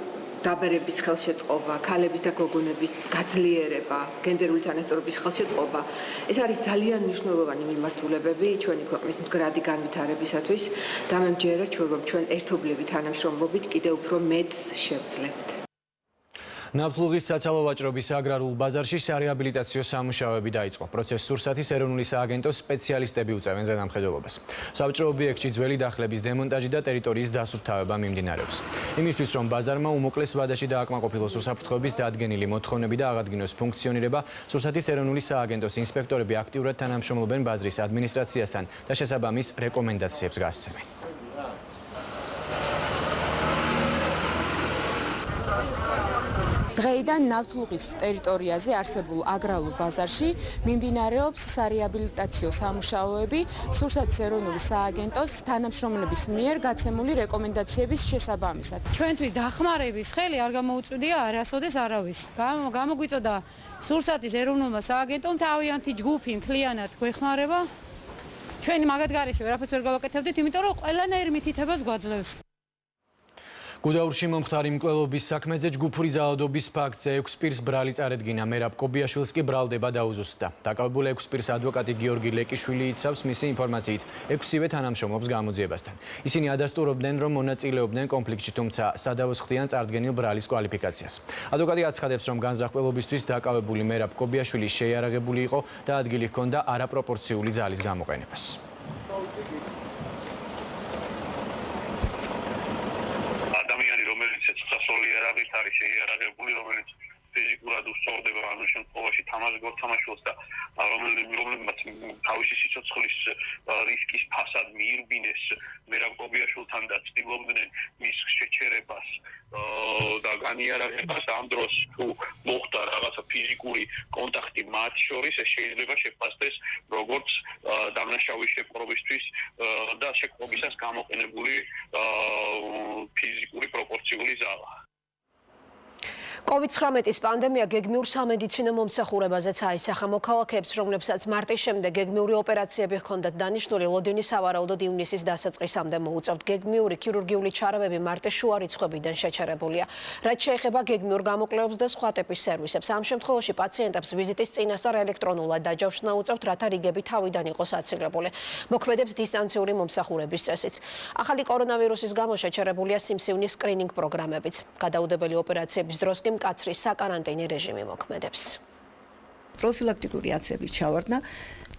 დაბერების ხელშეწყობა, ქალების და გოგონების გაძლიერება, გენდერული თანასწორობის ხელშეწყობა. ეს არის ძალიან მნიშვნელოვანი მიმართულებები ჩვენი ქვეყნის მდგრადი განვითარებისათვის და მე მჯერა ჩვენ ერთობლივი თანამშრომლობით კიდევ უფრო მეტს შევძლებთ. ნავთლუღის საცალო ვაჭრობის აგრარულ ბაზარში სარეაბილიტაციო სამუშაოები დაიწყო. პროცესს სურსათის ეროვნული სააგენტოს სპეციალისტები უწევენ ზედამხედველობას. სავაჭრო ობიექტში ძველი დახლების დემონტაჟი და ტერიტორიის დასუფთავება მიმდინარეობს. იმისთვის, რომ ბაზარმა უმოკლეს ვადაში დააკმაყოფილოს უსაფრთხოების დადგენილი მოთხოვნები და აღადგინოს ფუნქციონირება, სურსათის ეროვნული სააგენტოს ინსპექტორები აქტიურად თანამშრომლობენ ბაზრის ადმინისტრაციასთან და შესაბამის რეკომენდაციებს გასცემენ. დღეიდან ნავთლუღის ტერიტორიაზე არსებულ აგრარულ ბაზარში მიმდინარეობს სარეაბილიტაციო სამუშაოები სურსათის ეროვნული სააგენტოს თანამშრომლების მიერ გაცემული რეკომენდაციების შესაბამისად. ჩვენთვის დახმარების ხელი არ გამოუწვდია არასოდეს არავის. გამოგვიწოდა სურსათის ეროვნულმა სააგენტომ თავიანთი ჯგუფი მთლიანად გვეხმარება. ჩვენი მაგათ გარეშე ვერაფერს ვერ გავაკეთებდით, იმიტომ რომ ყველანაირ მითითებას გვაძლევს. გუდაურში მომხდარი მკვლელობის საქმეზე ჯგუფური ძალადობის ფაქტზე 6 პირს ბრალი წარედგინა. მერაბ კობიაშვილს კი ბრალდება დაუზუსტდა. დაკავებულ 6 პირს ადვოკატი გიორგი ლეკიშვილი იცავს მისი ინფორმაციით 6-ივე თანამშრომლობს გამოძიებასთან. ისინი ადასტურებდნენ, რომ მონაწილეობდნენ კონფლიქტში, თუმცა სადავოს ხდიან წარდგენილ ბრალის კვალიფიკაციას. ადვოკატი აცხადებს, რომ განზრახველობისთვის დაკავებული მერაბ კობიაშვილი შეიარაღებული იყო და ადგილი ჰქონდა არაპროპორციული ძალის გამოყენებას. არის შეიარაღებული, რომელიც ფიზიკურად უსწორდება ამ შემთხვევაში თამაშს გორთამაშობს და რომელმაც თავისი სიცოცხლის რისკის ფასად მიირბინეს მერაბ კობიაშვილთან და ცდილობდნენ მის შეჩერებას და განიარაღებას. ამ დროს თუ მოხდა რაღაცა ფიზიკური კონტაქტი მათ შორის, ეს შეიძლება შეფასდეს როგორც დამნაშავის შეპყრობისთვის და შეპყრობისას გამოყენებული ფიზიკური პროპორციული ძალა. COVID-19-ის პანდემია გეგმიურ სამედიცინო მომსახურებაზეც აისახა. მოქალაქეებს, რომლებსაც მარტის შემდეგ გეგმიური ოპერაციები ჰქონდათ დანიშნული, ლოდინი სავარაუდოდ ივნისის დასაწყისამდე მოუწევთ. გეგმიური ქირურგიული ჩარევები მარტის შუა რიცხვებიდან შეჩერებულია. რაც შეეხება გეგმიურ გამოკვლევებს და სხვა ტიპის სერვისებს, ამ შემთხვევაში პაციენტებს ვიზიტის წინასწარ ელექტრონულად დაჯავშნა უწევთ, რათა რიგები თავიდან იყოს აცილებული. მოქმედებს დისტანციური მომსახურების წესიც. ახალი კორონავირუსის გამო შეჩერებულია სიმსივნის სკრინინგ პროგრამებიც. გადაუდებელი ოპერაციების დროს კი მკაცრი საკარანტინო რეჟიმი მოქმედებს. პროფილაქტიკური აცრების ჩავარდნა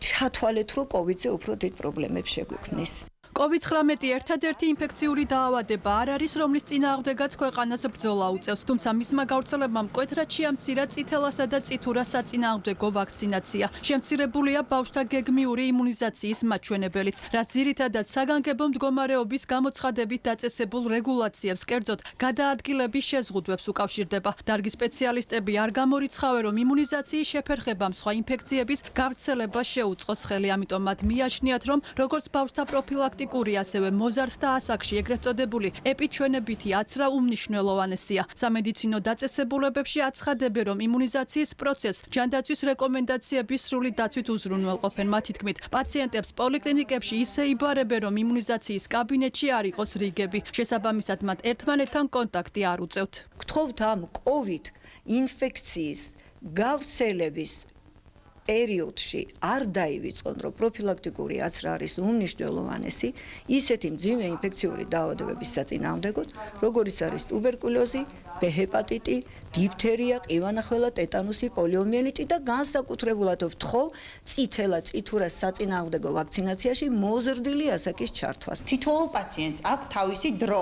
ჩათვალეთ, რომ COVID-ზე უფრო დიდ პრობლემებს შეგვიქმნის. COVID-19 ერთადერთი ინფექციური დაავადება არ არის, რომლის წინააღმდეგაც ქვეყანას ბრძოლა უწევს, თუმცა მისმა გავრცელებამ მკვეთრად შეამცირა წითელასა და წითურას საწინააღმდეგო ვაქცინაცია. შემცირებულია ბავშვთა გეგმიური იმუნიზაციის მაჩვენებელიც, რაც ძირითადად საგანგებო მდგომარეობის გამოცხადებით დაწესებულ რეგულაციებს, კერძოდ გადაადგილების შეზღუდვებს უკავშირდება. დარგის სპეციალისტები არ გამორიცხავენ, რომ იმუნიზაციის შეფერხებამ სხვა ინფექციების გავრცელებას შეუწყოს ხელი, ამიტომ მათ მიაჩნიათ, რომ როგორც ბავშვთა პროფილაქტიკა ასევე მოზარდ და ასაკში ეგრეთ წოდებული ეპიჩვენებითი აცრა უმნიშვნელოვანესია. სამედიცინო დაწესებულებებში აცხადებენ, რომ იმუნიზაციის პროცესს ჯანდაცვის რეკომენდაციების სრული დაცვით უზრუნველყოფენ. მათი თქმით, პაციენტებს პოლიკლინიკებში ისე იბარებენ, რომ იმუნიზაციის კაბინეტში არ იყოს რიგები. შესაბამისად, მათ ერთმანეთთან კონტაქტი არ უწევთ. გთხოვთ ამ COVID ინფექციის გავრცელების პერიოდში არ დაივიწყონ, რომ პროფილაქტიკური აცრა არის უმნიშვნელოვანესი ისეთი მძიმე ინფექციური დაავადებების საწინააღმდეგოდ, როგორიც არის ტუბერკულოზი, ბ ჰეპატიტი, დიფთერია, ყივანახველა, ტეტანუსი, პოლიომიელიტი და განსაკუთრებულად ვთხოვ წითელა წითურას საწინააღმდეგო ვაქცინაციაში მოზრდილი ასაკის ჩართვას. თითოეულ პაციენტს აქვს თავისი დრო.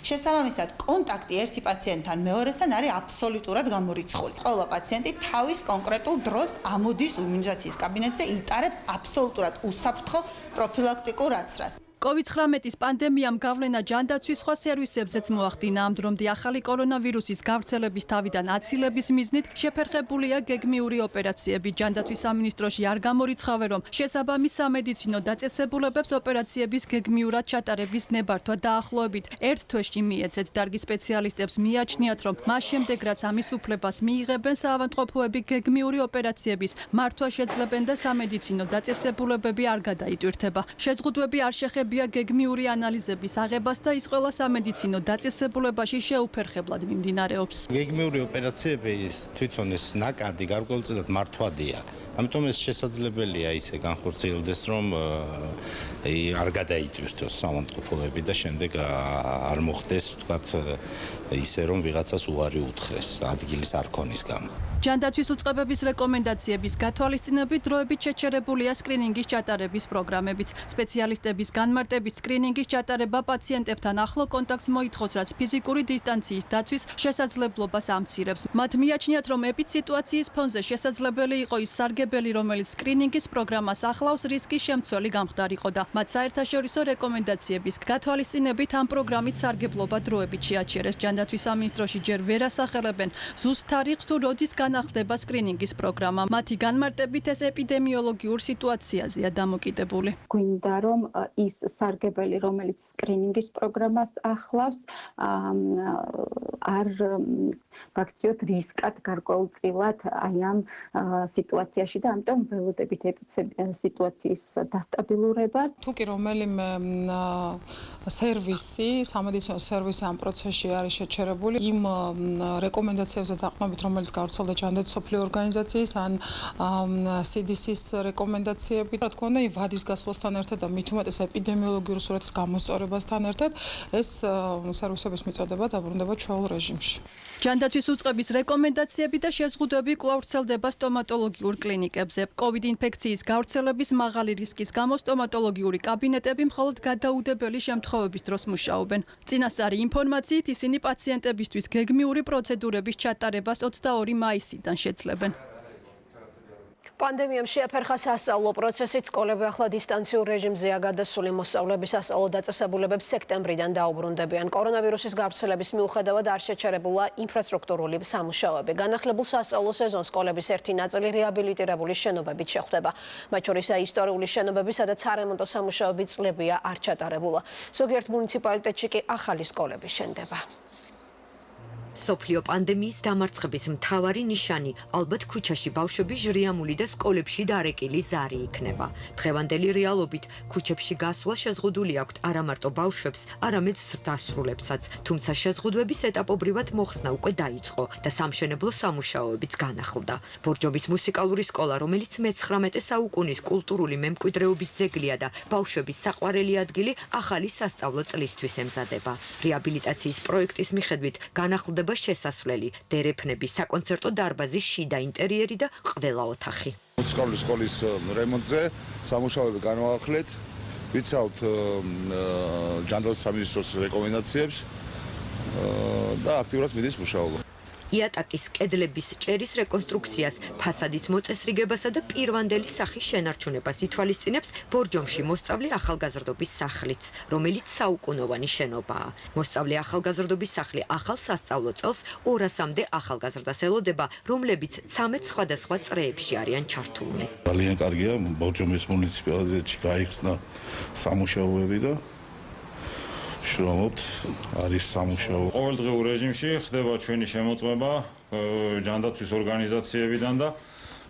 შესაბამისად, კონტაქტი ერთი პაციენტთან მეორესთან არის აბსოლუტურად გამორიცხული. ყველა პაციენტი თავის კონკრეტულ დროს ამოდის იმუნიზაციის კაბინეტში და იტარებს აბსოლუტურად უსაფრთხო პროფილაქტიკურ აცრას. COVID-19 პანდემიამ გავლენა ჯანდაცვის სხვა სერვისებზეც მოახდინა. ამ დრომდე ახალი კორონავირუსის გავრცელების თავიდან აცილების მიზნით შეფერხებულია გეგმიური ოპერაციები. ჯანდაცვის სამინისტროში არ გამორიცხავენ, რომ შესაბამის სამედიცინო დაწესებულებებს ოპერაციების გეგმიურად ჩატარების ნებართვა დაახლოებით ერთ თვეში მიეცეთ. დარგის სპეციალისტებს მიაჩნიათ, რომ მას შემდეგ, რაც ამის უფლებას მიიღებენ, საავადმყოფოები გეგმიური ოპერაციების მართვა შეძლებენ და სამედიცინო დაწესებულებები არ გადაიტვირთება. შეზღუდვები არ შეხებია გეგმიური ანალიზების აღებას და ის ყველა სამედიცინო დაწესებულებაში შეუფერხებლად მიმდინარეობს. გეგმიური ოპერაციები თვითონ ეს ნაკადი გარკვეულწილად მართვადია. ამიტომ ეს შესაძლებელია ისე განხორციელდეს, რომ არ გადაიტვირთოს საავადმყოფოები და შემდეგ არ მოხდეს, ვთქვათ, ისე რომ ვიღაცას უარი უთხრეს ადგილის არ ქონის გამო. ჯანდაცვის უწყებების რეკომენდაციების გათვალისწინებით დროებით შეჩერებულია სკრინინგის ჩატარების პროგრამებიც. სპეციალისტების განმარტებით სკრინინგის ჩატარება პაციენტებთან ახლო კონტაქტს მოითხოვს, რაც ფიზიკური დისტანციის დაცვის შესაძლებლობას ამცირებს. მათ მიაჩნიათ, რომ ეპიდსიტუაციის ფონზე შესაძლებელი იყო ის სარგებელი, რომელიც სკრინინგის პროგრამას ახლავს, რისკის შემცველი გამხდარიყო და მათ საერთაშორისო რეკომენდაციების გათვალისწინებით ამ პროგრამით სარგებლობა დროებით შეაჩერეს. ჯანდაცვის სამინისტროში ჯერ ვერ ასახელებენ ზუსტ თარიღს თუ როდის განახდება სკრინინგის პროგრამა. მათი განმარტებით ეს ეპიდემიოლოგიურ სიტუაციაზეა დამოკიდებული. გვინდა რომ ის სარგებელი, რომელიც სკრინინგის პროგრამას ახლავს, არ გაქციოთ რისკად გარკვეულწილად აი ამ სიტუაციაში და ამიტომ ველოდებით სიტუაციის დასტაბილურებას. თუ კი რომელიმე სერვისი, სამედიცინო სერვისი ამ პროცესში არის შეჩერებული, იმ რეკომენდაციებზე დაყრდნობით, რომელიც გავრცელდა ჯანდაცვის მსოფლიო ორგანიზაციის ან CDC-ის რეკომენდაციები, რა თქმა უნდა, ვადის გასვლასთან ერთად და მით უმეტეს ეპიდემიოლოგიური სურათის გამოსწორებასთან ერთად ეს სერვისების მიწოდება დაბრუნდება ჩვეულ რეჟიმში. ჯანდაცვის უწყების რეკომენდაციები და შეზღუდვები კვლავ ვრცელდება სტომატოლოგიურ კლინიკებზე. COVID ინფექციის გავრცელების მაღალი რისკის გამო სტომატოლოგიური კაბინეტები მხოლოდ გადაუდებელი შემთხვევების დროს მუშაობენ. წინასწარი ინფორმაციით ისინი პაციენტებისთვის გეგმიური პროცედურების ჩატარებას 22 მაისიდან შეძლებენ. პანდემიამ შეაფერხა სასწავლო პროცესი, სკოლები ახლა დისტანციურ რეჟიმზეა გადასული, მოსწავლეები სასწავლო დაწესებულებებს სექტემბრიდან დაუბრუნდებიან. კორონავირუსის გავრცელების მიუხედავად არ შეჩერებულა ინფრასტრუქტურული სამუშაოები. განახლებულ სასწავლო სეზონს სკოლების ერთი ნაწილი რეაბილიტირებული შენობებით შეხვდება. მათ შორისაა ისტორიული შენობები, სადაც სარემონტო სამუშაოები წლებია არ ჩატარებულა. ზოგიერთ მუნიციპალიტეტში კი ახალი სკოლები შენდება. სოფლიო პანდემიის დამარცხების მთავარი ნიშანი ალბათ ქუჩაში ბავშვები ჟრიამული და სკოლებში დარეკილი ზარი იქნება. დღევანდელი რეალობით ქუჩებში გასვლა შეზღუდული აქვთ არა მარტო ბავშვებს, არამედ ზრდასრულებსაც, თუმცა შეზღუდვების ეტაპობრივად მოხსნა უკვე დაიწყო და სამშენებლო სამუშაოებიც განახლდა. ბორჯომის მუსიკალური სკოლა, რომელიც მე-19 საუკუნის კულტურული მემკვიდრეობის ძეგლია და ბავშვების საყვარელი ადგილი, ახალი სასწავლო წლისთვის ემზადება. რეაბილიტაციის პროექტის მიხედვით განახლდება იხსნება შესასვლელი, დერეფნები, საკონცერტო დარბაზის შიდა ინტერიერი და ყველა ოთახი. მოხსნის სკოლის რემონტზე სამუშაოები განვაახლეთ, ვიცავთ ჯანდაცვის სამინისტროს რეკომენდაციებს და აქტიურად მიდის მუშაობა. იატაკის კედლების ჭერის რეკონსტრუქციას, ფასადის მოწესრიგებასა და პირვანდელი სახის შენარჩუნებას ითვალისწინებს ბორჯომში მოსწავლე ახალგაზრდობის სახლიც, რომელიც საუკუნოვანი შენობაა. მოსწავლე ახალგაზრდობის სახლი ახალ სასწავლო წელს 200-მდე ახალგაზრდას ელოდება, რომლებიც 13 სხვადასხვა წრეებში არიან ჩართულნი. ძალიან კარგია, ბორჯომის მუნიციპალიტეტში გაიხსნა სამუშაოები და შრომობთ, არის სამუშაო. ყოველდღიურ რეჟიმში ხდება ჩვენი შემოწმება ჯანდაცვის ორგანიზაციებიდან და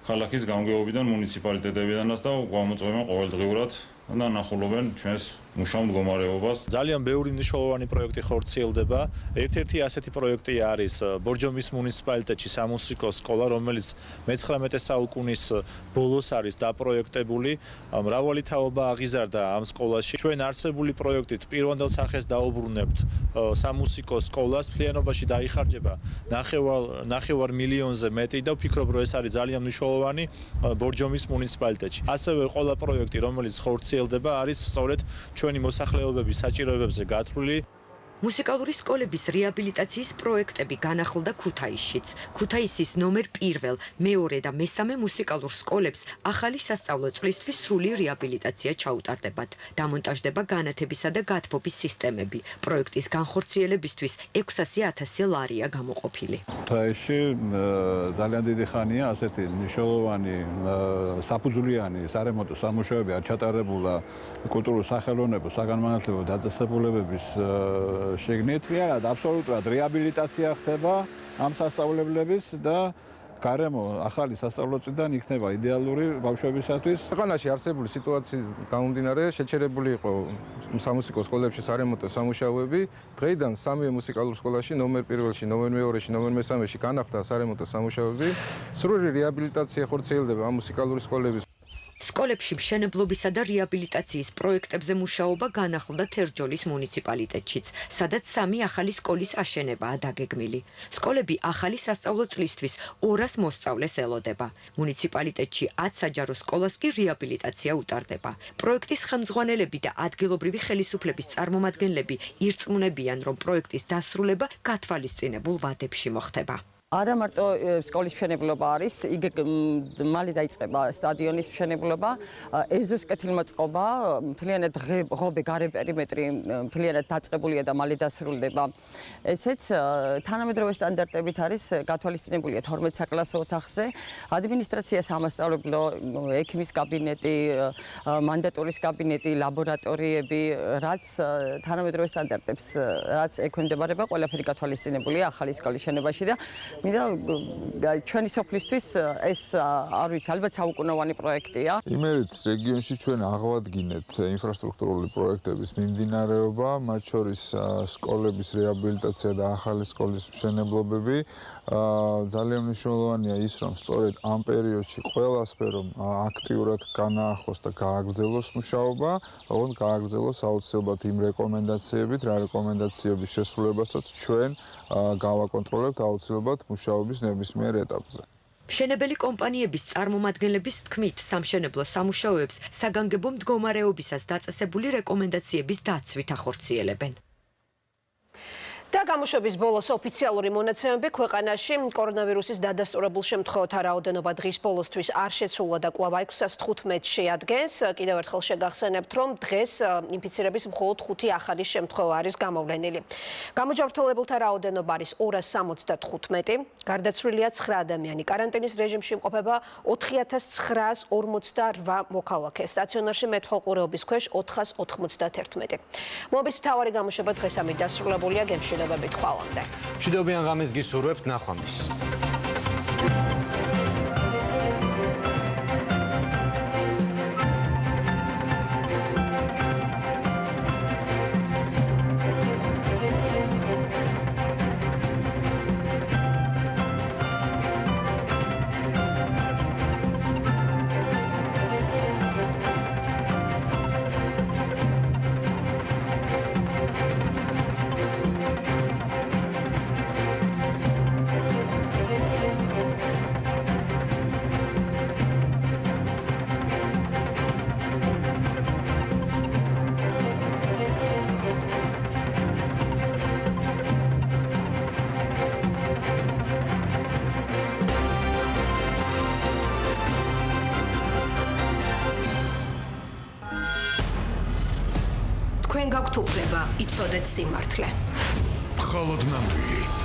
ქალაქის გამგეობიდან, მუნიციპალიტეტებიდანაც და გვამოწმებენ ყოველდღიურად და ნახულობენ ჩვენს მუშაობ მდგომარეობას. ძალიან ბევრი მნიშვნელოვანი პროექტი ხორციელდება. ერთ-ერთი ასეთი პროექტი არის ბორჯომის მუნიციპალიტეტში სამუსიკო სკოლა, რომელიც მე-19 საუკუნის ბოლოს არის დაპროექტებული. მრავალი თაობა აღიზარდა ამ სკოლაში. ჩვენ არსებული პროექტით პირვანდელ სახეს დაუბრუნებთ სამუსიკო სკოლას. მთლიანობაში დაიხარჯება 9 მილიონზე მეტი და ვფიქრობ, რომ ეს არის ძალიან მნიშვნელოვანი ბორჯომის მუნიციპალიტეტში. ასევე ყველა პროექტი, რომელიც ხორციელდება, არის სწორედ ჩვენი მოსახლეობების საჭიროებებზე გათვლილი. მუსიკალური სკოლების რეაბილიტაციის პროექტები განახლდა ქუთაისშიც. ქუთაისის ნომერ 1, 2 და მესამე მუსიკალურ სკოლებს ახალი სასწავლო წლისთვის სრული რეაბილიტაცია ჩაუტარდებათ. დამონტაჟდება განათებისა და გათბობის სისტემები. პროექტის განხორციელებისთვის 600,000 ლარია გამოყოფილი. ქუთაისში ძალიან დიდი ხანია ასეთი მნიშვნელოვანი საფუძვლიანი სარემონტო სამუშაოები არ ჩატარებულა კულტურულ სახელოვნებო საგანმანათლებლო დაწესებულებების შეგნით. ვიარად, აბსოლუტურად რეაბილიტაცია ხდება ამ სასწავლებლების და გარემო ახალი სასწავლოწლიდან იქნება იდეალური ბავშვებისათვის. ქვეყანაში არსებული სიტუაციის გამომდინარე შეჩერებული იყო სამუსიკო სკოლებში სარემონტო სამუშაოები. დღეიდან სამივე მუსიკალურ სკოლაში ნომერ 1-ში, ნომერ 2-ში, ნომერ 3-ში განახლდა სარემონტო სამუშაოები. სრული რეაბილიტაცია ხორციელდება ამ მუსიკალური სკოლების. სკოლებში მშენებლობისა და რეაბილიტაციის პროექტებზე მუშაობა განახლდა თერჯოლის მუნიციპალიტეტშიც, სადაც 3 ახალი სკოლის აშენებაა დაგეგმილი. სკოლები ახალი სასწავლო წლისთვის 200 მოსწავლეს ელოდება. მუნიციპალიტეტში 10 საჯარო სკოლას კი რეაბილიტაცია utardeba. პროექტის ხელმძღვანელები და ადგილობრივი ხელისუფლების წარმომადგენლები ირწმუნებიან, რომ პროექტის დასრულება გათვალისწინებულ ვადებში მოხდება. არა მარტო სკოლის მშენებლობა არის, იგი მალე დაიწყება სტადიონის მშენებლობა, ეზოს კეთილმოწყობა, მთლიანად ღობე გარე პერიმეტრი მთლიანად დაწყებულია და მალე დასრულდება. ესეც თანამედროვე სტანდარტებით არის გათვალისწინებულია 12 საკლასო ოთახზე, ადმინისტრაცია სამასწავლებლო, ექიმის კაბინეტი, მანდატურის კაბინეტი, ლაბორატორიები, რაც თანამედროვე სტანდარტებს რაც ექვემდებარება, ყველაფერი გათვალისწინებულია ახალი სკოლის შენობაში და ჩვენი სოფლისთვის ეს არ ვიცი, ალბათ საუკუნოვანი პროექტია. იმერეთის რეგიონში ჩვენ აღვადგინეთ ინფრასტრუქტურული პროექტების მიმდინარეობა, მათ შორის სკოლების რეაბილიტაცია და ახალი სკოლის მშენებლობები. ძალიან მნიშვნელოვანია ის, რომ სწორედ ამ პერიოდში ყველა სფერომ აქტიურად განაახლოს და გააგრძელოს მუშაობა, ოღონდ გააგრძელოს აუცილებლად იმ რეკომენდაციებით, რა რეკომენდაციების შესრულებასაც ჩვენ გავაკონტროლებთ აუცილებლად მუშაობის ნებისმიერ ეტაპზე. მშენებელი კომპანიების წარმომადგენლების თქმით, სამშენებლო სამუშაოებს საგანგებო მდგომარეობისას დაწესებული რეკომენდაციების დაცვით ახორციელებენ. და გამოშვების ბოლოს ოფიციალური მონაცემები ქვეყანაში კორონავირუსის დადასტურებულ შემთხვევათა რაოდენობა დღის ბოლოსთვის არ შეცვლა და კვლავ 615 შეადგენს. კიდევ ერთხელ შეგახსენებთ, რომ დღეს ინფიცირების მხოლოდ 5 ახალი შემთხვევა არის გამოვლენილი. გამოჯანმრთელებულთა რაოდენობა არის 275, გარდაცვლილია 9 ადამიანი. კარანტინის რეჟიმში იმყოფება 4948 მოქალაქე. სტაციონარში მეტყველყურეობის ქვეშ 491. მობის მთავარი გამოშვება დღეს ამით დასრულებულია. გემშვიდობებით. მშვიდობიან ღამეს გისურვებთ, ნახვამდის. თქვენ გაქვთ უფლება იცოდეთ სიმართლე. მხოლოდ ნამდვილი